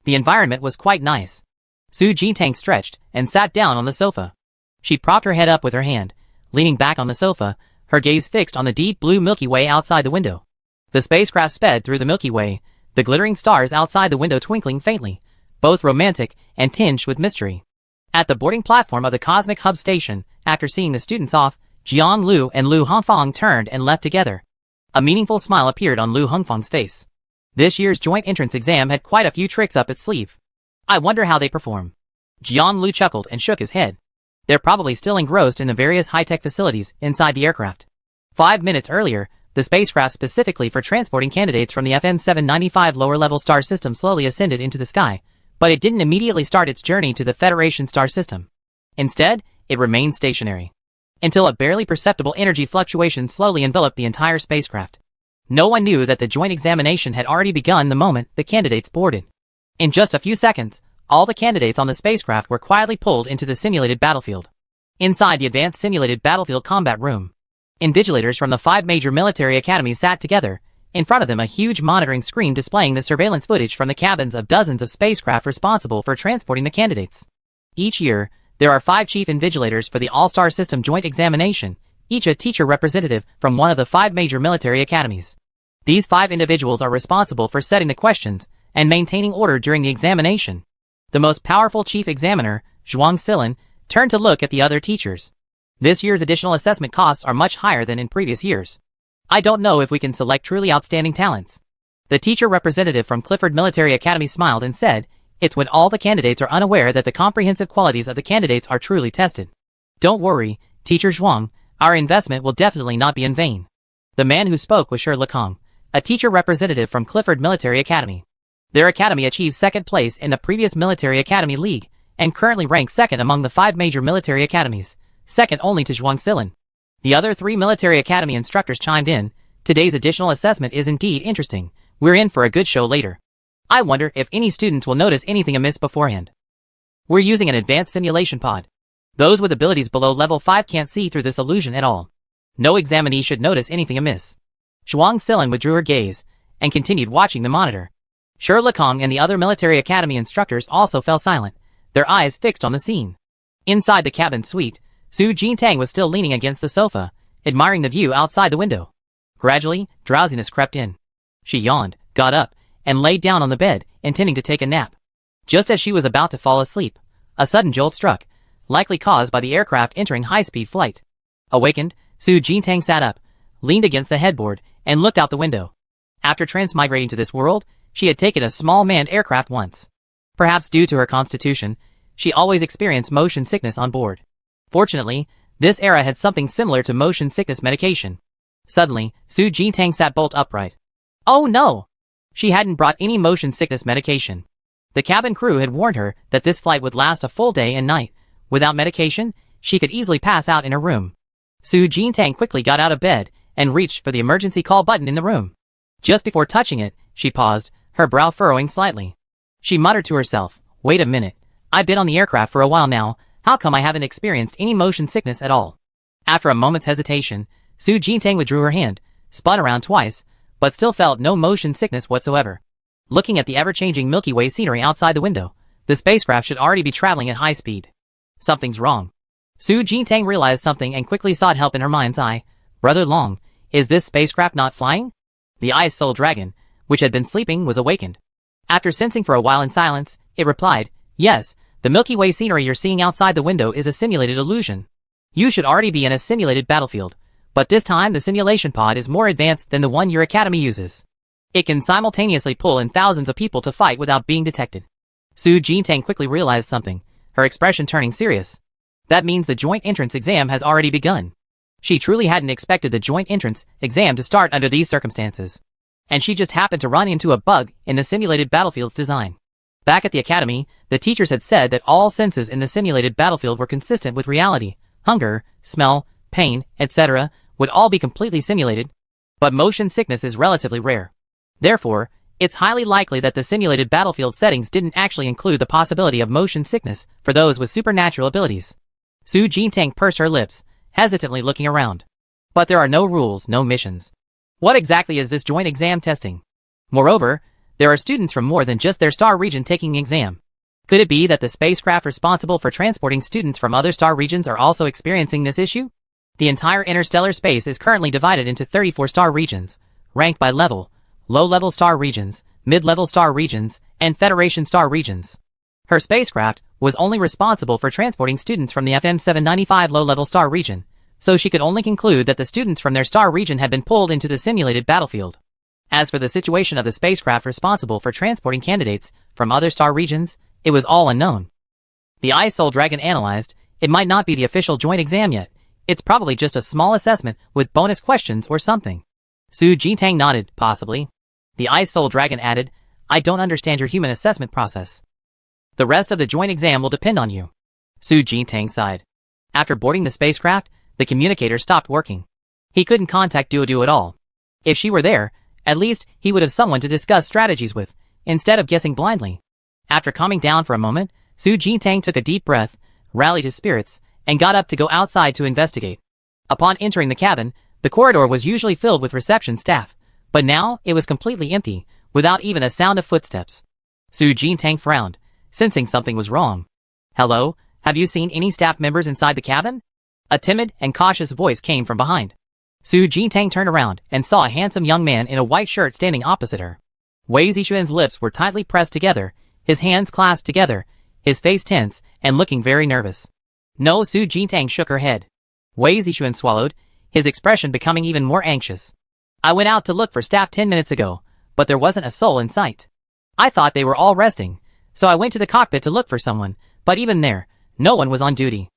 The environment was quite nice. Su Jintang stretched and sat down on the sofa. She propped her head up with her hand, leaning back on the sofa, her gaze fixed on the deep blue Milky Way outside the window. The spacecraft sped through the Milky Way, the glittering stars outside the window twinkling faintly, both romantic and tinged with mystery. At the boarding platform of the Cosmic Hub Station, after seeing the students off, Jiang Lu and Lu Hongfang turned and left together. A meaningful smile appeared on Lu Hongfang's face. This year's joint entrance exam had quite a few tricks up its sleeve. I wonder how they perform. Jiang Lu chuckled and shook his head. They're probably still engrossed in the various high-tech facilities inside the aircraft. 5 minutes earlier, the spacecraft specifically for transporting candidates from the FM 795 lower-level star system slowly ascended into the sky, but it didn't immediately start its journey to the Federation star system. Instead, it remained stationary, until a barely perceptible energy fluctuation slowly enveloped the entire spacecraft. No one knew that the joint examination had already begun the moment the candidates boarded. In just a few seconds, all the candidates on the spacecraft were quietly pulled into the simulated battlefield. Inside the advanced simulated battlefield combat room, invigilators from the 5 major military academies sat together, in front of them a huge monitoring screen displaying the surveillance footage from the cabins of dozens of spacecraft responsible for transporting the candidates. Each year, there are 5 chief invigilators for the All-Star System Joint Examination, each a teacher representative from one of the 5 major military academies. These 5 individuals are responsible for setting the questions and maintaining order during the examination. The most powerful chief examiner, Zhuang Silin, turned to look at the other teachers. This year's additional assessment costs are much higher than in previous years. I don't know if we can select truly outstanding talents. The teacher representative from Clifford Military Academy smiled and said, it's when all the candidates are unaware that the comprehensive qualities of the candidates are truly tested. Don't worry, Teacher Zhuang, our investment will definitely not be in vain. The man who spoke was Shi Lekong, a teacher representative from Clifford Military Academy. Their academy achieved 2nd place in the previous Military Academy League, and currently ranks 2nd among the 5 major military academies, 2nd only to Zhuang Silin. The other 3 military academy instructors chimed in. Today's additional assessment is indeed interesting. We're in for a good show later. I wonder if any students will notice anything amiss beforehand. We're using an advanced simulation pod. Those with abilities below level 5 can't see through this illusion at all. No examinee should notice anything amiss. Zhuang Silin withdrew her gaze and continued watching the monitor. Shi Lekong and the other military academy instructors also fell silent, their eyes fixed on the scene. Inside the cabin suite, Su Jintang was still leaning against the sofa, admiring the view outside the window. Gradually, drowsiness crept in. She yawned, got up, and laid down on the bed, intending to take a nap. Just as she was about to fall asleep, a sudden jolt struck, likely caused by the aircraft entering high-speed flight. Awakened, Su Jintang sat up, leaned against the headboard, and looked out the window. After transmigrating to this world, she had taken a small manned aircraft once. Perhaps due to her constitution, she always experienced motion sickness on board. Fortunately, this era had something similar to motion sickness medication. Suddenly, Su Jintang sat bolt upright. Oh no! She hadn't brought any motion sickness medication. The cabin crew had warned her that this flight would last a full day and night. Without medication, she could easily pass out in her room. Su Jintang quickly got out of bed and reached for the emergency call button in the room. Just before touching it, she paused, her brow furrowing slightly. She muttered to herself, wait a minute, I've been on the aircraft for a while now, how come I haven't experienced any motion sickness at all? After a moment's hesitation, Su Jintang withdrew her hand, spun around twice, but still felt no motion sickness whatsoever. Looking at the ever-changing Milky Way scenery outside the window, the spacecraft should already be traveling at high speed. Something's wrong. Su Jintang realized something and quickly sought help in her mind's eye. Brother Long, is this spacecraft not flying? The Ice Soul Dragon, which had been sleeping, was awakened. After sensing for a while in silence, it replied, yes, the Milky Way scenery you're seeing outside the window is a simulated illusion. You should already be in a simulated battlefield, but this time the simulation pod is more advanced than the one your academy uses. It can simultaneously pull in thousands of people to fight without being detected. Su Jintang quickly realized something, her expression turning serious. That means the joint entrance exam has already begun. She truly hadn't expected the joint entrance exam to start under these circumstances. And she just happened to run into a bug in the simulated battlefield's design. Back at the academy, the teachers had said that all senses in the simulated battlefield were consistent with reality. Hunger, smell, pain, etc. would all be completely simulated. But motion sickness is relatively rare. Therefore, it's highly likely that the simulated battlefield settings didn't actually include the possibility of motion sickness for those with supernatural abilities. Su Jintang pursed her lips, hesitantly looking around. But there are no rules, no missions. What exactly is this joint exam testing? Moreover, there are students from more than just their star region taking the exam. Could it be that the spacecraft responsible for transporting students from other star regions are also experiencing this issue? The entire interstellar space is currently divided into 34 star regions, ranked by level, low-level star regions, mid-level star regions, and Federation star regions. Her spacecraft was only responsible for transporting students from the FM 795 low-level star region, so she could only conclude that the students from their star region had been pulled into the simulated battlefield. As for the situation of the spacecraft responsible for transporting candidates from other star regions, it was all unknown. The Ice Soul Dragon analyzed, it might not be the official joint exam yet, it's probably just a small assessment with bonus questions or something. Su Jintang nodded, possibly. The Ice Soul Dragon added, I don't understand your human assessment process. The rest of the joint exam will depend on you. Su Jintang sighed. After boarding the spacecraft, the communicator stopped working. He couldn't contact Duoduo at all. If she were there, at least he would have someone to discuss strategies with, instead of guessing blindly. After calming down for a moment, Su Jintang took a deep breath, rallied his spirits, and got up to go outside to investigate. Upon entering the cabin, the corridor was usually filled with reception staff, but now it was completely empty, without even a sound of footsteps. Su Jintang frowned, sensing something was wrong. Hello, have you seen any staff members inside the cabin? A timid and cautious voice came from behind. Su Jintang turned around and saw a handsome young man in a white shirt standing opposite her. Wei Zixuan's lips were tightly pressed together, his hands clasped together, his face tense and looking very nervous. No, Su Jintang shook her head. Wei Zixuan swallowed, his expression becoming even more anxious. I went out to look for staff 10 minutes ago, but there wasn't a soul in sight. I thought they were all resting, so I went to the cockpit to look for someone, but even there, no one was on duty.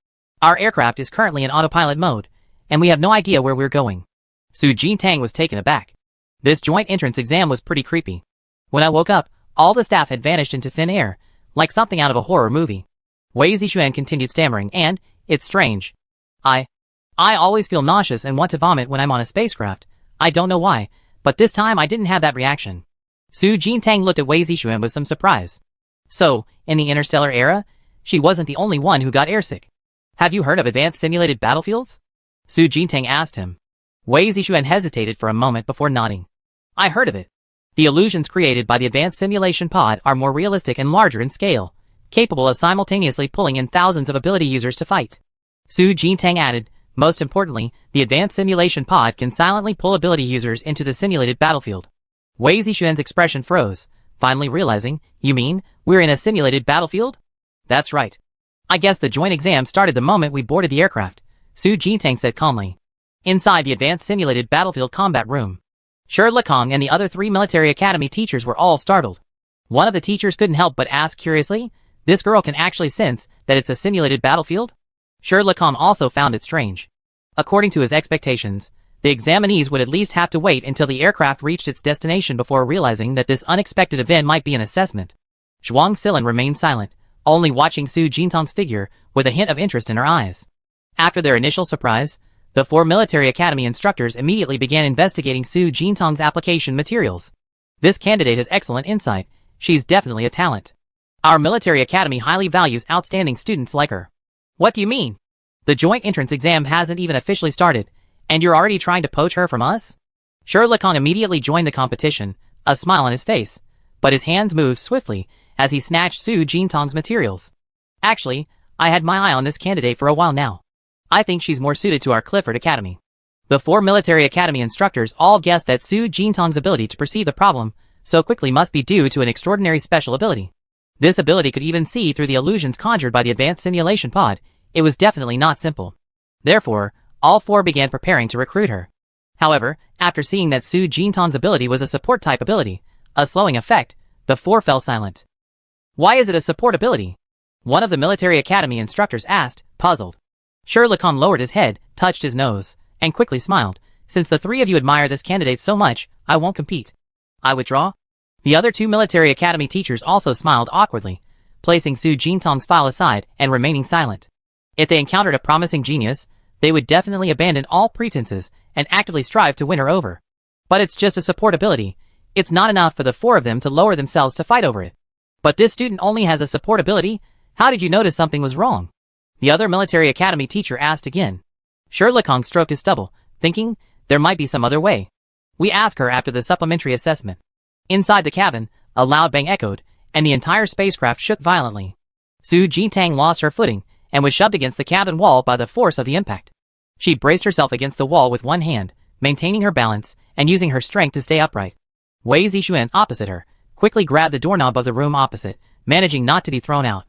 Our aircraft is currently in autopilot mode, and we have no idea where we're going. Su Jintang was taken aback. This joint entrance exam was pretty creepy. When I woke up, all the staff had vanished into thin air, like something out of a horror movie. Wei Zixuan continued stammering, and, it's strange. I always feel nauseous and want to vomit when I'm on a spacecraft. I don't know why, but this time I didn't have that reaction. Su Jintang looked at Wei Zixuan with some surprise. So, in the interstellar era, she wasn't the only one who got airsick. Have you heard of advanced simulated battlefields? Su Jintang asked him. Wei Zixuan hesitated for a moment before nodding. I heard of it. The illusions created by the advanced simulation pod are more realistic and larger in scale, capable of simultaneously pulling in thousands of ability users to fight. Su Jintang added, most importantly, the advanced simulation pod can silently pull ability users into the simulated battlefield. Wei Zixuan's expression froze, finally realizing, you mean, we're in a simulated battlefield? That's right. I guess the joint exam started the moment we boarded the aircraft, Su Jintang said calmly. Inside the advanced simulated battlefield combat room, Shi Lekong and the other 3 military academy teachers were all startled. One of the teachers couldn't help but ask curiously, this girl can actually sense that it's a simulated battlefield? Shi Lekong also found it strange. According to his expectations, the examinees would at least have to wait until the aircraft reached its destination before realizing that this unexpected event might be an assessment. Zhuang Silin remained silent, only watching Su Jintang's figure with a hint of interest in her eyes. After their initial surprise, the 4 military academy instructors immediately began investigating Su Jintang's application materials. This candidate has excellent insight. She's definitely a talent. Our military academy highly values outstanding students like her. What do you mean? The joint entrance exam hasn't even officially started, and you're already trying to poach her from us? Shi Lekong immediately joined the competition, a smile on his face, but his hands moved swiftly as he snatched Su Jintang's materials. Actually, I had my eye on this candidate for a while now. I think she's more suited to our Clifford Academy. The 4 military academy instructors all guessed that Su Jintang's ability to perceive the problem so quickly must be due to an extraordinary special ability. This ability could even see through the illusions conjured by the advanced simulation pod. It was definitely not simple. Therefore, all 4 began preparing to recruit her. However, after seeing that Su Jintang's ability was a support-type ability, a slowing effect, the 4 fell silent. Why is it a support ability? One of the military academy instructors asked, puzzled. Shi Lekong lowered his head, touched his nose, and quickly smiled. Since the 3 of you admire this candidate so much, I won't compete. I withdraw. The other 2 military academy teachers also smiled awkwardly, placing Su Jintang's file aside and remaining silent. If they encountered a promising genius, they would definitely abandon all pretenses and actively strive to win her over. But it's just a support ability. It's not enough for the 4 of them to lower themselves to fight over it. But this student only has a support ability? How did you notice something was wrong? The other military academy teacher asked again. Shi Lekong stroked his stubble, thinking, there might be some other way. We ask her after the supplementary assessment. Inside the cabin, a loud bang echoed, and the entire spacecraft shook violently. Su Jintang lost her footing and was shoved against the cabin wall by the force of the impact. She braced herself against the wall with one hand, maintaining her balance and using her strength to stay upright. Wei Zixuan, opposite her, quickly grabbed the doorknob of the room opposite, managing not to be thrown out.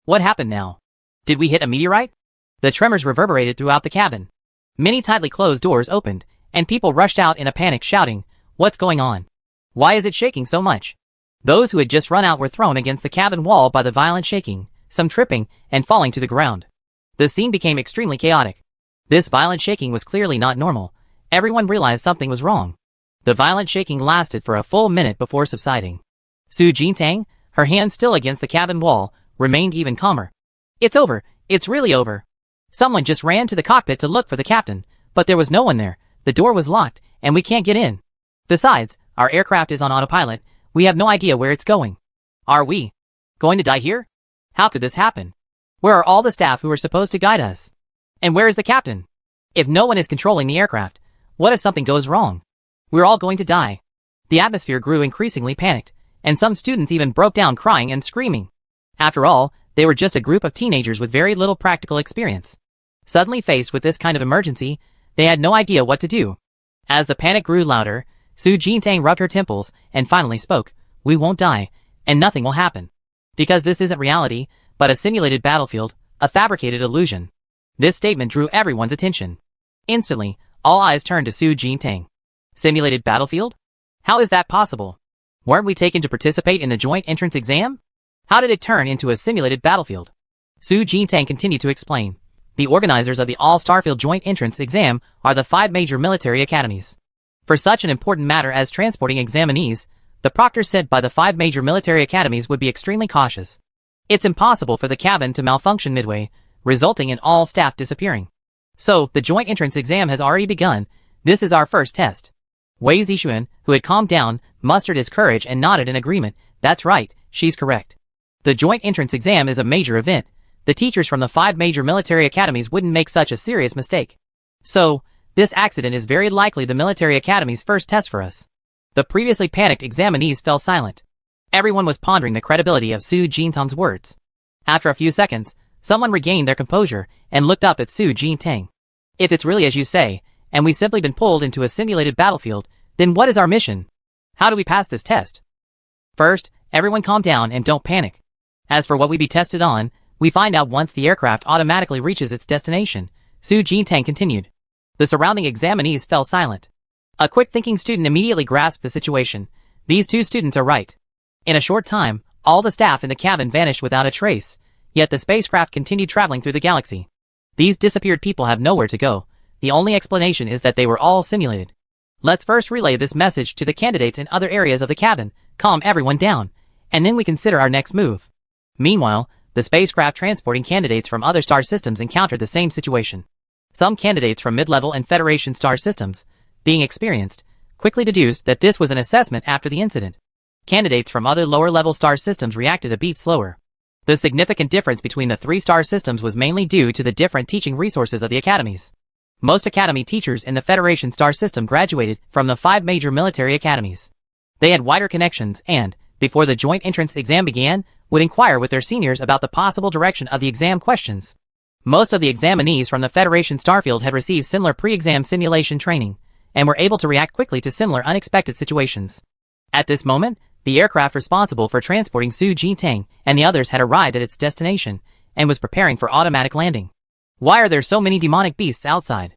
What happened now? Did we hit a meteorite? The tremors reverberated throughout the cabin. Many tightly closed doors opened, and people rushed out in a panic shouting, what's going on? Why is it shaking so much? Those who had just run out were thrown against the cabin wall by the violent shaking, some tripping and falling to the ground. The scene became extremely chaotic. This violent shaking was clearly not normal. Everyone realized something was wrong. The violent shaking lasted for a full minute before subsiding. Su Jintang, her hand still against the cabin wall, remained even calmer. It's over. It's really over. Someone just ran to the cockpit to look for the captain, but there was no one there. The door was locked, and we can't get in. Besides, our aircraft is on autopilot. We have no idea where it's going. Are we going to die here? How could this happen? Where are all the staff who are supposed to guide us? And where is the captain? If no one is controlling the aircraft, what if something goes wrong? We're all going to die. The atmosphere grew increasingly panicked, and some students even broke down crying and screaming. After all, they were just a group of teenagers with very little practical experience. Suddenly faced with this kind of emergency, they had no idea what to do. As the panic grew louder, Su Jintang rubbed her temples and finally spoke, we won't die, and nothing will happen. Because this isn't reality, but a simulated battlefield, a fabricated illusion. This statement drew everyone's attention. Instantly, all eyes turned to Su Jintang. Simulated battlefield? How is that possible? Weren't we taken to participate in the joint entrance exam? How did it turn into a simulated battlefield? Su Jintang continued to explain. The organizers of the All-Starfield Joint Entrance Exam are the 5 major military academies. For such an important matter as transporting examinees, the proctor said by the 5 major military academies would be extremely cautious. It's impossible for the cabin to malfunction midway, resulting in all staff disappearing. So, the joint entrance exam has already begun. This is our first test. Wei Zixuan, who had calmed down, mustered his courage and nodded in agreement. That's right, she's correct. The joint entrance exam is a major event. the teachers from the 5 major military academies wouldn't make such a serious mistake. So, this accident is very likely the military academy's first test for us. The previously panicked examinees fell silent. Everyone was pondering the credibility of Su Jintang's words. After a few seconds, someone regained their composure and looked up at Su Jintang. If it's really as you say, and we've simply been pulled into a simulated battlefield, then what is our mission? How do we pass this test? First, everyone calm down and don't panic. As for what we be tested on, we find out once the aircraft automatically reaches its destination, Su Jintang continued. The surrounding examinees fell silent. A quick-thinking student immediately grasped the situation. These 2 students are right. In a short time, all the staff in the cabin vanished without a trace, yet the spacecraft continued traveling through the galaxy. These disappeared people have nowhere to go. The only explanation is that they were all simulated. Let's first relay this message to the candidates in other areas of the cabin, calm everyone down, and then we consider our next move. Meanwhile, the spacecraft transporting candidates from other star systems encountered the same situation. Some candidates from mid-level and Federation star systems, being experienced, quickly deduced that this was an assessment after the incident. Candidates from other lower-level star systems reacted a bit slower. The significant difference between the 3 star systems was mainly due to the different teaching resources of the academies. Most academy teachers in the Federation star system graduated from the 5 major military academies. They had wider connections and, before the joint entrance exam began, would inquire with their seniors about the possible direction of the exam questions. Most of the examinees from the Federation starfield had received similar pre-exam simulation training, and were able to react quickly to similar unexpected situations. At this moment, the aircraft responsible for transporting Su Jintang and the others had arrived at its destination, and was preparing for automatic landing. Why are there so many demonic beasts outside?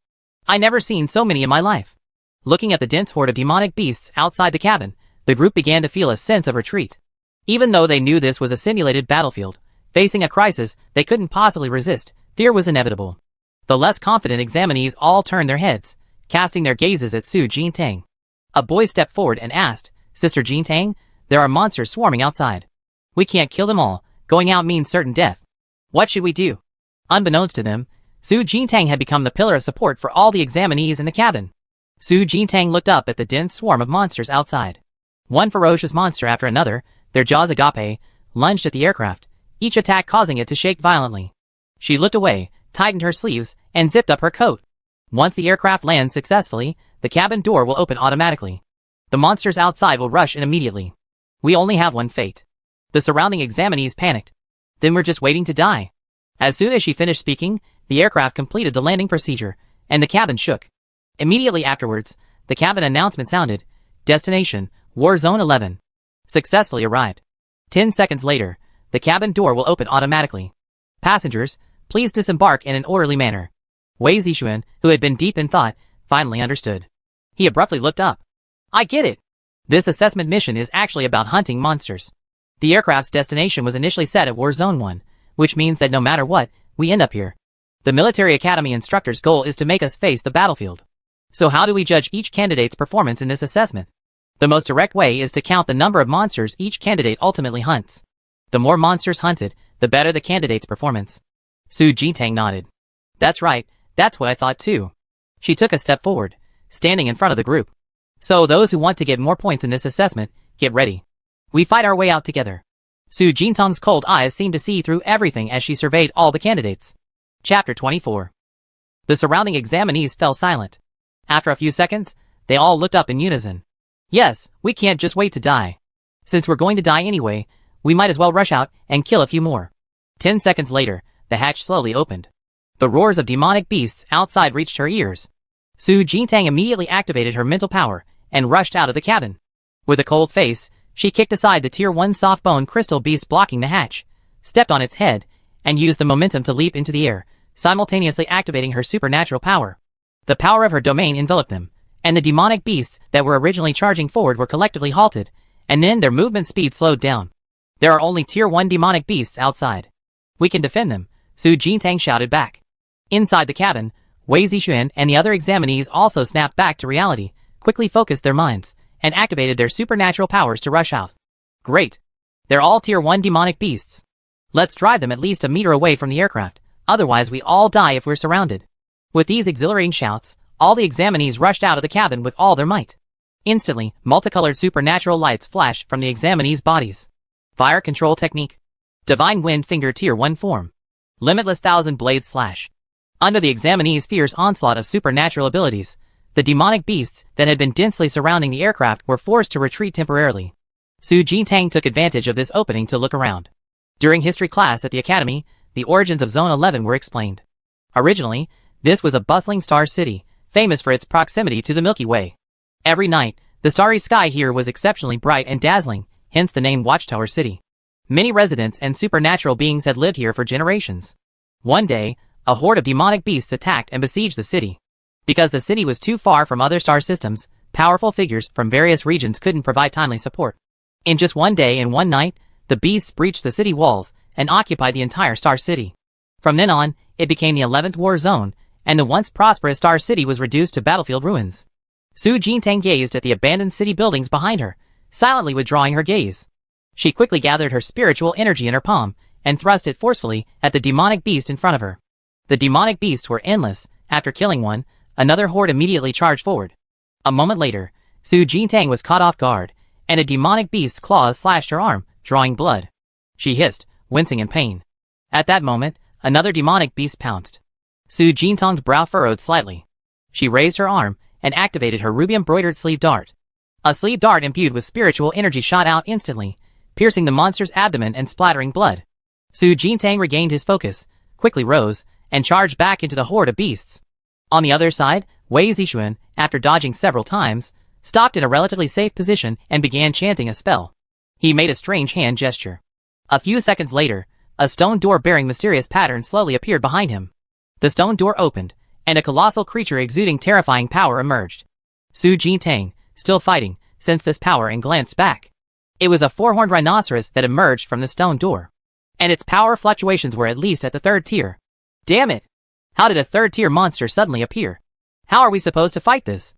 I never seen so many in my life. Looking at the dense horde of demonic beasts outside the cabin, the group began to feel a sense of retreat. Even though they knew this was a simulated battlefield, facing a crisis they couldn't possibly resist, fear was inevitable. The less confident examinees all turned their heads, casting their gazes at Su Jintang. A boy stepped forward and asked, "Sister Jintang, there are monsters swarming outside. We can't kill them all, going out means certain death. What should we do?" Unbeknownst to them, Su Jintang had become the pillar of support for all the examinees in the cabin. Su Jintang looked up at the dense swarm of monsters outside. One ferocious monster after another, their jaws agape, lunged at the aircraft, each attack causing it to shake violently. She looked away, tightened her sleeves, and zipped up her coat. Once the aircraft lands successfully, the cabin door will open automatically. The monsters outside will rush in immediately. We only have one fate. The surrounding examinees panicked. Then we're just waiting to die. As soon as she finished speaking, the aircraft completed the landing procedure, and the cabin shook. Immediately afterwards, the cabin announcement sounded, "Destination, War Zone 11. Successfully arrived." 10 seconds later, the cabin door will open automatically. "Passengers, please disembark in an orderly manner." Wei Zixuan, who had been deep in thought, finally understood. He abruptly looked up. "I get it. This assessment mission is actually about hunting monsters. The aircraft's destination was initially set at War Zone 1, which means that no matter what, we end up here. The military academy instructor's goal is to make us face the battlefield. So how do we judge each candidate's performance in this assessment? The most direct way is to count the number of monsters each candidate ultimately hunts. The more monsters hunted, the better the candidate's performance. Su Jintang nodded. "That's right, that's what I thought too." She took a step forward, standing in front of the group. "So those who want to get more points in this assessment, get ready. We fight our way out together." Su Jintang's cold eyes seemed to see through everything as she surveyed all the candidates. Chapter 24. The surrounding examinees fell silent. After a few seconds, they all looked up in unison. "Yes, we can't just wait to die. Since we're going to die anyway, we might as well rush out and kill a few more." 10 seconds later, the hatch slowly opened. The roars of demonic beasts outside reached her ears. Su Jintang immediately activated her mental power and rushed out of the cabin. With a cold face, she kicked aside the Tier 1 soft-bone crystal beast blocking the hatch, stepped on its head, and used the momentum to leap into the air, simultaneously activating her supernatural power. The power of her domain enveloped them, and the demonic beasts that were originally charging forward were collectively halted, and then their movement speed slowed down. "There are only Tier 1 demonic beasts outside. We can defend them," Su Jintang shouted back. Inside the cabin, Wei Zixuan and the other examinees also snapped back to reality, quickly focused their minds, and activated their supernatural powers to rush out. "Great. They're all Tier 1 demonic beasts. Let's drive them at least a meter away from the aircraft, otherwise we all die if we're surrounded." With these exhilarating shouts, all the examinees rushed out of the cabin with all their might. Instantly, multicolored supernatural lights flashed from the examinees' bodies. Fire control technique. Divine Wind Finger Tier 1 form. Limitless Thousand Blade Slash. Under the examinee's fierce onslaught of supernatural abilities, the demonic beasts that had been densely surrounding the aircraft were forced to retreat temporarily. Su Jintang took advantage of this opening to look around. During history class at the academy, the origins of Zone 11 were explained. Originally, this was a bustling star city, famous for its proximity to the Milky Way. Every night, the starry sky here was exceptionally bright and dazzling, hence the name Watchtower City. Many residents and supernatural beings had lived here for generations. One day, a horde of demonic beasts attacked and besieged the city. Because the city was too far from other star systems, powerful figures from various regions couldn't provide timely support. In just one day and one night, the beasts breached the city walls and occupied the entire star city. From then on, it became the 11th war zone, and the once prosperous star city was reduced to battlefield ruins. Su Jintang gazed at the abandoned city buildings behind her, silently withdrawing her gaze. She quickly gathered her spiritual energy in her palm and thrust it forcefully at the demonic beast in front of her. The demonic beasts were endless. After killing one, another horde immediately charged forward. A moment later, Su Jintang was caught off guard, and a demonic beast's claws slashed her arm, drawing blood. She hissed, wincing in pain. At that moment, another demonic beast pounced. Su Jintang's brow furrowed slightly. She raised her arm and activated her ruby-embroidered sleeve dart. A sleeve dart imbued with spiritual energy shot out instantly, piercing the monster's abdomen and splattering blood. Su Jintang regained his focus, quickly rose, and charged back into the horde of beasts. On the other side, Wei Zixuan, after dodging several times, stopped in a relatively safe position and began chanting a spell. He made a strange hand gesture. A few seconds later, a stone door bearing mysterious patterns slowly appeared behind him. The stone door opened, and a colossal creature exuding terrifying power emerged. Su Jintang, still fighting, sensed this power and glanced back. It was a four-horned rhinoceros that emerged from the stone door. And its power fluctuations were at least at the third tier. Damn it! How did a third-tier monster suddenly appear? How are we supposed to fight this?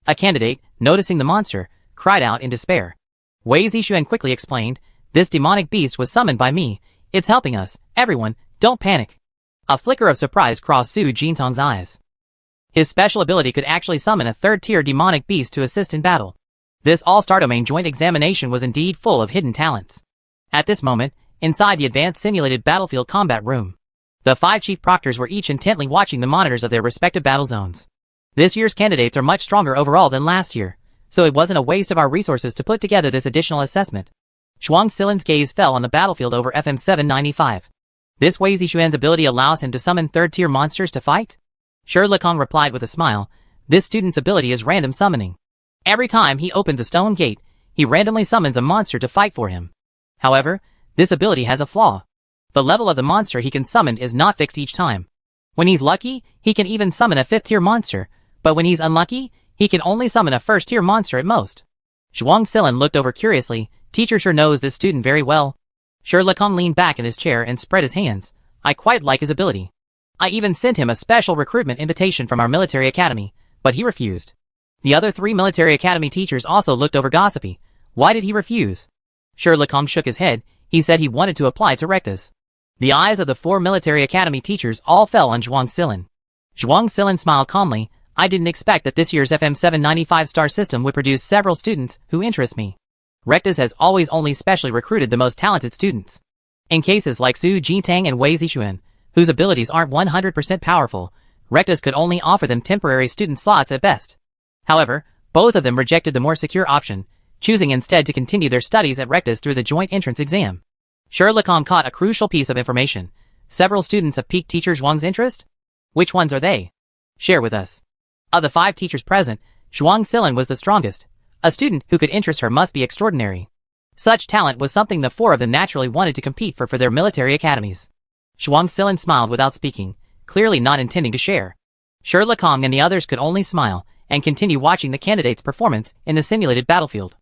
A candidate, noticing the monster, cried out in despair. Wei Zixuan quickly explained, "This demonic beast was summoned by me. It's helping us. Everyone, don't panic." A flicker of surprise crossed Su Jintang's eyes. His special ability could actually summon a third-tier demonic beast to assist in battle. This all-star domain joint examination was indeed full of hidden talents. At this moment, inside the advanced simulated battlefield combat room, the 5 chief proctors were each intently watching the monitors of their respective battle zones. This year's candidates are much stronger overall than last year, so it wasn't a waste of our resources to put together this additional assessment. Zhuang Silin's gaze fell on the battlefield over FM 795. This Wei Zixuan's ability allows him to summon third-tier monsters to fight? Shi Lekong replied with a smile, "This student's ability is random summoning. Every time he opens a stone gate, he randomly summons a monster to fight for him. However, this ability has a flaw. The level of the monster he can summon is not fixed each time. When he's lucky, he can even summon a 5th-tier monster, but when he's unlucky, he can only summon a 1st-tier monster at most." Zhuang Silin looked over curiously. Teacher sure knows this student very well. Shi Lekong leaned back in his chair and spread his hands. "I quite like his ability. I even sent him a special recruitment invitation from our military academy, but he refused." The other 3 military academy teachers also looked over gossipy. Why did he refuse? Shi Lekong shook his head. He said he wanted to apply to Rectus. The eyes of the 4 military academy teachers all fell on Zhuang Silin. Zhuang Silin smiled calmly. "I didn't expect that this year's FM 795 star system would produce several students who interest me. Rectus has always only specially recruited the most talented students. In cases like Su Jintang and Wei Zixuan, whose abilities aren't 100% powerful, Rectus could only offer them temporary student slots at best. However, both of them rejected the more secure option, choosing instead to continue their studies at Rectus through the joint entrance exam." Shi Lekong caught a crucial piece of information. Several students have piqued Teacher Zhuang's interest? Which ones are they? Share with us. Of the 5 teachers present, Zhuang Silin was the strongest. A student who could interest her must be extraordinary. Such talent was something the 4 of them naturally wanted to compete for their military academies. Zhuang Silin smiled without speaking, clearly not intending to share. Shi Lekong and the others could only smile and continue watching the candidate's performance in the simulated battlefield.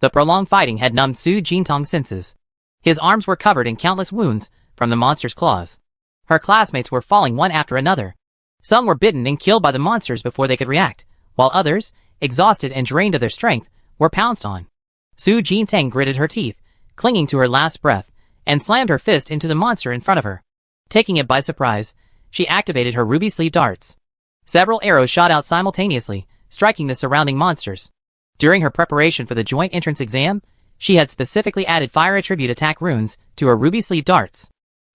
The prolonged fighting had numbed Su Jintang's senses. His arms were covered in countless wounds from the monster's claws. Her classmates were falling one after another. Some were bitten and killed by the monsters before they could react, while others, exhausted and drained of their strength, were pounced on. Su Jintang gritted her teeth, clinging to her last breath, and slammed her fist into the monster in front of her. Taking it by surprise, she activated her ruby sleeve darts. Several arrows shot out simultaneously, striking the surrounding monsters. During her preparation for the joint entrance exam, she had specifically added fire attribute attack runes to her ruby sleeve darts.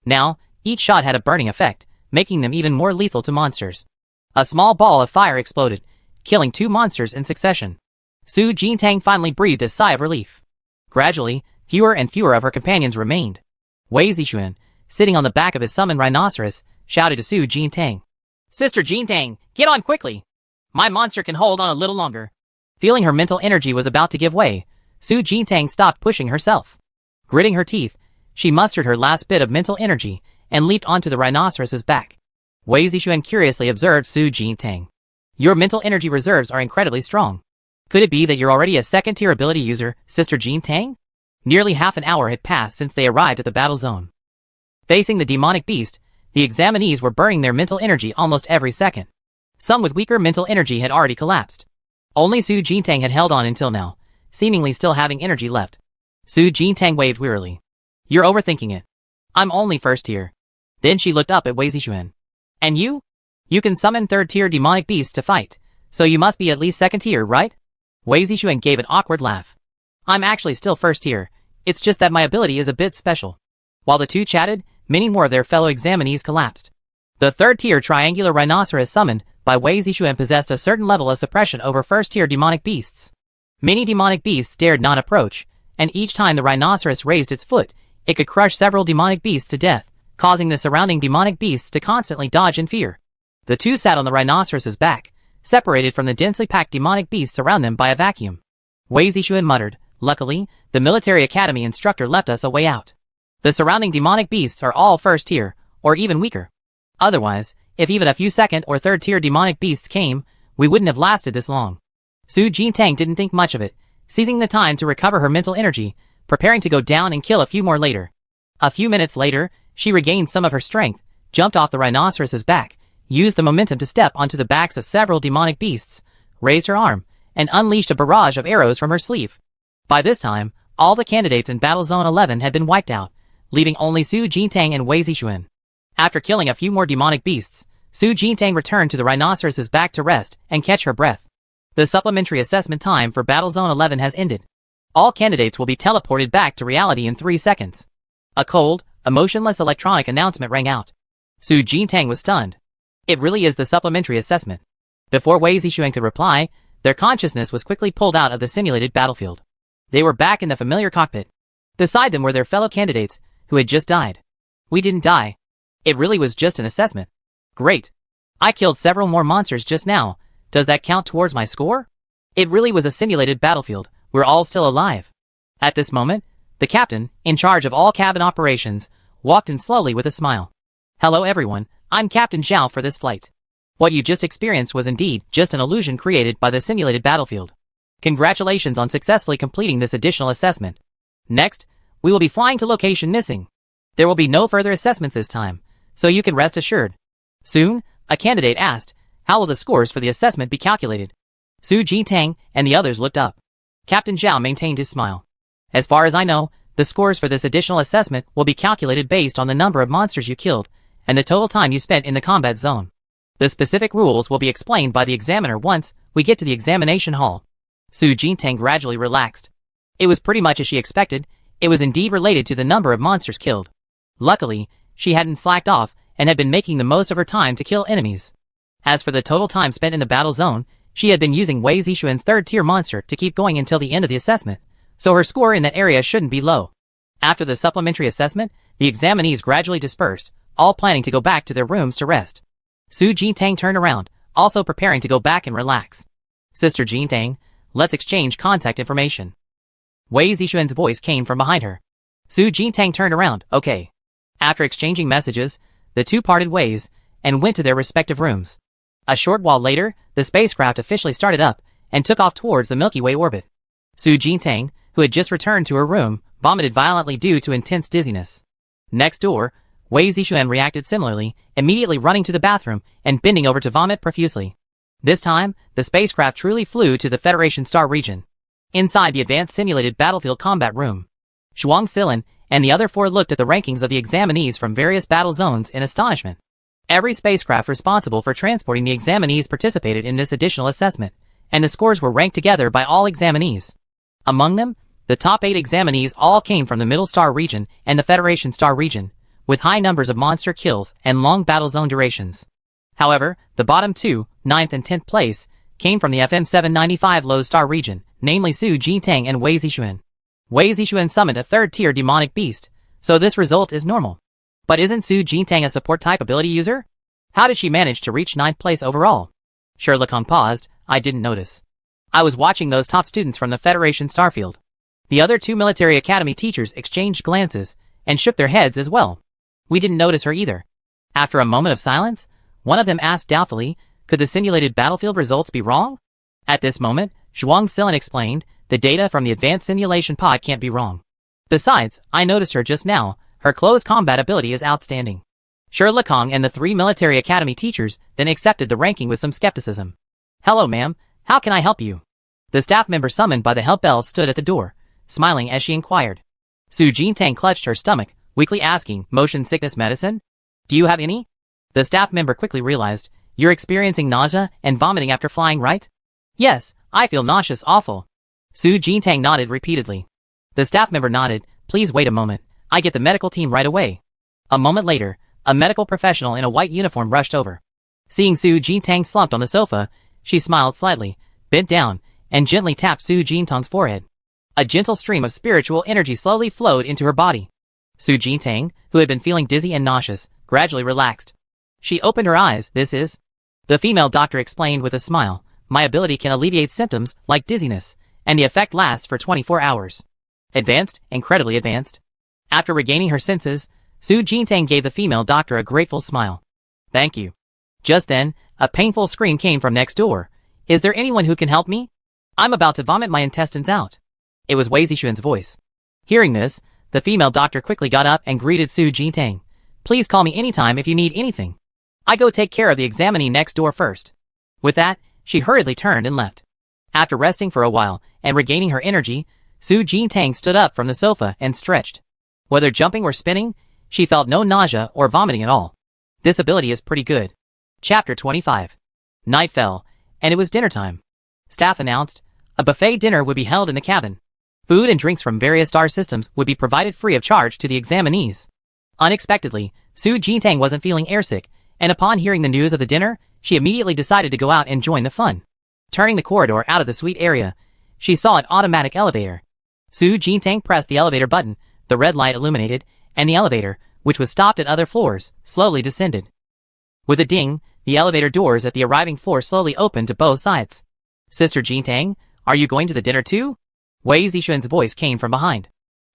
Now, Each shot had a burning effect, making them even more lethal to monsters. A small ball of fire exploded, killing 2 monsters in succession. Su Jintang finally breathed a sigh of relief. Gradually, fewer and fewer of her companions remained. Wei Zixuan, sitting on the back of his summoned rhinoceros, shouted to Su Jintang. "Sister Jintang, get on quickly! My monster can hold on a little longer." Feeling her mental energy was about to give way, Su Jintang stopped pushing herself. Gritting her teeth, she mustered her last bit of mental energy and leaped onto the rhinoceros's back. Wei Zixuan curiously observed Su Jintang. "Your mental energy reserves are incredibly strong. Could it be that you're already a second-tier ability user, Sister Jintang?" Nearly half an hour had passed since they arrived at the battle zone. Facing the demonic beast, the examinees were burning their mental energy almost every second. Some with weaker mental energy had already collapsed. Only Su Jintang had held on until now, seemingly still having energy left. Su Jintang waved wearily. "You're overthinking it. I'm only first tier." Then she looked up at Wei Zixuan. "And you? You can summon third-tier demonic beasts to fight, so you must be at least second tier, right?" Wei Zixuan gave an awkward laugh. "I'm actually still first tier. It's just that my ability is a bit special." While the two chatted, many more of their fellow examinees collapsed. The third-tier triangular rhinoceros summoned by Wei Zixuan possessed a certain level of suppression over first-tier demonic beasts. Many demonic beasts dared not approach, and each time the rhinoceros raised its foot, it could crush several demonic beasts to death, causing the surrounding demonic beasts to constantly dodge in fear. The two sat on the rhinoceros's back, separated from the densely packed demonic beasts around them by a vacuum. Wei Zixuan muttered, "Luckily, the military academy instructor left us a way out. The surrounding demonic beasts are all first tier, or even weaker. Otherwise, if even a few second or third tier demonic beasts came, we wouldn't have lasted this long." Su Jintang didn't think much of it, seizing the time to recover her mental energy, preparing to go down and kill a few more later. A few minutes later, she regained some of her strength, jumped off the rhinoceros's back, used the momentum to step onto the backs of several demonic beasts, raised her arm, and unleashed a barrage of arrows from her sleeve. By this time, all the candidates in Battle Zone 11 had been wiped out, leaving only Su Jintang and Wei Zixuan. After killing a few more demonic beasts, Su Jintang returned to the rhinoceros's back to rest and catch her breath. The supplementary assessment time for Battle Zone 11 has ended. All candidates will be teleported back to reality in 3 seconds. A cold, emotionless electronic announcement rang out. Su Jintang was stunned. It really is the supplementary assessment. Before Wei Zixuan could reply, their consciousness was quickly pulled out of the simulated battlefield. They were back in the familiar cockpit. Beside them were their fellow candidates, who had just died. "We didn't die. It really was just an assessment." "Great. I killed several more monsters just now. Does that count towards my score?" "It really was a simulated battlefield. We're all still alive." At this moment, the captain, in charge of all cabin operations, walked in slowly with a smile. "Hello everyone, I'm Captain Zhao for this flight. What you just experienced was indeed just an illusion created by the simulated battlefield. Congratulations on successfully completing this additional assessment. Next, we will be flying to location missing. There will be no further assessments this time, so you can rest assured." Soon, a candidate asked, "How will the scores for the assessment be calculated?" Su Jintang and the others looked up. Captain Zhao maintained his smile. "As far as I know, the scores for this additional assessment will be calculated based on the number of monsters you killed and the total time you spent in the combat zone. The specific rules will be explained by the examiner once we get to the examination hall." Su Jintang gradually relaxed. It was pretty much as she expected. It was indeed related to the number of monsters killed. Luckily, she hadn't slacked off and had been making the most of her time to kill enemies. As for the total time spent in the battle zone, she had been using Wei Zixuan's third-tier monster to keep going until the end of the assessment, so her score in that area shouldn't be low. After the supplementary assessment, the examinees gradually dispersed, all planning to go back to their rooms to rest. Su Jintang turned around, also preparing to go back and relax. "Sister Jintang, let's exchange contact information." Wei Zixuan's voice came from behind her. Su Jintang turned around, "Okay." After exchanging messages, the two parted ways and went to their respective rooms. A short while later, the spacecraft officially started up and took off towards the Milky Way orbit. Su Jintang, who had just returned to her room, vomited violently due to intense dizziness. Next door, Wei Zixuan reacted similarly, immediately running to the bathroom and bending over to vomit profusely. This time, the spacecraft truly flew to the Federation Star region. Inside the advanced simulated battlefield combat room, Zhuang Silin and the other 4 looked at the rankings of the examinees from various battle zones in astonishment. Every spacecraft responsible for transporting the examinees participated in this additional assessment, and the scores were ranked together by all examinees. Among them, the top 8 examinees all came from the Middle Star region and the Federation Star region, with high numbers of monster kills and long battle zone durations. However, the bottom two, 9th and 10th place, came from the FM 795 low star region, namely Su Jintang and Wei Zixuan. Wei Zixuan summoned a third-tier demonic beast, so this result is normal. But isn't Su Jintang a support type ability user? How did she manage to reach 9th place overall? Sherlock Holmes paused. I didn't notice. I was watching those top students from the Federation Starfield. The other two military academy teachers exchanged glances and shook their heads as well. We didn't notice her either. After a moment of silence, one of them asked doubtfully, could the simulated battlefield results be wrong? At this moment, Zhuang Silin explained, the data from the advanced simulation pod can't be wrong. Besides, I noticed her just now, her close combat ability is outstanding. Sherlock Kong and the three military academy teachers then accepted the ranking with some skepticism. Hello ma'am, how can I help you? The staff member summoned by the help bell stood at the door, smiling as she inquired. Su Jintang clutched her stomach, weakly asking, motion sickness medicine? Do you have any? The staff member quickly realized, you're experiencing nausea and vomiting after flying, right? Yes, I feel nauseous awful. Su Jintang nodded repeatedly. The staff member nodded, please wait a moment, I get the medical team right away. A moment later, a medical professional in a white uniform rushed over. Seeing Su Jintang slumped on the sofa, she smiled slightly, bent down, and gently tapped Su Jintang's forehead. A gentle stream of spiritual energy slowly flowed into her body. Su Jintang, who had been feeling dizzy and nauseous, gradually relaxed. She opened her eyes. This is? The female doctor explained with a smile, my ability can alleviate symptoms like dizziness, and the effect lasts for 24 hours. Advanced, incredibly advanced. After regaining her senses, Su Jintang gave the female doctor a grateful smile. Thank you. Just then, a painful scream came from next door. Is there anyone who can help me? I'm about to vomit my intestines out. It was Wei Zixuan's voice. Hearing this, the female doctor quickly got up and greeted Su Jintang. Please call me anytime if you need anything. I go take care of the examinee next door first. With that, she hurriedly turned and left. After resting for a while and regaining her energy, Su Jintang stood up from the sofa and stretched. Whether jumping or spinning, she felt no nausea or vomiting at all. This ability is pretty good. Chapter 25. Night fell, and it was dinner time. Staff announced, a buffet dinner would be held in the cabin. Food and drinks from various star systems would be provided free of charge to the examinees. Unexpectedly, Su Jintang wasn't feeling airsick, and upon hearing the news of the dinner, she immediately decided to go out and join the fun. Turning the corridor out of the suite area, she saw an automatic elevator. Su Jintang pressed the elevator button, the red light illuminated, and the elevator, which was stopped at other floors, slowly descended. With a ding, the elevator doors at the arriving floor slowly opened to both sides. Sister Jintang, are you going to the dinner too? Wei Zixuan's voice came from behind.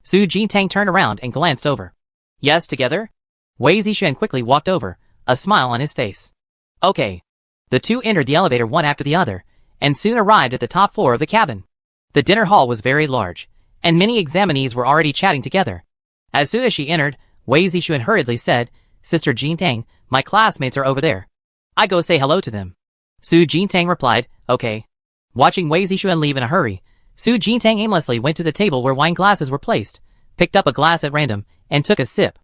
Su Jintang turned around and glanced over. Yes, together? Wei Zixuan quickly walked over, a smile on his face. Okay. The two entered the elevator one after the other, and soon arrived at the top floor of the cabin. The dinner hall was very large, and many examinees were already chatting together. As soon as she entered, Wei Zixuan hurriedly said, Sister Jintang, my classmates are over there. I go say hello to them. Su Jintang replied, okay. Watching Wei Zixuan leave in a hurry, Su Jintang aimlessly went to the table where wine glasses were placed, picked up a glass at random, and took a sip.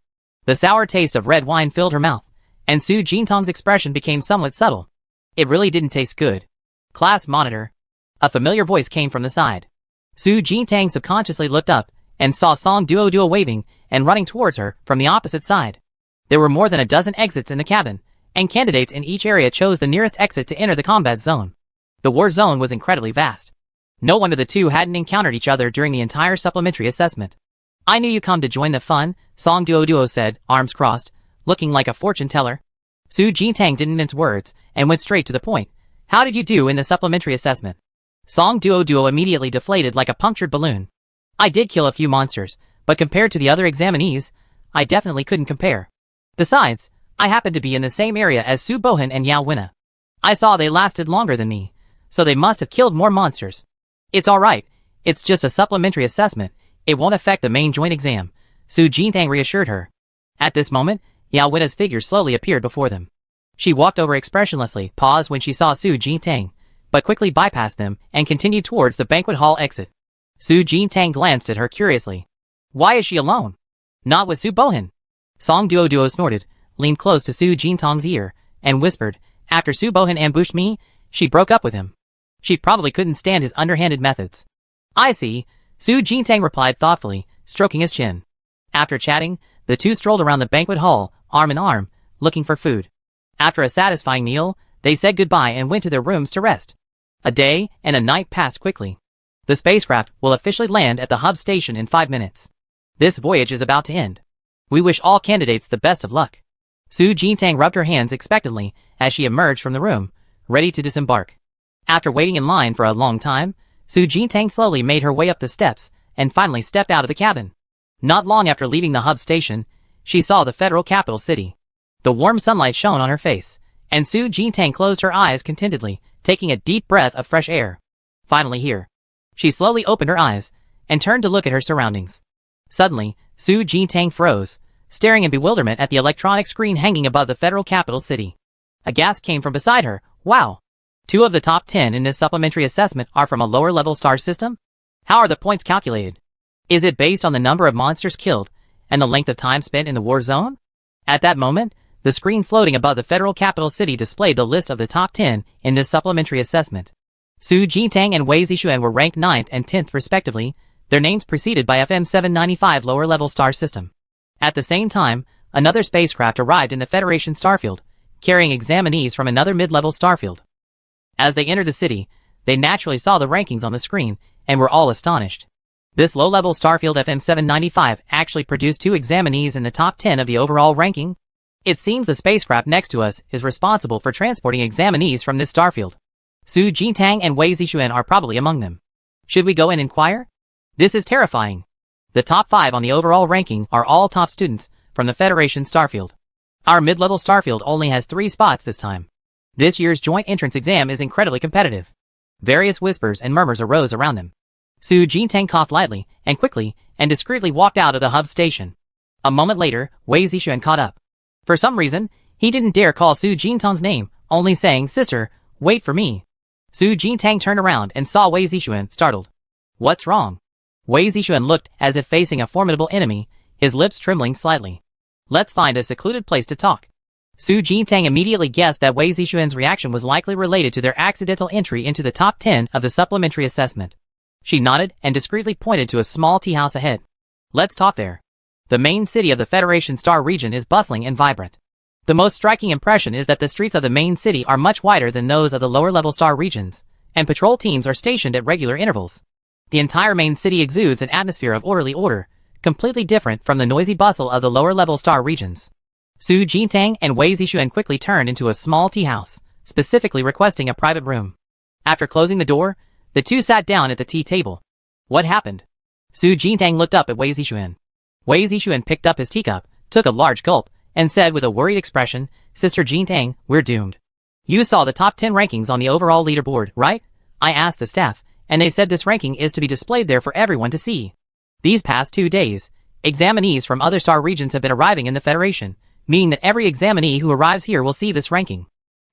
The sour taste of red wine filled her mouth, and Su Jintang's expression became somewhat subtle. It really didn't taste good. Class monitor. A familiar voice came from the side. Su Jintang subconsciously looked up and saw Song Duo waving and running towards her from the opposite side. There were more than a dozen exits in the cabin, and candidates in each area chose the nearest exit to enter the combat zone. The war zone was incredibly vast. No wonder the two hadn't encountered each other during the entire supplementary assessment. I knew you come to join the fun, Song Duo said, arms crossed, looking like a fortune teller. Su Jintang didn't mince words and went straight to the point. How did you do in the supplementary assessment? Song Duo immediately deflated like a punctured balloon. I did kill a few monsters, but compared to the other examinees, I definitely couldn't compare. Besides, I happened to be in the same area as Su Bohan and Yao Winna. I saw they lasted longer than me, so they must have killed more monsters. It's alright, it's just a supplementary assessment, it won't affect the main joint exam, Su Jintang reassured her. At this moment, Yao Winna's figure slowly appeared before them. She walked over expressionlessly, paused when she saw Su Jintang, but quickly bypassed them and continued towards the banquet hall exit. Su Jintang glanced at her curiously. Why is she alone? Not with Su Bohan. Song Duo snorted, leaned close to Su Jintang's ear, and whispered, after Su Bohan ambushed me, she broke up with him. She probably couldn't stand his underhanded methods. I see, Su Jintang replied thoughtfully, stroking his chin. After chatting, The two strolled around the banquet hall, arm in arm, looking for food. After a satisfying meal, they said goodbye and went to their rooms to rest. A day and a night passed quickly. The spacecraft will officially land at the hub station in 5 minutes. This voyage is about to end. We wish all candidates the best of luck. Su Jintang rubbed her hands expectantly as she emerged from the room, ready to disembark. After waiting in line for a long time, Su Jintang slowly made her way up the steps and finally stepped out of the cabin. Not long after leaving the hub station, she saw the federal capital city. The warm sunlight shone on her face, and Su Jintang closed her eyes contentedly, taking a deep breath of fresh air. Finally here. She slowly opened her eyes and turned to look at her surroundings. Suddenly, Su Jintang froze, staring in bewilderment at the electronic screen hanging above the federal capital city. A gasp came from beside her. Wow! 2 of the top 10 in this supplementary assessment are from a lower-level star system? How are the points calculated? Is it based on the number of monsters killed and the length of time spent in the war zone? At that moment, the screen floating above the federal capital city displayed the list of the top 10 in this supplementary assessment. Su Jintang and Wei Zixuan were ranked 9th and 10th respectively, their names preceded by FM 795 lower-level star system. At the same time, another spacecraft arrived in the Federation starfield, carrying examinees from another mid-level starfield. As they entered the city, they naturally saw the rankings on the screen and were all astonished. This low-level starfield FM 795 actually produced 2 examinees in the top 10 of the overall ranking. It seems the spacecraft next to us is responsible for transporting examinees from this starfield. Su Jintang and Wei Zixuan are probably among them. Should we go and inquire? This is terrifying. The top 5 on the overall ranking are all top students from the Federation starfield. Our mid-level starfield only has 3 spots this time. This year's joint entrance exam is incredibly competitive. Various whispers and murmurs arose around them. Su Jintang coughed lightly and quickly and discreetly walked out of the hub station. A moment later, Wei Zixuan caught up. For some reason, he didn't dare call Su Jintang's name, only saying, "Sister, wait for me." Su Jintang turned around and saw Wei Zixuan, startled. What's wrong? Wei Zixuan looked as if facing a formidable enemy, his lips trembling slightly. Let's find a secluded place to talk. Su Jintang immediately guessed that Wei Zixuan's reaction was likely related to their accidental entry into the top 10 of the supplementary assessment. She nodded and discreetly pointed to a small tea house ahead. Let's talk there. The main city of the Federation Star region is bustling and vibrant. The most striking impression is that the streets of the main city are much wider than those of the lower-level star regions, and patrol teams are stationed at regular intervals. The entire main city exudes an atmosphere of orderly order, completely different from the noisy bustle of the lower-level star regions. Su Jintang and Wei Zixuan quickly turned into a small tea house, specifically requesting a private room. After closing the door, the two sat down at the tea table. What happened? Su Jintang looked up at Wei Zixuan. Wei Zixuan picked up his teacup, took a large gulp, and said with a worried expression, "Sister Jintang, we're doomed. You saw the top 10 rankings on the overall leaderboard, right? I asked the staff, and they said this ranking is to be displayed there for everyone to see. These past 2 days, examinees from other star regions have been arriving in the Federation, meaning that every examinee who arrives here will see this ranking."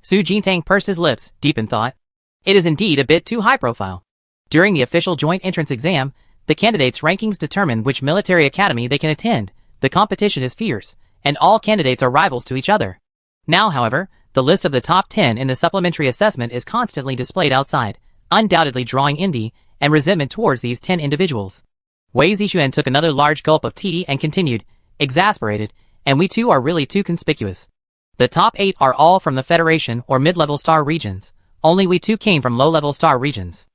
Su Jintang pursed his lips, deep in thought. It is indeed a bit too high profile. During the official joint entrance exam, the candidates' rankings determine which military academy they can attend. The competition is fierce, and all candidates are rivals to each other. Now, however, the list of the top 10 in the supplementary assessment is constantly displayed outside, undoubtedly drawing envy and resentment towards these 10 individuals. Wei Zixuan took another large gulp of tea and continued, exasperated, and we too are really too conspicuous. The top 8 are all from the Federation or mid-level star regions, only we two came from low-level star regions.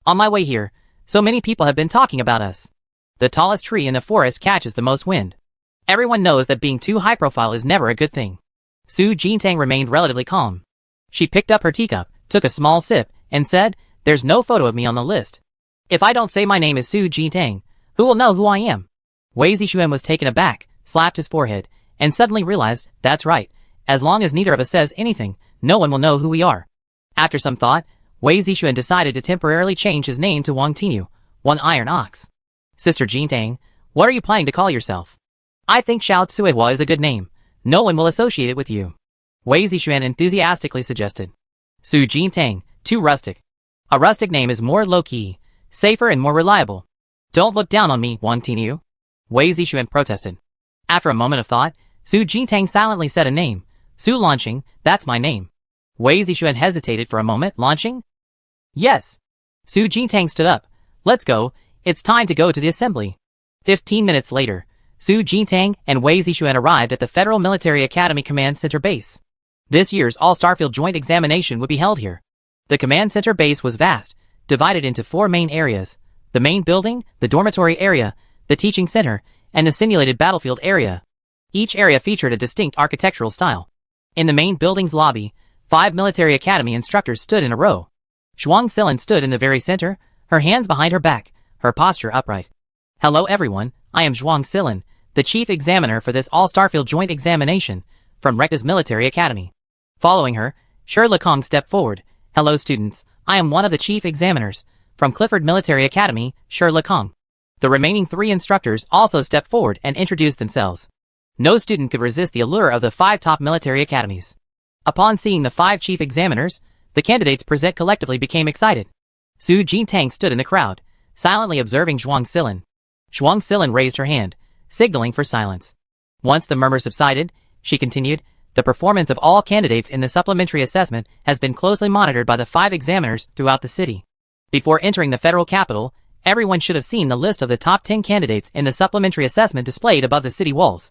On my way here, so many people have been talking about us. The tallest tree in the forest catches the most wind. Everyone knows that being too high profile is never a good thing. Su Jintang remained relatively calm. She picked up her teacup, took a small sip, and said, "There's no photo of me on the list. If I don't say my name is Su Jintang, who will know who I am?" Wei Zixuan was taken aback, slapped his forehead, and suddenly realized, that's right, as long as neither of us says anything, no one will know who we are. After some thought, Wei Zixuan decided to temporarily change his name to Wang Tinyu, one iron ox. Sister Jintang, what are you planning to call yourself? I think Xiao Tsuihua is a good name. No one will associate it with you. Wei Zixuan enthusiastically suggested. Su Jintang, too rustic. A rustic name is more low-key, safer and more reliable. Don't look down on me, Wang Tinyu. Wei Zixuan protested. After a moment of thought, Su Jintang silently said a name. Su Lanqing, that's my name. Wei Zixuan hesitated for a moment. Lanqing? Yes. Su Jintang stood up. Let's go, it's time to go to the assembly. 15 minutes later, Su Jintang and Wei Zixuan arrived at the Federal Military Academy Command Center base. This year's All-Starfield Joint Examination would be held here. The Command Center base was vast, divided into 4 main areas: the main building, the dormitory area, the teaching center, and the simulated battlefield area. Each area featured a distinct architectural style. In the main building's lobby, 5 military academy instructors stood in a row. Zhuang Silin stood in the very center, her hands behind her back, her posture upright. Hello everyone, I am Zhuang Silin, the chief examiner for this All-Starfield Joint Examination from Recta's Military Academy. Following her, Shi Lekong stepped forward. Hello students, I am one of the chief examiners from Clifford Military Academy, Shi Lekong. The remaining 3 instructors also stepped forward and introduced themselves. No student could resist the allure of the 5 top military academies. Upon seeing the 5 chief examiners, the candidates present collectively became excited. Su Jintang stood in the crowd, silently observing Zhuang Silin. Zhuang Silin raised her hand, signaling for silence. Once the murmur subsided, she continued, the performance of all candidates in the supplementary assessment has been closely monitored by the 5 examiners throughout the city. Before entering the federal capital, everyone should have seen the list of the top 10 candidates in the supplementary assessment displayed above the city walls.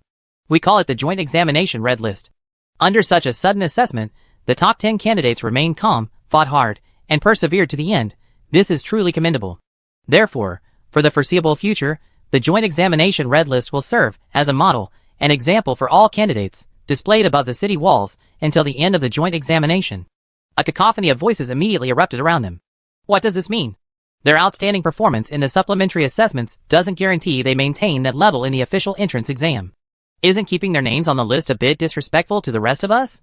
We call it the Joint Examination Red List. Under such a sudden assessment, the top 10 candidates remained calm, fought hard, and persevered to the end. This is truly commendable. Therefore, for the foreseeable future, the Joint Examination Red List will serve as a model and example for all candidates, displayed above the city walls until the end of the joint examination. A cacophony of voices immediately erupted around them. What does this mean? Their outstanding performance in the supplementary assessments doesn't guarantee they maintain that level in the official entrance exam. Isn't keeping their names on the list a bit disrespectful to the rest of us?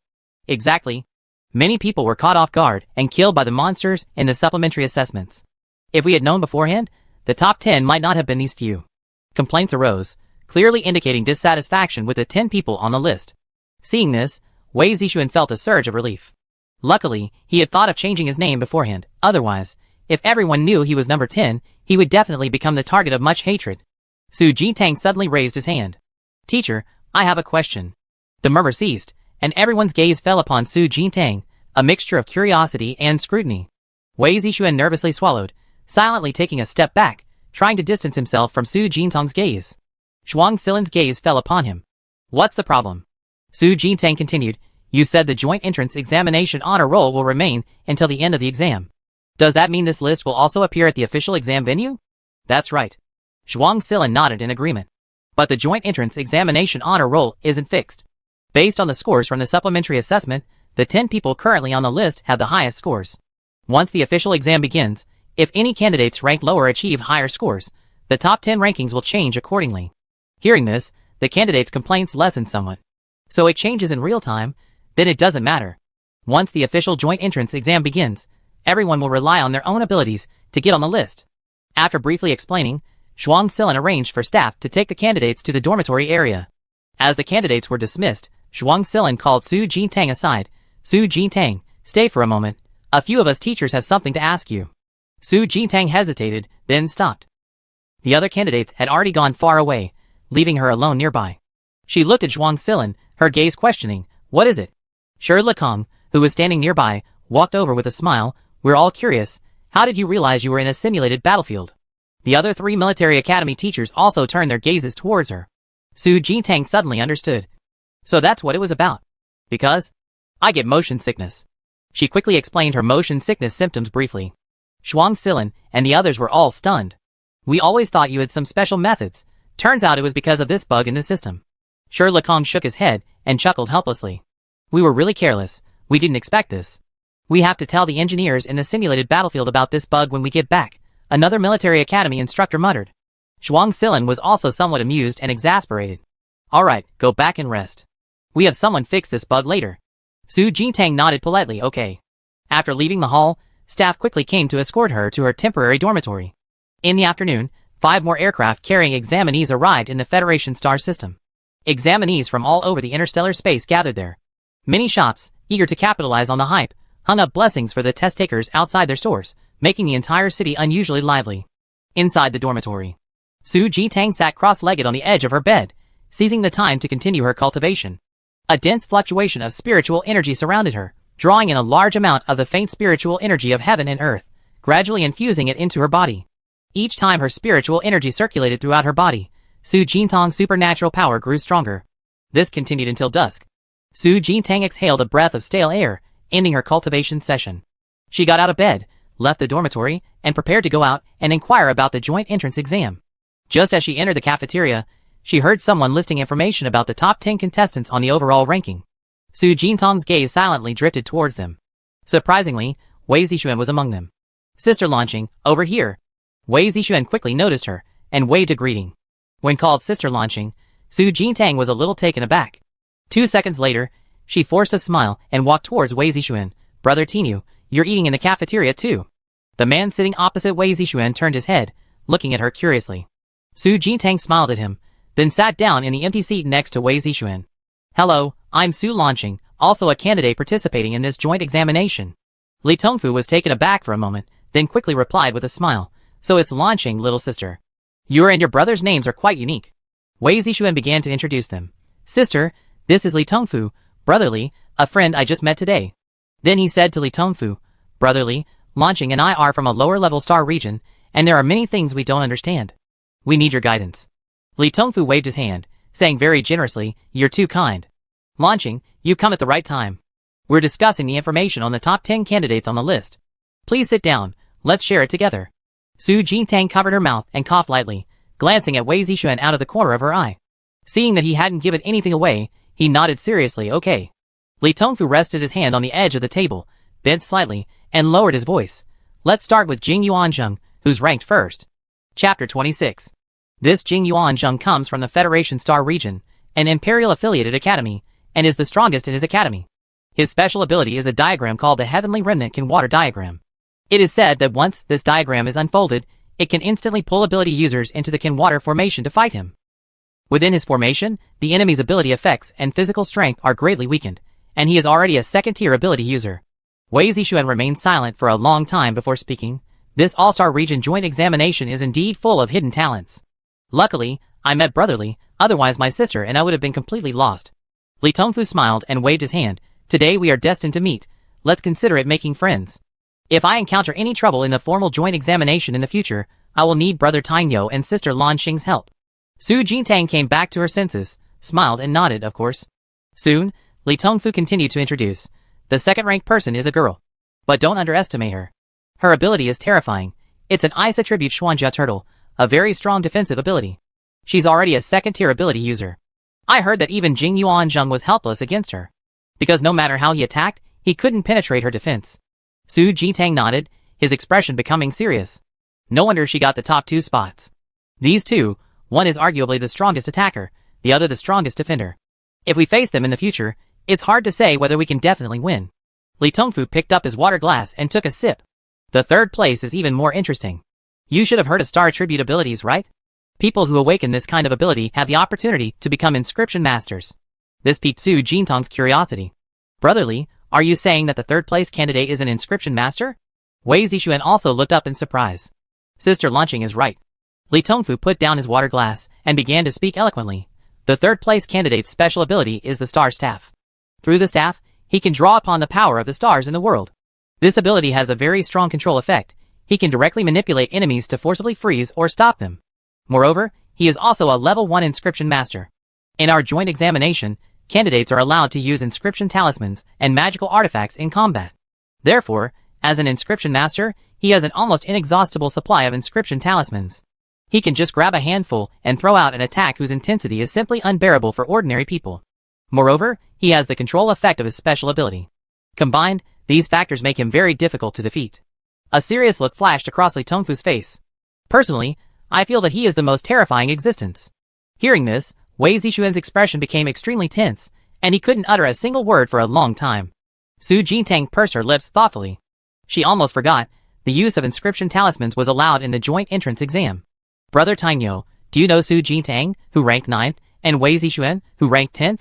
Exactly. Many people were caught off guard and killed by the monsters in the supplementary assessments. If we had known beforehand, the top 10 might not have been these few. Complaints arose, clearly indicating dissatisfaction with the 10 people on the list. Seeing this, Wei Zixuan felt a surge of relief. Luckily, he had thought of changing his name beforehand. Otherwise, if everyone knew he was number 10, he would definitely become the target of much hatred. Su Jintang suddenly raised his hand. Teacher, I have a question. The murmur ceased, and everyone's gaze fell upon Su Jintang, a mixture of curiosity and scrutiny. Wei Zixuan nervously swallowed, silently taking a step back, trying to distance himself from Su Jintang's gaze. Zhuang Silin's gaze fell upon him. What's the problem? Su Jintang continued, you said the joint entrance examination honor roll will remain until the end of the exam. Does that mean this list will also appear at the official exam venue? That's right. Zhuang Silin nodded in agreement. But the joint entrance examination honor roll isn't fixed. Based on the scores from the supplementary assessment, the 10 people currently on the list have the highest scores. Once the official exam begins, if any candidates ranked lower achieve higher scores, the top 10 rankings will change accordingly. Hearing this, the candidates' complaints lessened somewhat. So it changes in real time, then it doesn't matter. Once the official joint entrance exam begins, everyone will rely on their own abilities to get on the list. After briefly explaining, Zhuang Silin arranged for staff to take the candidates to the dormitory area. As the candidates were dismissed, Zhuang Silin called Su Jintang aside. Su Jintang, stay for a moment. A few of us teachers have something to ask you. Su Jintang hesitated, then stopped. The other candidates had already gone far away, leaving her alone nearby. She looked at Zhuang Silin, her gaze questioning, what is it? Shi Lekong, who was standing nearby, walked over with a smile. We're all curious. How did you realize you were in a simulated battlefield? The other 3 military academy teachers also turned their gazes towards her. Su Jintang suddenly understood. So that's what it was about. Because I get motion sickness. She quickly explained her motion sickness symptoms briefly. Zhuang Silin and the others were all stunned. We always thought you had some special methods. Turns out it was because of this bug in the system. Shi Lekong shook his head and chuckled helplessly. We were really careless. We didn't expect this. We have to tell the engineers in the simulated battlefield about this bug when we get back, another military academy instructor muttered. Zhuang Silin was also somewhat amused and exasperated. Alright, go back and rest. We have someone fix this bug later. Su Jintang nodded politely, okay. After leaving the hall, staff quickly came to escort her to her temporary dormitory. In the afternoon, 5 more aircraft carrying examinees arrived in the Federation star system. Examinees from all over the interstellar space gathered there. Many shops, eager to capitalize on the hype, hung up blessings for the test takers outside their stores, making the entire city unusually lively. Inside the dormitory, Su Jintang sat cross-legged on the edge of her bed, seizing the time to continue her cultivation. A dense fluctuation of spiritual energy surrounded her, drawing in a large amount of the faint spiritual energy of heaven and earth, gradually infusing it into her body. Each time her spiritual energy circulated throughout her body, Su Jintang's supernatural power grew stronger. This continued until dusk. Su Jintang exhaled a breath of stale air, ending her cultivation session. She got out of bed, left the dormitory, and prepared to go out and inquire about the joint entrance exam. Just as she entered the cafeteria, she heard someone listing information about the top 10 contestants on the overall ranking. Su Jintang's gaze silently drifted towards them. Surprisingly, Wei Zixuan was among them. Sister Lanqing, over here. Wei Zixuan quickly noticed her, and waved a greeting. When called Sister Lanqing, Su Jintang was a little taken aback. 2 seconds later, she forced a smile and walked towards Wei Zixuan. Brother Tinyu, you're eating in the cafeteria too. The man sitting opposite Wei Zixuan turned his head, looking at her curiously. Su Jintang smiled at him, then sat down in the empty seat next to Wei Zixuan. Hello, I'm Su Lanqing, also a candidate participating in this joint examination. Li Tongfu was taken aback for a moment, then quickly replied with a smile. So it's Lanqing, little sister. Your and your brother's names are quite unique. Wei Zixuan began to introduce them. Sister, this is Li Tongfu, brother Li, a friend I just met today. Then he said to Li Tongfu, Brother Li, Lanqing and I are from a lower-level star region, and there are many things we don't understand. We need your guidance. Li Tongfu waved his hand, saying very generously, You're too kind. Lanqing, you come at the right time. We're discussing the information on the top 10 candidates on the list. Please sit down, let's share it together. Su Jintang covered her mouth and coughed lightly, glancing at Wei Zixuan out of the corner of her eye. Seeing that he hadn't given anything away, he nodded seriously, okay. Li Tongfu rested his hand on the edge of the table, bent slightly, and lowered his voice. Let's start with Jing Yuanzheng, who's ranked first. Chapter 26. This Jing Yuanzheng comes from the Federation Star region, an Imperial-affiliated academy, and is the strongest in his academy. His special ability is a diagram called the Heavenly Remnant Can Water Diagram. It is said that once this diagram is unfolded, it can instantly pull ability users into the Can Water formation to fight him. Within his formation, the enemy's ability effects and physical strength are greatly weakened, and he is already a second-tier ability user. Wei Zixuan remained silent for a long time before speaking. This All-Star Region joint examination is indeed full of hidden talents. Luckily, I met Brother Li, otherwise my sister and I would have been completely lost. Li Tongfu smiled and waved his hand. Today we are destined to meet. Let's consider it making friends. If I encounter any trouble in the formal joint examination in the future, I will need Brother Tinyo and Sister Lanqing's help. Su Jintang came back to her senses, smiled and nodded, of course. Soon, Li Tongfu continued to introduce. The second-ranked person is a girl. But don't underestimate her. Her ability is terrifying. It's an Ice Attribute Xuanjia Turtle, a very strong defensive ability. She's already a second-tier ability user. I heard that even Jing Yuanzheng was helpless against her. Because no matter how he attacked, he couldn't penetrate her defense. Su Jintang nodded, his expression becoming serious. No wonder she got the top 2 spots. These two, one is arguably the strongest attacker, the other the strongest defender. If we face them in the future, it's hard to say whether we can definitely win. Li Tongfu picked up his water glass and took a sip. The third place is even more interesting. You should have heard of star attribute abilities, right? People who awaken this kind of ability have the opportunity to become inscription masters. This piqued Su Jintang's curiosity. Brother Li, are you saying that the third-place candidate is an inscription master? Wei Zixuan also looked up in surprise. Sister Lanqing is right. Li Tongfu put down his water glass and began to speak eloquently. The third-place candidate's special ability is the Star Staff. Through the staff, he can draw upon the power of the stars in the world. This ability has a very strong control effect. He can directly manipulate enemies to forcibly freeze or stop them. Moreover, he is also a level 1 inscription master. In our joint examination, candidates are allowed to use inscription talismans and magical artifacts in combat. Therefore, as an inscription master, he has an almost inexhaustible supply of inscription talismans. He can just grab a handful and throw out an attack whose intensity is simply unbearable for ordinary people. Moreover, he has the control effect of his special ability. Combined, these factors make him very difficult to defeat. A serious look flashed across Li Tongfu's face. Personally, I feel that he is the most terrifying existence. Hearing this, Wei Zixuan's expression became extremely tense, and he couldn't utter a single word for a long time. Su Jintang pursed her lips thoughtfully. She almost forgot, the use of inscription talismans was allowed in the joint entrance exam. Brother Tinyo, do you know Su Jintang, who ranked 9th, and Wei Zixuan, who ranked 10th?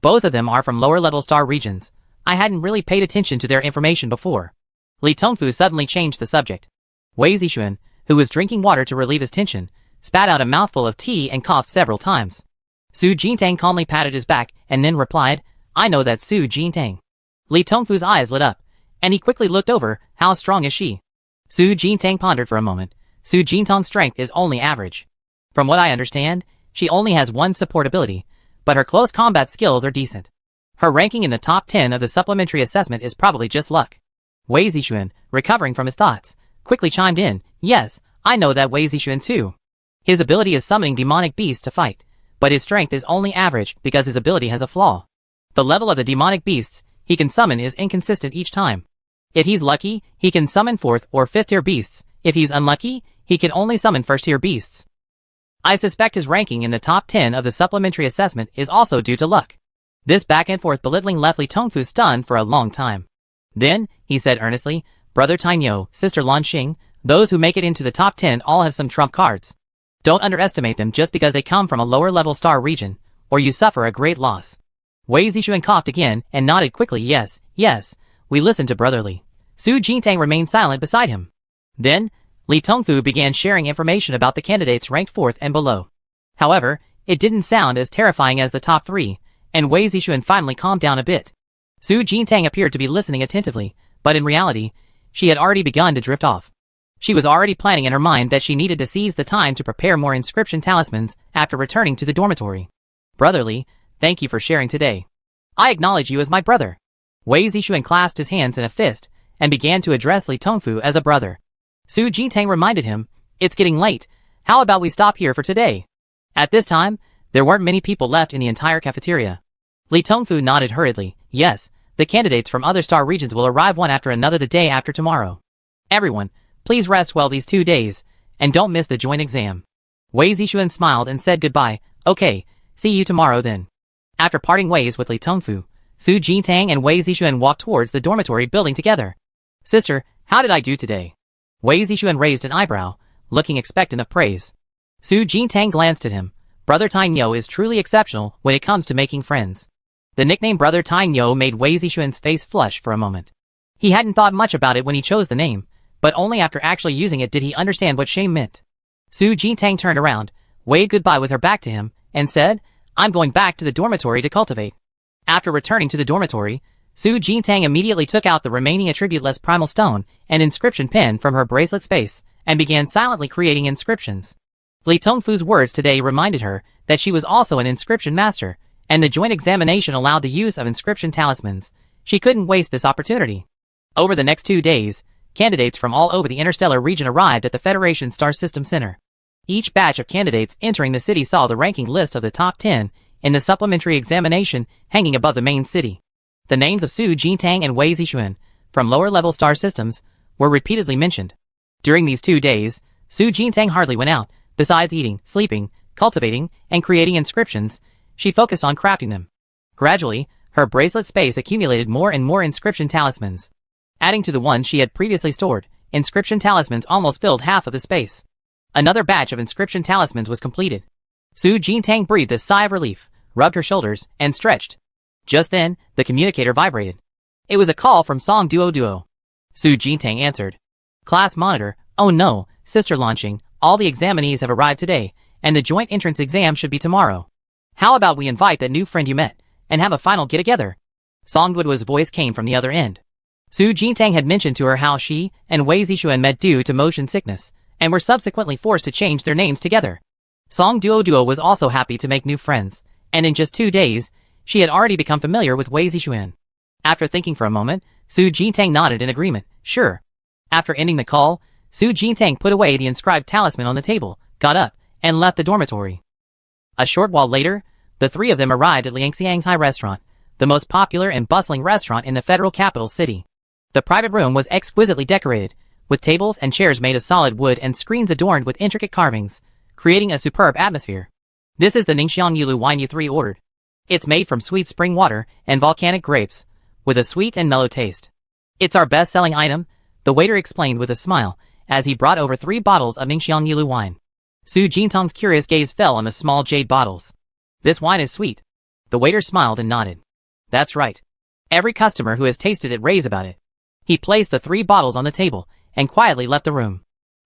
Both of them are from lower-level star regions. I hadn't really paid attention to their information before. Li Tongfu suddenly changed the subject. Wei Zixuan, who was drinking water to relieve his tension, spat out a mouthful of tea and coughed several times. Su Jintang calmly patted his back and then replied, I know that Su Jintang. Li Tongfu's eyes lit up, and he quickly looked over, how strong is she? Su Jintang pondered for a moment. Su Jintang's strength is only average. From what I understand, She only has one support ability, but her close combat skills are decent. Her ranking in the top 10 of the supplementary assessment is probably just luck. Wei Zixuan, recovering from his thoughts, quickly chimed in, yes, I know that Wei Zixuan too. His ability is summoning demonic beasts to fight, but his strength is only average because his ability has a flaw. The level of the demonic beasts he can summon is inconsistent each time. If he's lucky, he can summon 4th or 5th tier beasts. If he's unlucky, he can only summon 1st tier beasts. I suspect his ranking in the top 10 of the supplementary assessment is also due to luck. This back and forth belittling left Li Tongfu stunned for a long time. Then, he said earnestly, Brother Tainyo, Sister Lan Xing, those who make it into the top 10 all have some trump cards. Don't underestimate them just because they come from a lower level star region, or you suffer a great loss. Wei Zixuan coughed again and nodded quickly. Yes, we listened to Brother Li. Su Jintang remained silent beside him. Then, Li Tongfu began sharing information about the candidates ranked 4th and below. However, it didn't sound as terrifying as the top 3, and Wei Zixuan finally calmed down a bit. Su Jintang appeared to be listening attentively, but in reality, she had already begun to drift off. She was already planning in her mind that she needed to seize the time to prepare more inscription talismans after returning to the dormitory. Brother Li, thank you for sharing today. I acknowledge you as my brother. Wei Zixuan clasped his hands in a fist and began to address Li Tongfu as a brother. Su Jintang reminded him, it's getting late. How about we stop here for today? At this time, there weren't many people left in the entire cafeteria. Li Tongfu nodded hurriedly. Yes, the candidates from other star regions will arrive one after another the day after tomorrow. Everyone, please rest well these 2 days, and don't miss the joint exam. Wei Zixuan smiled and said goodbye. Okay, see you tomorrow then. After parting ways with Li Tongfu, Su Jintang and Wei Zixuan walked towards the dormitory building together. Sister, how did I do today? Wei Zixuan raised an eyebrow, looking expectant of praise. Su Jintang glanced at him. Brother Tainyo is truly exceptional when it comes to making friends. The nickname Brother Tainyo made Wei Zixuan's face flush for a moment. He hadn't thought much about it when he chose the name, but only after actually using it did he understand what shame meant. Su Jintang turned around, waved goodbye with her back to him, and said, I'm going back to the dormitory to cultivate. After returning to the dormitory, Su Jintang immediately took out the remaining attributeless primal stone and inscription pen from her bracelet space and began silently creating inscriptions. Li Tongfu's words today reminded her that she was also an inscription master, and the joint examination allowed the use of inscription talismans. She couldn't waste this opportunity. Over the next 2 days, candidates from all over the interstellar region arrived at the Federation Star System Center. Each batch of candidates entering the city saw the ranking list of the top 10 in the supplementary examination hanging above the main city. The names of Su Jintang and Wei Zixuan, from lower-level star systems, were repeatedly mentioned. During these 2 days, Su Jintang hardly went out. Besides eating, sleeping, cultivating, and creating inscriptions, she focused on crafting them. Gradually, her bracelet space accumulated more and more inscription talismans. Adding to the ones she had previously stored, inscription talismans almost filled half of the space. Another batch of inscription talismans was completed. Su Jintang breathed a sigh of relief, rubbed her shoulders, and stretched. Just then, the communicator vibrated. It was a call from Song Duo. Su Jintang answered. Class monitor, oh no, Sister Lan Xing, all the examinees have arrived today, and the joint entrance exam should be tomorrow. How about we invite that new friend you met, and have a final get-together? Song Duo's voice came from the other end. Su Jintang had mentioned to her how she and Wei Zixuan met due to motion sickness, and were subsequently forced to change their names together. Song Duo was also happy to make new friends, and in just 2 days, she had already become familiar with Wei Zixuan. After thinking for a moment, Su Jintang nodded in agreement. Sure. After ending the call, Su Jintang put away the inscribed talisman on the table, got up, and left the dormitory. A short while later, the 3 of them arrived at Liangxiang's High Restaurant, the most popular and bustling restaurant in the federal capital city. The private room was exquisitely decorated, with tables and chairs made of solid wood and screens adorned with intricate carvings, creating a superb atmosphere. This is the Ningxiang Yulu wine you 3 ordered. It's made from sweet spring water and volcanic grapes, with a sweet and mellow taste. It's our best-selling item, the waiter explained with a smile, as he brought over 3 bottles of Ningxiang Yulu wine. Su Jintang's curious gaze fell on the small jade bottles. This wine is sweet. The waiter smiled and nodded. That's right. Every customer who has tasted it raves about it. He placed the 3 bottles on the table and quietly left the room.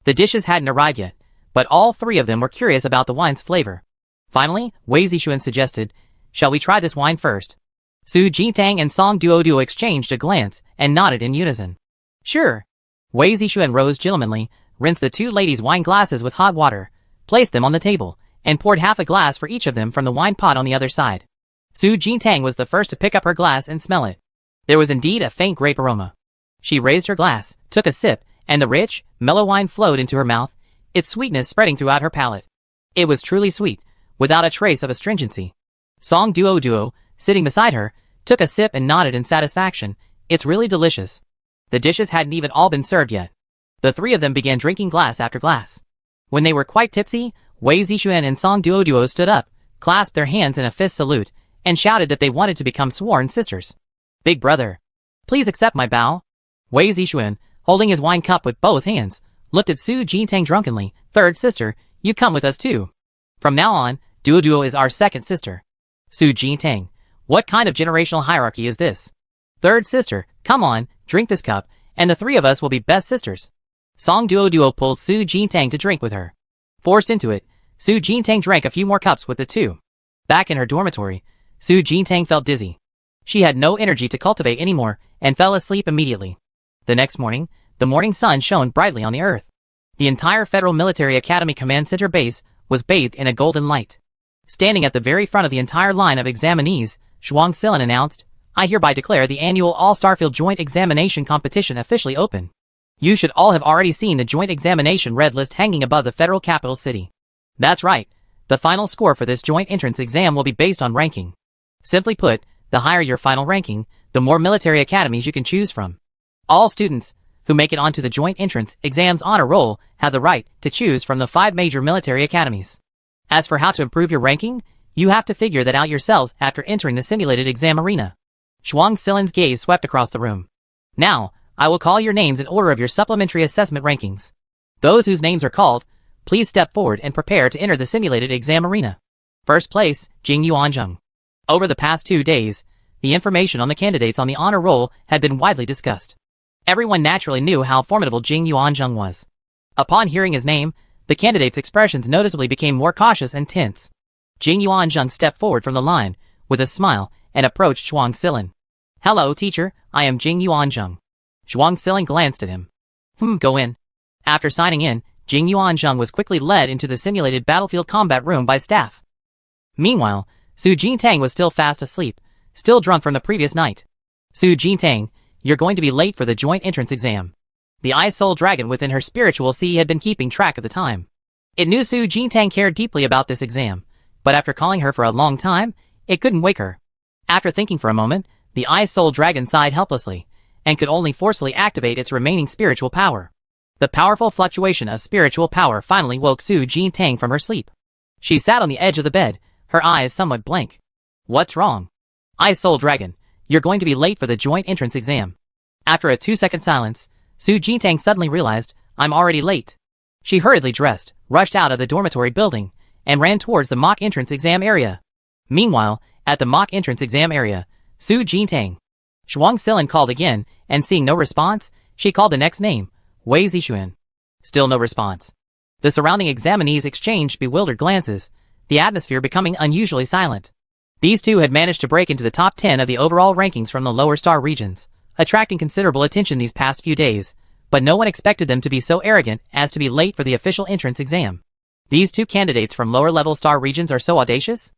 The dishes hadn't arrived yet, but all 3 of them were curious about the wine's flavor. Finally, Wei Zixuan suggested, shall we try this wine first? Su Jintang and Song Duo exchanged a glance and nodded in unison. Sure. Wei Zixuan rose gentlemanly, rinsed the 2 ladies' wine glasses with hot water, placed them on the table, and poured half a glass for each of them from the wine pot on the other side. Su Jintang was the first to pick up her glass and smell it. There was indeed a faint grape aroma. She raised her glass, took a sip, and the rich, mellow wine flowed into her mouth, its sweetness spreading throughout her palate. It was truly sweet, without a trace of astringency. Song Duo, sitting beside her, took a sip and nodded in satisfaction. It's really delicious. The dishes hadn't even all been served yet. The three of them began drinking glass after glass. When they were quite tipsy, Wei Zixuan and Song Duo stood up, clasped their hands in a fist salute, and shouted that they wanted to become sworn sisters. Big brother, please accept my bow. Wei Zixuan, holding his wine cup with both hands, looked at Su Jintang drunkenly. Third sister, you come with us too. From now on, Duo is our second sister. Su Jintang, what kind of generational hierarchy is this? Third sister, come on, drink this cup, and the three of us will be best sisters. Song Duo pulled Su Jintang to drink with her. Forced into it, Su Jintang drank a few more cups with the two. Back in her dormitory, Su Jintang felt dizzy. She had no energy to cultivate anymore and fell asleep immediately. The next morning, the morning sun shone brightly on the earth. The entire Federal Military Academy Command Center base was bathed in a golden light. Standing at the very front of the entire line of examinees, Zhuang Silin announced, I hereby declare the annual All-Starfield Joint Examination Competition officially open. You should all have already seen the joint examination red list hanging above the federal capital city. That's right. The final score for this joint entrance exam will be based on ranking. Simply put, the higher your final ranking, the more military academies you can choose from. All students who make it onto the joint entrance exams honor roll have the right to choose from the 5 major military academies. As for how to improve your ranking, you have to figure that out yourselves after entering the simulated exam arena. Zhuang Silin's gaze swept across the room. Now, I will call your names in order of your supplementary assessment rankings. Those whose names are called, please step forward and prepare to enter the simulated exam arena. First place, Jing Yuanzheng. Over the past 2 days, the information on the candidates on the honor roll had been widely discussed. Everyone naturally knew how formidable Jing Yuanzheng was. Upon hearing his name, the candidates' expressions noticeably became more cautious and tense. Jing Yuanzheng stepped forward from the line, with a smile, and approached Zhuang Silin. Hello, teacher, I am Jing Yuanzheng. Zhuang Silin glanced at him. Go in. After signing in, Jing Yuanzheng was quickly led into the simulated battlefield combat room by staff. Meanwhile, Su Jintang was still fast asleep, still drunk from the previous night. Su Jintang, you're going to be late for the joint entrance exam. The Ice Soul Dragon within her spiritual sea had been keeping track of the time. It knew Su Jintang cared deeply about this exam, but after calling her for a long time, it couldn't wake her. After thinking for a moment, the Ice Soul Dragon sighed helplessly, and could only forcefully activate its remaining spiritual power. The powerful fluctuation of spiritual power finally woke Su Jintang from her sleep. She sat on the edge of the bed, her eyes somewhat blank. What's wrong? Ice Soul Dragon, you're going to be late for the joint entrance exam. After a 2-second silence, Su Jintang suddenly realized, I'm already late. She hurriedly dressed, rushed out of the dormitory building, and ran towards the mock entrance exam area. Meanwhile, at the mock entrance exam area, Su Jintang. Zhuang Silin called again, and seeing no response, she called the next name, Wei Zixuan. Still no response. The surrounding examinees exchanged bewildered glances, the atmosphere becoming unusually silent. These two had managed to break into the top 10 of the overall rankings from the lower star regions, attracting considerable attention these past few days, but no one expected them to be so arrogant as to be late for the official entrance exam. These two candidates from lower-level star regions are so audacious?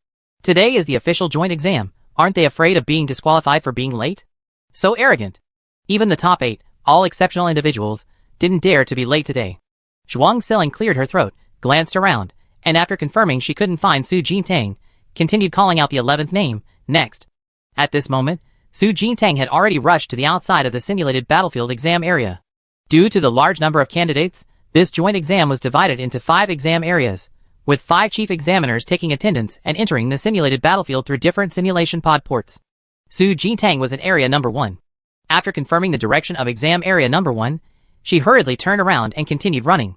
Today is the official joint exam. Aren't they afraid of being disqualified for being late? So arrogant. Even the top 8, all exceptional individuals, didn't dare to be late today. Zhuang Silin cleared her throat, glanced around, and after confirming she couldn't find Su Jintang, continued calling out the 11th name, next. At this moment, Su Jintang had already rushed to the outside of the simulated battlefield exam area. Due to the large number of candidates, this joint exam was divided into 5 exam areas, with 5 chief examiners taking attendance and entering the simulated battlefield through different simulation pod ports. Su Jintang was in area number 1. After confirming the direction of exam area number 1, she hurriedly turned around and continued running.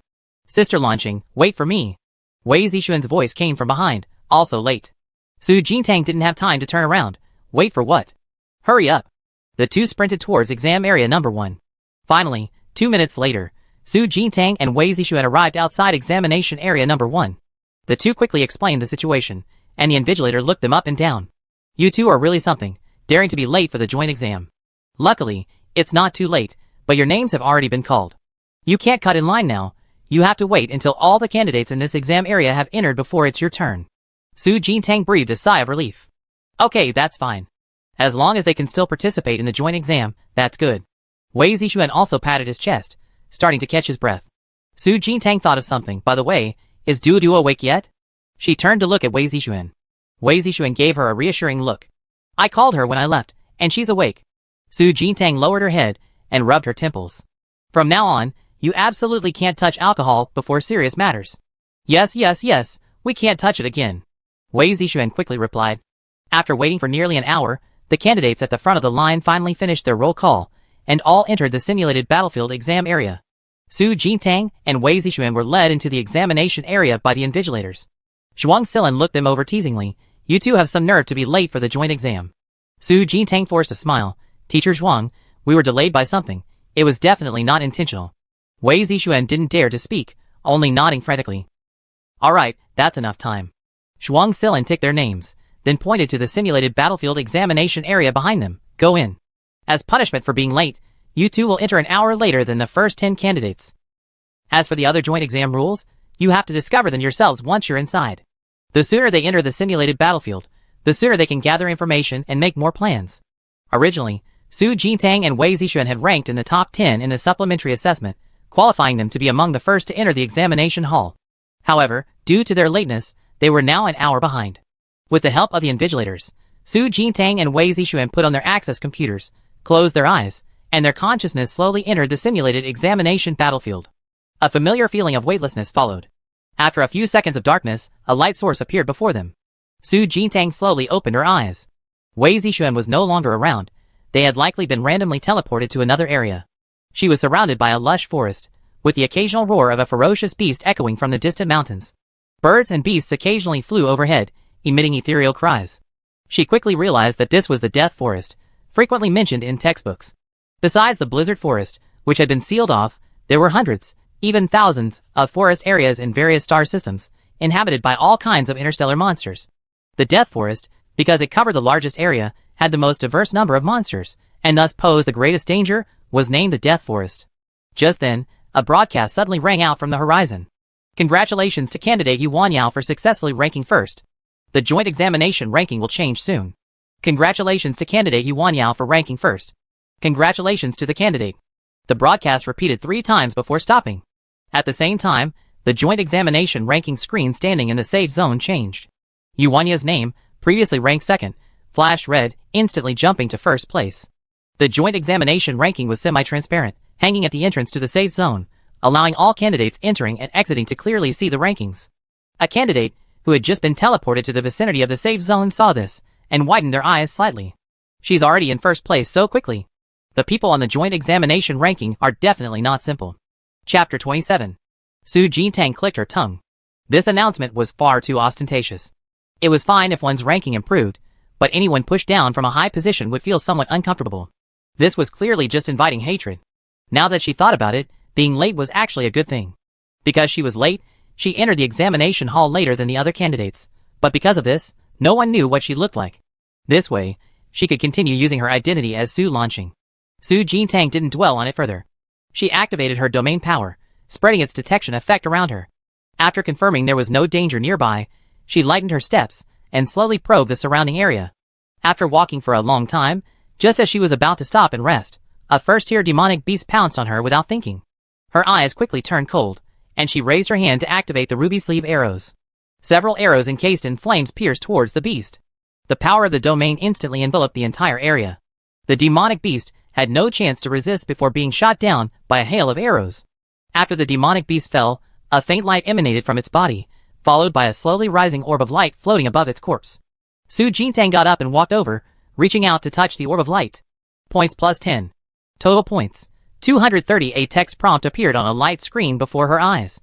Sister Launching, wait for me. Wei Zixuan's voice came from behind, also late. Su Jintang didn't have time to turn around. Wait for what? Hurry up. The two sprinted towards exam area number 1. Finally, 2 minutes later, Su Jintang and Wei Zixuan arrived outside examination area number 1. The two quickly explained the situation, and the invigilator looked them up and down. You two are really something, daring to be late for the joint exam. Luckily, it's not too late, but your names have already been called. You can't cut in line now. You have to wait until all the candidates in this exam area have entered before it's your turn. Su Jintang breathed a sigh of relief. Okay, that's fine. As long as they can still participate in the joint exam, that's good. Wei Zixuan also patted his chest, starting to catch his breath. Su Jintang thought of something. By the way, is Duoduo awake yet? She turned to look at Wei Zixuan. Wei Zixuan gave her a reassuring look. I called her when I left, and she's awake. Su Jintang lowered her head and rubbed her temples. From now on, you absolutely can't touch alcohol before serious matters. Yes, we can't touch it again. Wei Zixuan quickly replied. After waiting for nearly an hour, the candidates at the front of the line finally finished their roll call, and all entered the simulated battlefield exam area. Su Jintang and Wei Zixuan were led into the examination area by the invigilators. Zhuang Silan looked them over teasingly. You two have some nerve to be late for the joint exam. Su Jintang forced a smile. Teacher Zhuang, we were delayed by something. It was definitely not intentional. Wei Zixuan didn't dare to speak, only nodding frantically. Alright, that's enough time. Zhuang Silan ticked their names, then pointed to the simulated battlefield examination area behind them. Go in. As punishment for being late, you two will enter an hour later than the first 10 candidates. As for the other joint exam rules, you have to discover them yourselves once you're inside. The sooner they enter the simulated battlefield, the sooner they can gather information and make more plans. Originally, Su Jintang and Wei Zixuan had ranked in the top 10 in the supplementary assessment, qualifying them to be among the first to enter the examination hall. However, due to their lateness, they were now an hour behind. With the help of the invigilators, Su Jintang and Wei Zixuan put on their access computers, closed their eyes, and their consciousness slowly entered the simulated examination battlefield. A familiar feeling of weightlessness followed. After a few seconds of darkness, a light source appeared before them. Su Jintang slowly opened her eyes. Wei Zixuan was no longer around. They had likely been randomly teleported to another area. She was surrounded by a lush forest, with the occasional roar of a ferocious beast echoing from the distant mountains. Birds and beasts occasionally flew overhead, emitting ethereal cries. She quickly realized that this was the Death Forest, frequently mentioned in textbooks. Besides the Blizzard Forest, which had been sealed off, there were hundreds, even thousands, of forest areas in various star systems, inhabited by all kinds of interstellar monsters. The Death Forest, because it covered the largest area, had the most diverse number of monsters, and thus posed the greatest danger, was named the Death Forest. Just then, a broadcast suddenly rang out from the horizon. Congratulations to candidate Yuan Yao for successfully ranking first. The joint examination ranking will change soon. Congratulations to candidate Yuan Yao for ranking first. Congratulations to the candidate. The broadcast repeated 3 times before stopping. At the same time, the joint examination ranking screen standing in the safe zone changed. Yuan Yao's name, previously ranked second, flashed red, instantly jumping to first place. The joint examination ranking was semi-transparent, hanging at the entrance to the safe zone, allowing all candidates entering and exiting to clearly see the rankings. A candidate, who had just been teleported to the vicinity of the safe zone, saw this, and widened their eyes slightly. She's already in first place so quickly. The people on the joint examination ranking are definitely not simple. Chapter 27. Su Jintang clicked her tongue. This announcement was far too ostentatious. It was fine if one's ranking improved, but anyone pushed down from a high position would feel somewhat uncomfortable. This was clearly just inviting hatred. Now that she thought about it, being late was actually a good thing. Because she was late, she entered the examination hall later than the other candidates, but because of this, no one knew what she looked like. This way, she could continue using her identity as Su Lanqing. Su Jintang didn't dwell on it further. She activated her domain power, spreading its detection effect around her. After confirming there was no danger nearby, she lightened her steps and slowly probed the surrounding area. After walking for a long time, just as she was about to stop and rest, a first-tier demonic beast pounced on her without thinking. Her eyes quickly turned cold, and she raised her hand to activate the ruby sleeve arrows. Several arrows encased in flames pierced towards the beast. The power of the domain instantly enveloped the entire area. The demonic beast had no chance to resist before being shot down by a hail of arrows. After the demonic beast fell, a faint light emanated from its body, followed by a slowly rising orb of light floating above its corpse. Su Jintang got up and walked over, reaching out to touch the orb of light. Points plus 10. Total points. 230. A text prompt appeared on a light screen before her eyes.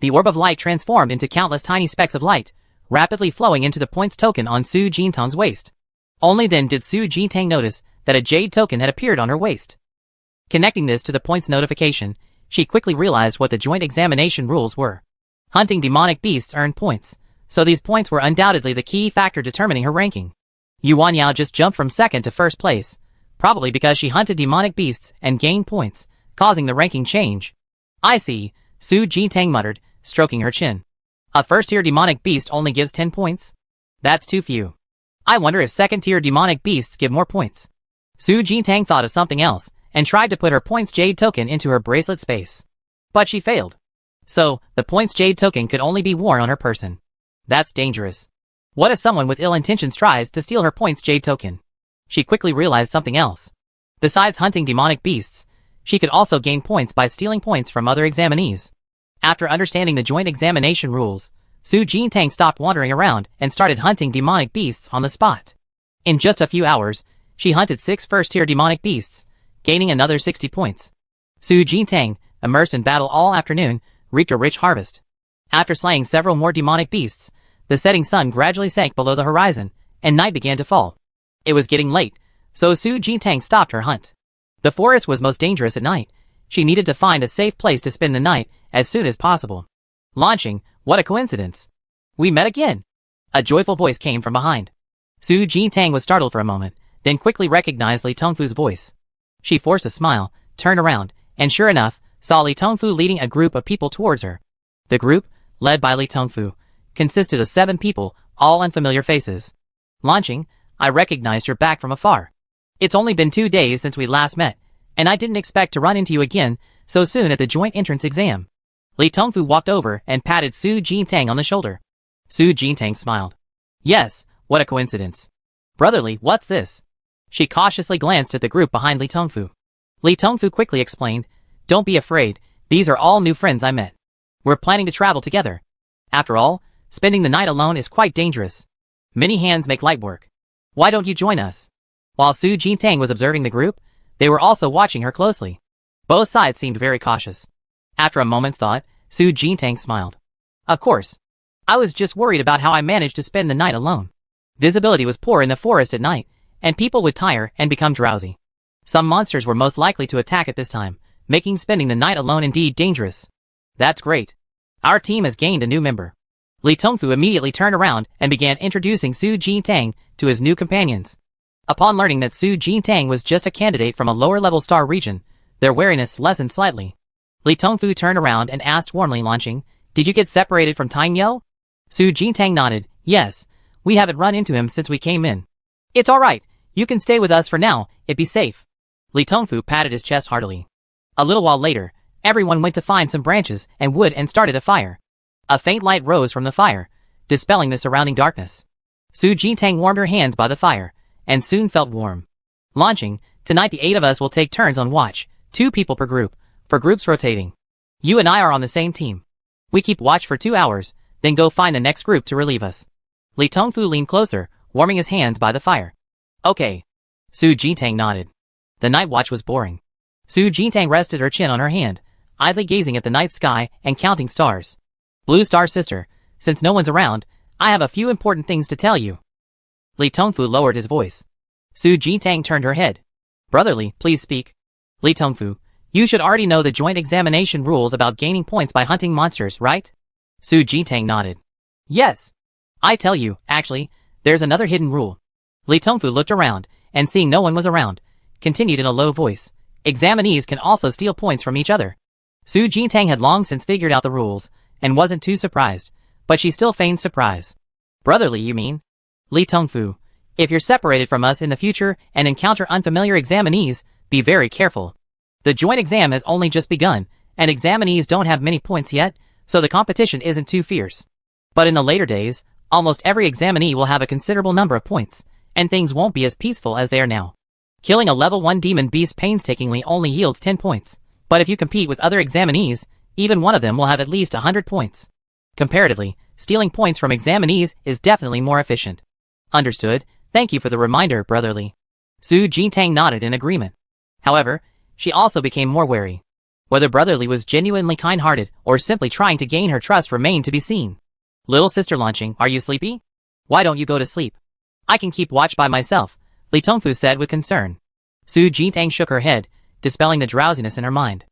The orb of light transformed into countless tiny specks of light, rapidly flowing into the points token on Su Jintang's waist. Only then did Su Jintang notice that a jade token had appeared on her waist. Connecting this to the points notification, she quickly realized what the joint examination rules were. Hunting demonic beasts earned points, so these points were undoubtedly the key factor determining her ranking. Yuan Yao just jumped from second to first place, probably because she hunted demonic beasts and gained points, causing the ranking change. I see, Su Jintang muttered, stroking her chin. A first-tier demonic beast only gives 10 points? That's too few. I wonder if second-tier demonic beasts give more points. Su Jintang thought of something else, and tried to put her points jade token into her bracelet space. But she failed. So, the points jade token could only be worn on her person. That's dangerous. What if someone with ill intentions tries to steal her points jade token? She quickly realized something else. Besides hunting demonic beasts, she could also gain points by stealing points from other examinees. After understanding the joint examination rules, Su Jintang stopped wandering around and started hunting demonic beasts on the spot. In just a few hours, she hunted 6 first-tier demonic beasts, gaining another 60 points. Su Jintang, immersed in battle all afternoon, reaped a rich harvest. After slaying several more demonic beasts, the setting sun gradually sank below the horizon, and night began to fall. It was getting late, so Su Jintang stopped her hunt. The forest was most dangerous at night. She needed to find a safe place to spend the night as soon as possible. Launching, what a coincidence. We met again. A joyful voice came from behind. Su Jintang was startled for a moment, then quickly recognized Li Tongfu's voice. She forced a smile, turned around, and sure enough, saw Li Tongfu leading a group of people towards her. The group, led by Li Tongfu, consisted of 7 people, all unfamiliar faces. Launching, I recognized your back from afar. It's only been 2 days since we last met, and I didn't expect to run into you again so soon at the joint entrance exam. Li Tongfu walked over and patted Su Jintang on the shoulder. Su Jintang smiled. Yes, what a coincidence. Brotherly, what's this? She cautiously glanced at the group behind Li Tongfu. Li Tongfu quickly explained, Don't be afraid, these are all new friends I met. We're planning to travel together. After all, spending the night alone is quite dangerous. Many hands make light work. Why don't you join us? While Su Jintang was observing the group, they were also watching her closely. Both sides seemed very cautious. After a moment's thought, Su Jintang smiled. Of course. I was just worried about how I managed to spend the night alone. Visibility was poor in the forest at night, and people would tire and become drowsy. Some monsters were most likely to attack at this time, making spending the night alone indeed dangerous. That's great. Our team has gained a new member. Li Tongfu immediately turned around and began introducing Su Jintang to his new companions. Upon learning that Su Jintang was just a candidate from a lower-level star region, their wariness lessened slightly. Li Tongfu turned around and asked warmly, launching, Did you get separated from Tang Yo? Su Jintang nodded, Yes, we haven't run into him since we came in. It's alright, you can stay with us for now, it'd be safe. Li Tongfu patted his chest heartily. A little while later, everyone went to find some branches and wood and started a fire. A faint light rose from the fire, dispelling the surrounding darkness. Su Jintang warmed her hands by the fire, and soon felt warm. Launching, tonight the 8 of us will take turns on watch, 2 people per group, for groups rotating. You and I are on the same team. We keep watch for 2 hours, then go find the next group to relieve us. Li Tongfu leaned closer, warming his hands by the fire. Okay. Su Jintang nodded. The night watch was boring. Su Jintang rested her chin on her hand, idly gazing at the night sky and counting stars. Blue Star Sister, since no one's around, I have a few important things to tell you. Li Tongfu lowered his voice. Su Jintang turned her head. Brotherly, please speak. Li Tongfu, you should already know the joint examination rules about gaining points by hunting monsters, right? Su Jintang nodded. Yes. I tell you, actually, there's another hidden rule. Li Tongfu looked around, and seeing no one was around, continued in a low voice. Examinees can also steal points from each other. Su Jintang had long since figured out the rules, and wasn't too surprised, but she still feigned surprise. Brotherly, you mean? Li Tongfu, if you're separated from us in the future and encounter unfamiliar examinees, be very careful. The joint exam has only just begun, and examinees don't have many points yet, so the competition isn't too fierce. But in the later days, almost every examinee will have a considerable number of points, and things won't be as peaceful as they are now. Killing a level 1 demon beast painstakingly only yields 10 points, but if you compete with other examinees, even one of them will have at least 100 points. Comparatively, stealing points from examinees is definitely more efficient. Understood, thank you for the reminder, Brotherly. Su Jintang nodded in agreement. However, she also became more wary. Whether Brotherly was genuinely kind-hearted or simply trying to gain her trust remained to be seen. Little sister launching, are you sleepy? Why don't you go to sleep? I can keep watch by myself, Li Tongfu said with concern. Su Jintang shook her head, dispelling the drowsiness in her mind.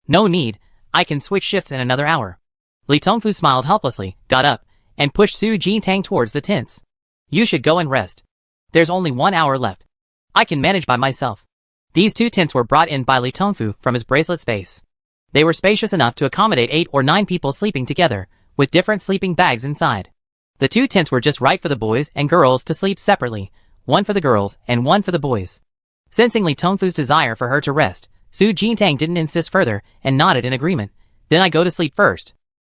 No need, I can switch shifts in another hour. Li Tongfu smiled helplessly, got up, and pushed Su Jintang towards the tents. You should go and rest. There's only 1 hour left. I can manage by myself. These 2 tents were brought in by Li Tongfu from his bracelet space. They were spacious enough to accommodate 8 or 9 people sleeping together, with different sleeping bags inside. The 2 tents were just right for the boys and girls to sleep separately, one for the girls and one for the boys. Sensing Li Tongfu's desire for her to rest, Su Jintang didn't insist further and nodded in agreement. Then I go to sleep first.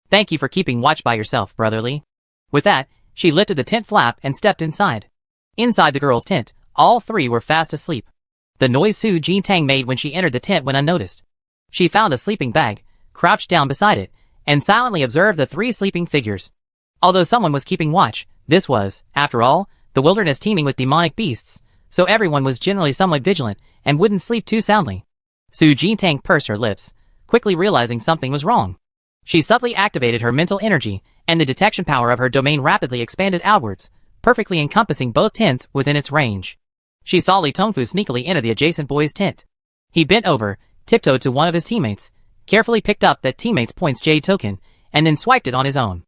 Thank you for keeping watch by yourself, brother Li. With that, she lifted the tent flap and stepped inside. Inside the girls' tent, all 3 were fast asleep. The noise Su Jintang made when she entered the tent went unnoticed. She found a sleeping bag, crouched down beside it, and silently observed the 3 sleeping figures. Although someone was keeping watch, this was, after all, the wilderness teeming with demonic beasts, so everyone was generally somewhat vigilant and wouldn't sleep too soundly. Su Jintang pursed her lips, quickly realizing something was wrong. She subtly activated her mental energy, and the detection power of her domain rapidly expanded outwards, perfectly encompassing both tents within its range. She saw Li Tongfu sneakily enter the adjacent boy's tent. He bent over, tiptoed to one of his teammates, carefully picked up that teammate's points jade token, and then swiped it on his own.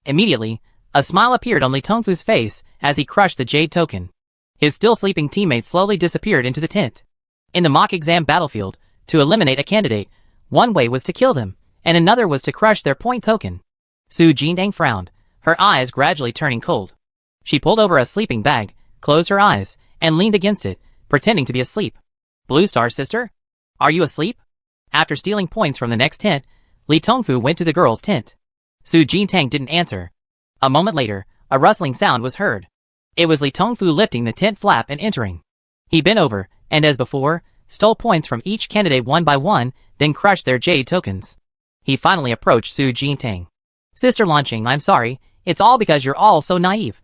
Immediately, a smile appeared on Li Tongfu's face as he crushed the jade token. His still sleeping teammate slowly disappeared into the tent. In the mock exam battlefield, to eliminate a candidate, one way was to kill them, and another was to crush their point token. Su Jintang frowned, her eyes gradually turning cold. She pulled over a sleeping bag, closed her eyes, and leaned against it, pretending to be asleep. Blue Star sister? Are you asleep? After stealing points from the next tent, Li Tongfu went to the girl's tent. Su Jintang didn't answer. A moment later, a rustling sound was heard. It was Li Tongfu lifting the tent flap and entering. He bent over, and as before, stole points from each candidate one by one, then crushed their jade tokens. He finally approached Su Jintang. Sister Lanqing, I'm sorry, it's all because you're all so naive.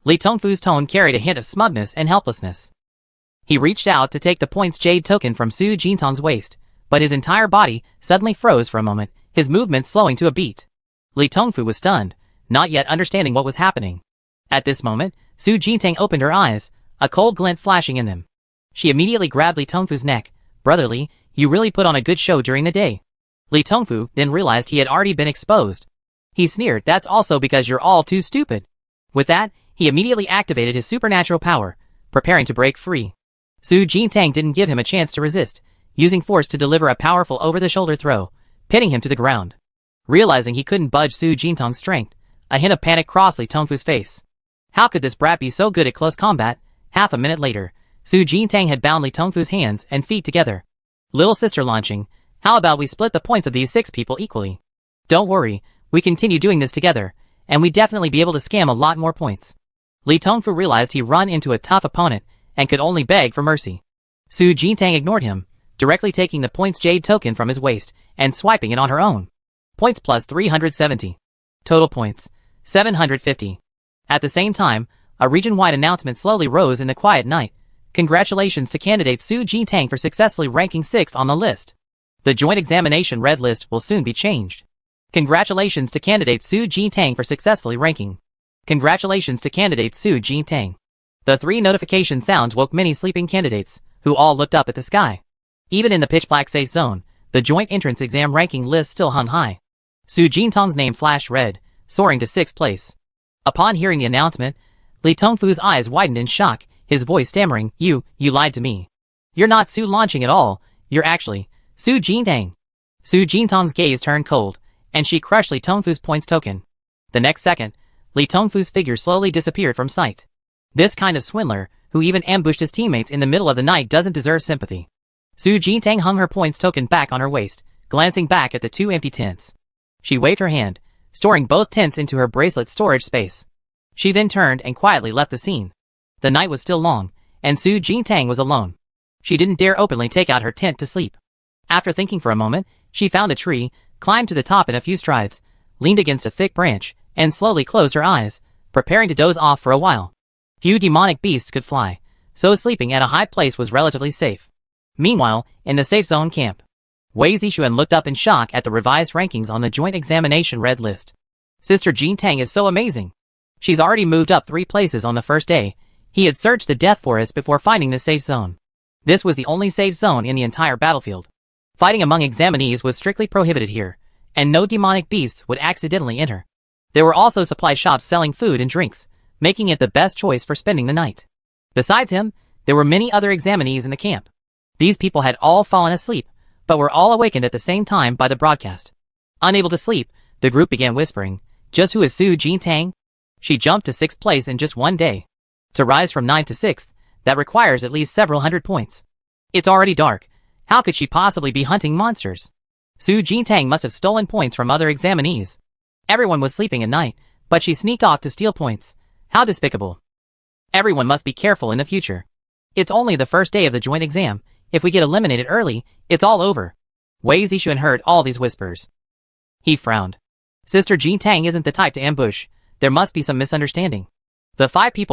Li Tongfu's tone carried a hint of smugness and helplessness. He reached out to take the points jade token from Su Jintang's waist, but his entire body suddenly froze for a moment, his movements slowing to a beat. Li Tongfu was stunned, not yet understanding what was happening. At this moment, Su Jintang opened her eyes, a cold glint flashing in them. She immediately grabbed Li Tongfu's neck. Brother Li, you really put on a good show during the day. Li Tongfu then realized he had already been exposed. He sneered, that's also because you're all too stupid. With that, he immediately activated his supernatural power, preparing to break free. Su Jintang didn't give him a chance to resist, using force to deliver a powerful over-the-shoulder throw, pinning him to the ground. Realizing he couldn't budge Su Jintang's strength, a hint of panic crossed Li Tongfu's face. How could this brat be so good at close combat? Half a minute later, Su Jintang had bound Li Tongfu's hands and feet together. Little sister Lanqing, how about we split the points of these 6 people equally? Don't worry, we continue doing this together, and we'd definitely be able to scam a lot more points. Li Tongfu realized he'd run into a tough opponent and could only beg for mercy. Su Jintang ignored him, directly taking the points jade token from his waist and swiping it on her own. Points plus 370. Total points, 750. At the same time, a region-wide announcement slowly rose in the quiet night. Congratulations to candidate Su Jintang for successfully ranking 6th on the list. The joint examination red list will soon be changed. Congratulations to candidate Su Jintang for successfully ranking. Congratulations to candidate Su Jintang. The 3 notification sounds woke many sleeping candidates, who all looked up at the sky. Even in the pitch-black safe zone, the joint entrance exam ranking list still hung high. Su Jintang's name flashed red, soaring to 6th place. Upon hearing the announcement, Li Tongfu's eyes widened in shock, his voice stammering, You lied to me. You're not Su Lanqing at all, you're actually Su Jintang. Su Jintang's gaze turned cold, and she crushed Li Tongfu's points token. The next second, Li Tongfu's figure slowly disappeared from sight. This kind of swindler, who even ambushed his teammates in the middle of the night, doesn't deserve sympathy. Su Jintang hung her points token back on her waist, glancing back at the 2 empty tents. She waved her hand, storing both tents into her bracelet storage space. She then turned and quietly left the scene. The night was still long, and Su Jintang was alone. She didn't dare openly take out her tent to sleep. After thinking for a moment, she found a tree, climbed to the top in a few strides, leaned against a thick branch, and slowly closed her eyes, preparing to doze off for a while. Few demonic beasts could fly, so sleeping at a high place was relatively safe. Meanwhile, in the safe zone camp, Wei Zixuan looked up in shock at the revised rankings on the joint examination red list. Sister Jintang is so amazing. She's already moved up 3 places on the first day. He had searched the death forest before finding this safe zone. This was the only safe zone in the entire battlefield. Fighting among examinees was strictly prohibited here, and no demonic beasts would accidentally enter. There were also supply shops selling food and drinks, making it the best choice for spending the night. Besides him, there were many other examinees in the camp. These people had all fallen asleep, but were all awakened at the same time by the broadcast. Unable to sleep, the group began whispering, "Just who is Su Jintang? She jumped to 6th place in just one day. To rise from 9th to 6th, that requires at least several hundred points. It's already dark. How could she possibly be hunting monsters? Su Jintang must have stolen points from other examinees. Everyone was sleeping at night, but she sneaked off to steal points. How despicable. Everyone must be careful in the future. It's only the first day of the joint exam. If we get eliminated early, it's all over." Wei Zixuan heard all these whispers. He frowned. Sister Jintang isn't the type to ambush. There must be some misunderstanding. The 5 people